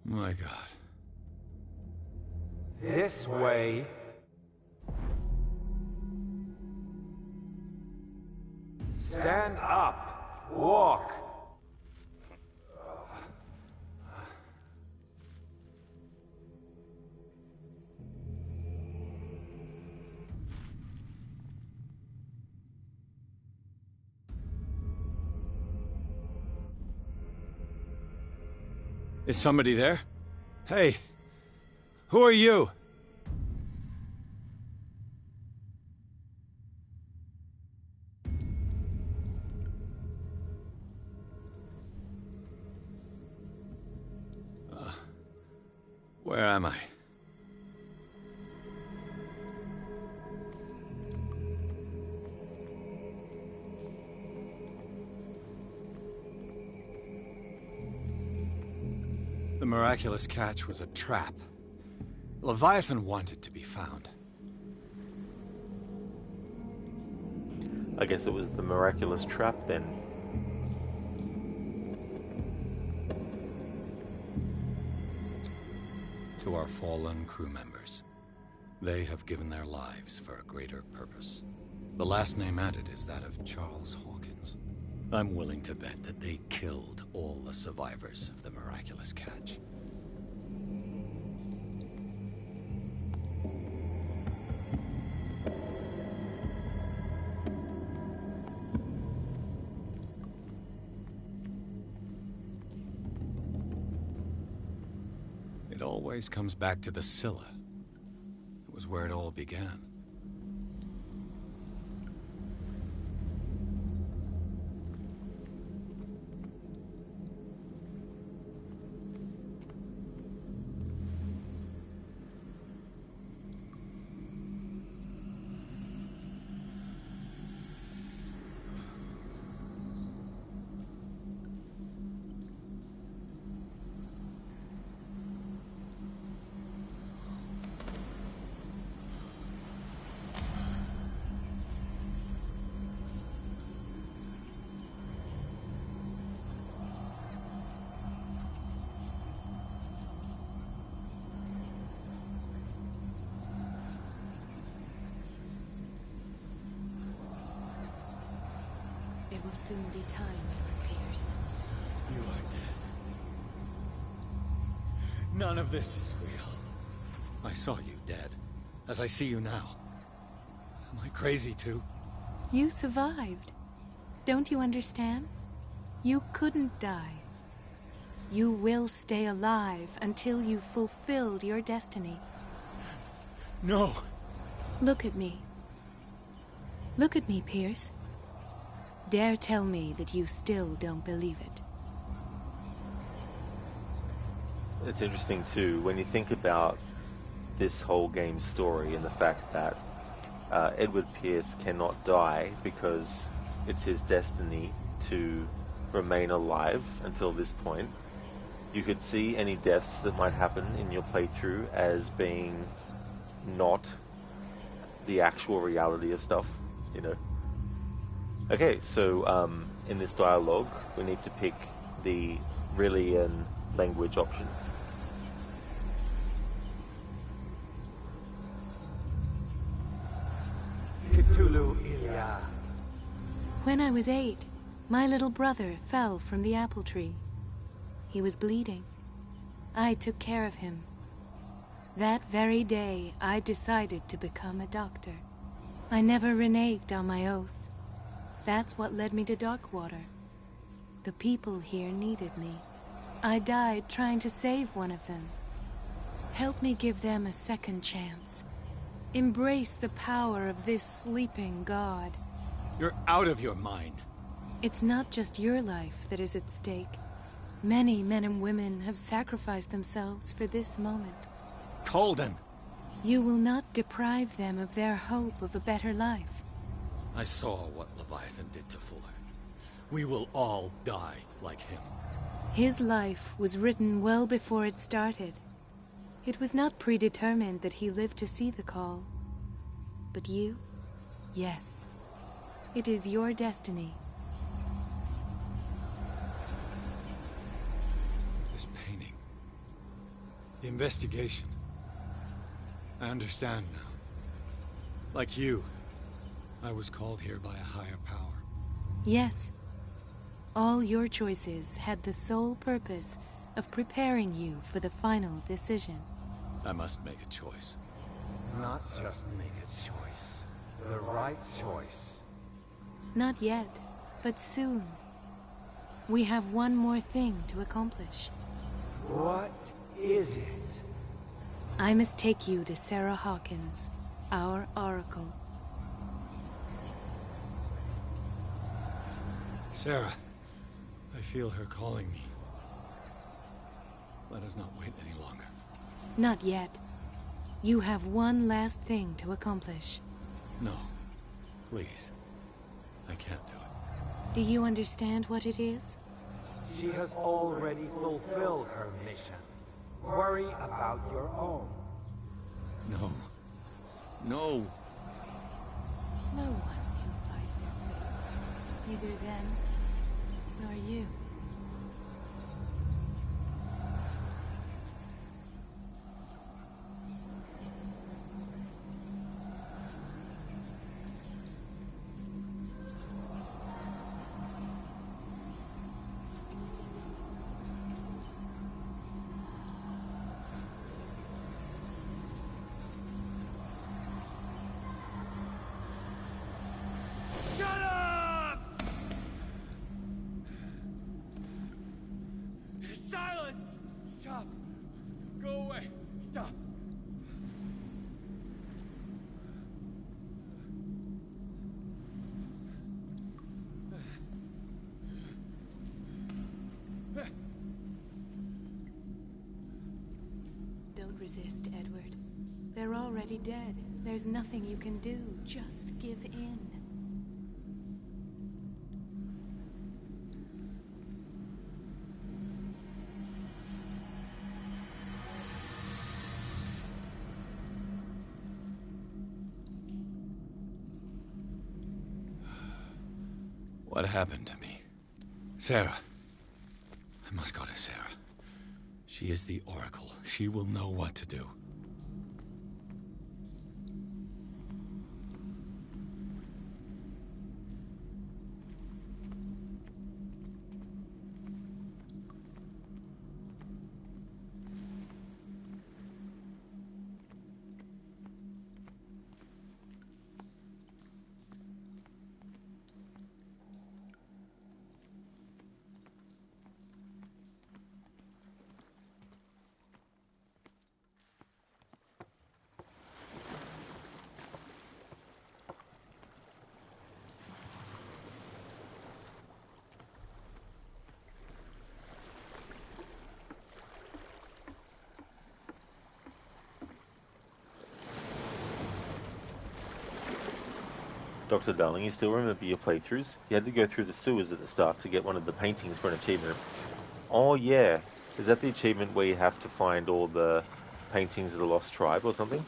My God. This way. Stand up. Walk. Is somebody there? Hey, who are you? Where am I? The miraculous catch was a trap. Leviathan wanted to be found. I guess it was the miraculous trap then. To our fallen crew members, they have given their lives for a greater purpose. The last name added is that of Charles Hawkins. I'm willing to bet that they killed all the survivors of the miraculous catch. It always comes back to the Scylla. It was where it all began. It will soon be time, Pierce. You are dead. None of this is real. I saw you dead, as I see you now. Am I crazy too? You survived. Don't you understand? You couldn't die. You will stay alive until you've fulfilled your destiny. No! Look at me. Look at me, Pierce. Dare tell me that you still don't believe it. It's interesting too, when you think about this whole game's story and the fact that Edward Pierce cannot die because it's his destiny to remain alive until this point. You could see any deaths that might happen in your playthrough as being not the actual reality of stuff, you know. Okay, so in this dialogue, we need to pick the Rillian language option. Cthulhu Ilya. When I was 8, my little brother fell from the apple tree. He was bleeding. I took care of him. That very day, I decided to become a doctor. I never reneged on my oath. That's what led me to Darkwater. The people here needed me. I died trying to save one of them. Help me give them a second chance. Embrace the power of this sleeping god. You're out of your mind. It's not just your life that is at stake. Many men and women have sacrificed themselves for this moment. Colden! You will not deprive them of their hope of a better life. I saw what Leviathan did to Fuller. We will all die like him. His life was written well before it started. It was not predetermined that he lived to see the call. But you? Yes. It is your destiny. This painting. The investigation. I understand now. Like you, I was called here by a higher power. Yes. All your choices had the sole purpose of preparing you for the final decision. I must make a choice. Not just make a choice. The right choice. Not yet, but soon. We have one more thing to accomplish. What is it? I must take you to Sarah Hawkins, our Oracle. Sarah, I feel her calling me. Let us not wait any longer. Not yet. You have one last thing to accomplish. No. Please. I can't do it. Do you understand what it is? She has already fulfilled her mission. Worry about your own. No. No. No one can fight their Neither them nor you. Silence! Stop! Go away! Stop! Don't resist, Edward. They're already dead. There's nothing you can do. Just give in. What happened to me? Sarah. I must go to Sarah. She is the Oracle. She will know what to do. Dr. Darling, you still remember your playthroughs? You had to go through the sewers at the start to get one of the paintings for an achievement. Oh yeah, is that the achievement where you have to find all the paintings of the Lost Tribe or something?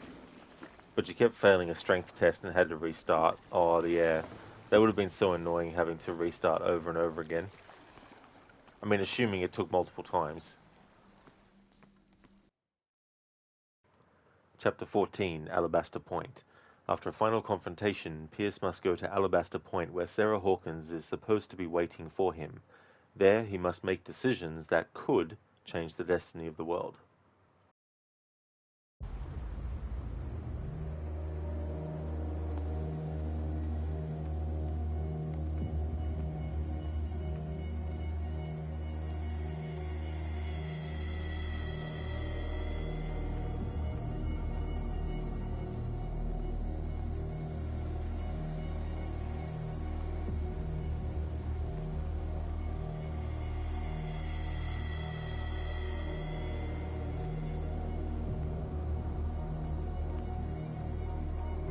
But you kept failing a strength test and had to restart. Oh yeah, that would have been so annoying having to restart over and over again. I mean, assuming it took multiple times. Chapter 14, Alabaster Point. After a final confrontation, Pierce must go to Alabaster Point where Sarah Hawkins is supposed to be waiting for him. There, he must make decisions that could change the destiny of the world.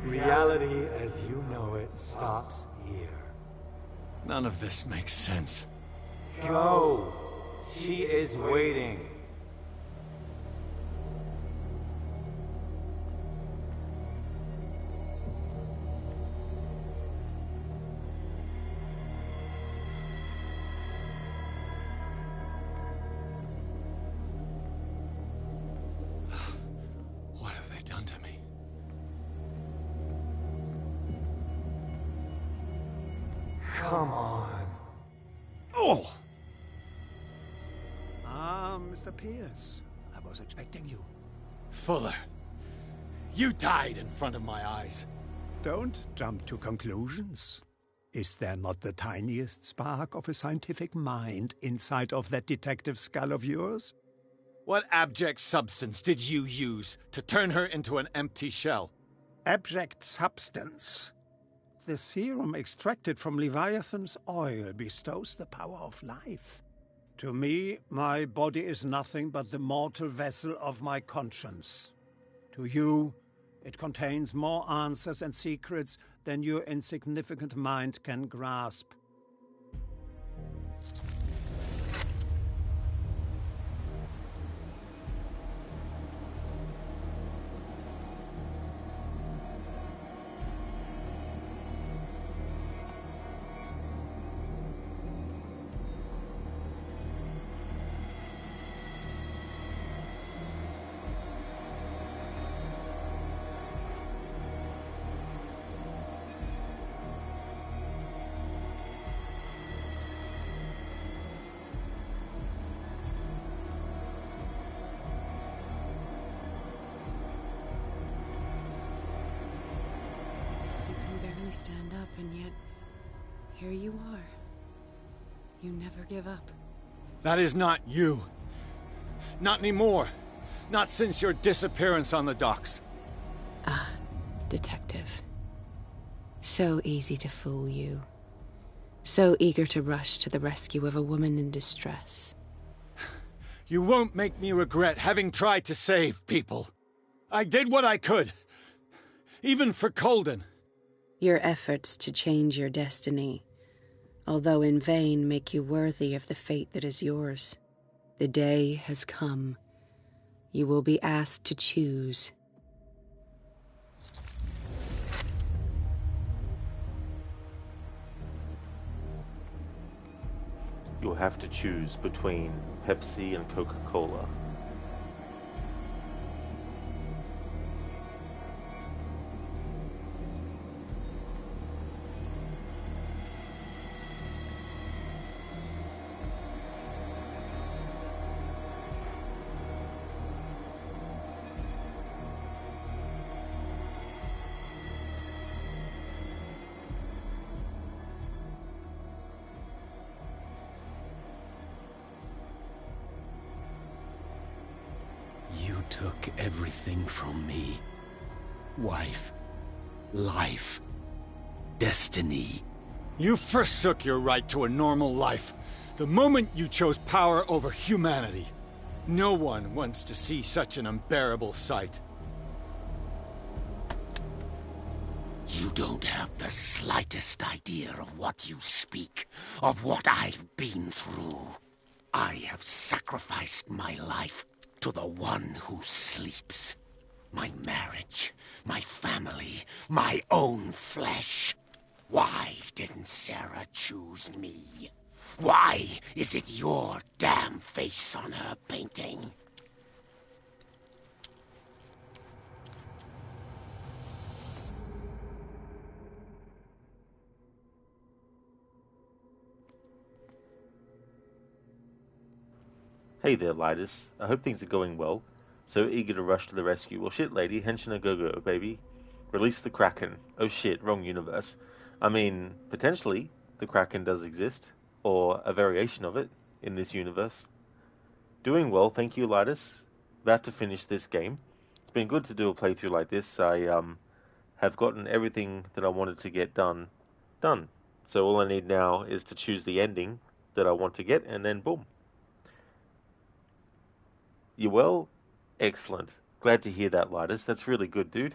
Reality as you know it stops here. None of this makes sense. Go! She is waiting. What have they done to me? Come on. Oh! Ah, Mr. Pierce. I was expecting you. Fuller. You died in front of my eyes. Don't jump to conclusions. Is there not the tiniest spark of a scientific mind inside of that detective skull of yours? What abject substance did you use to turn her into an empty shell? Abject substance. The serum extracted from Leviathan's oil bestows the power of life. To me, my body is nothing but the mortal vessel of my conscience. To you, it contains more answers and secrets than your insignificant mind can grasp. barely stand up, and yet here you are. You never give up. That is not you. Not anymore. Not since your disappearance on the docks. Ah, detective. So easy to fool you. So eager to rush to the rescue of a woman in distress. You won't make me regret having tried to save people. I did what I could. Even for Colden. Your efforts to change your destiny, although in vain, make you worthy of the fate that is yours. The day has come. You will be asked to choose. You'll have to choose between Pepsi and Coca-Cola. You took everything from me. Wife, life, destiny. You forsook your right to a normal life the moment you chose power over humanity. No one wants to see such an unbearable sight. You don't have the slightest idea of what you speak, of what I've been through. I have sacrificed my life to the one who sleeps. My marriage, my family, my own flesh. Why didn't Sarah choose me? Why is it your damn face on her painting? Hey there, Lidus. I hope things are going well. So eager to rush to the rescue. Well, shit, lady. Henshin a go-go, baby. Release the Kraken. Oh shit, wrong universe. I mean, potentially, the Kraken does exist. Or a variation of it in this universe. Doing well, thank you, Lidus. About to finish this game. It's been good to do a playthrough like this. I have gotten everything that I wanted to get done. So all I need now is to choose the ending that I want to get, and then boom. You well? Excellent. Glad to hear that, Lidus. That's really good, dude.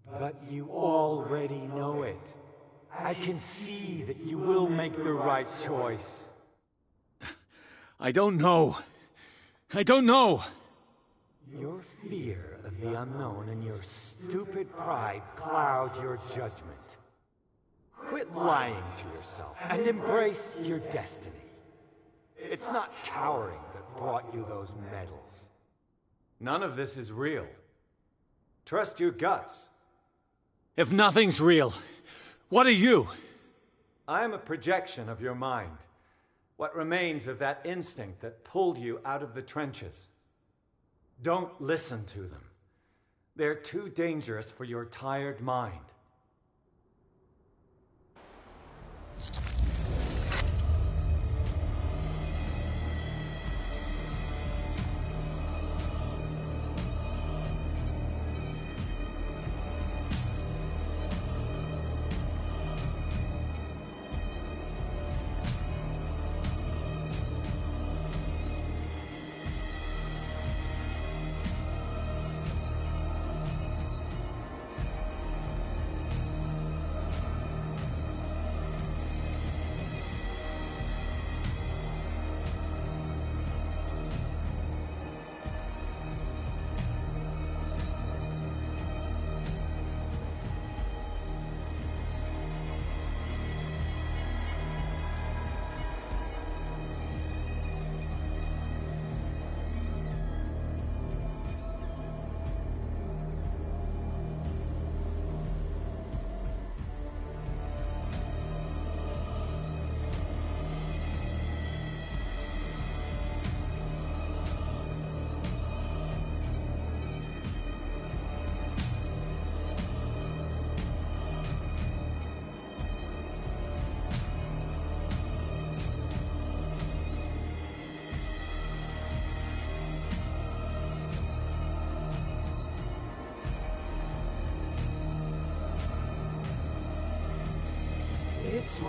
But you already know it. I can see that you will make the right choice. I don't know. I don't know. Your fear of the unknown and your stupid pride cloud your judgment. Quit lying to yourself and embrace your destiny. It's not cowering that brought you those medals. None of this is real. Trust your guts. If nothing's real, what are you? I am a projection of your mind. What remains of that instinct that pulled you out of the trenches. Don't listen to them. They're too dangerous for your tired mind.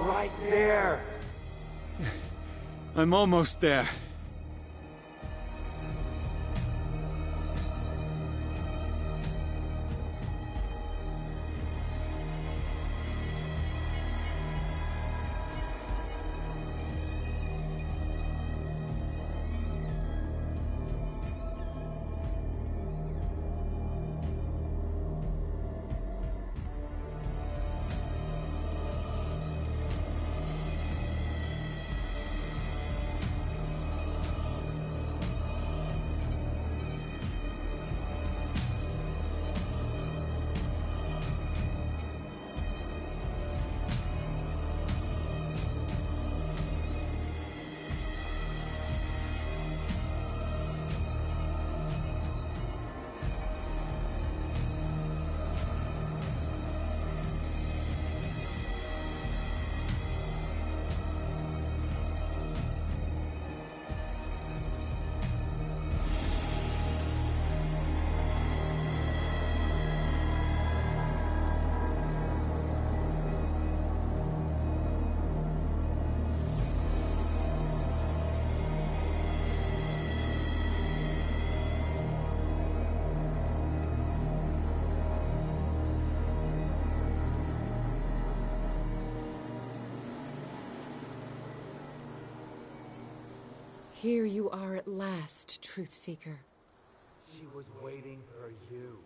right there. I'm almost there. Here you are at last, Truth Seeker. She was waiting for you.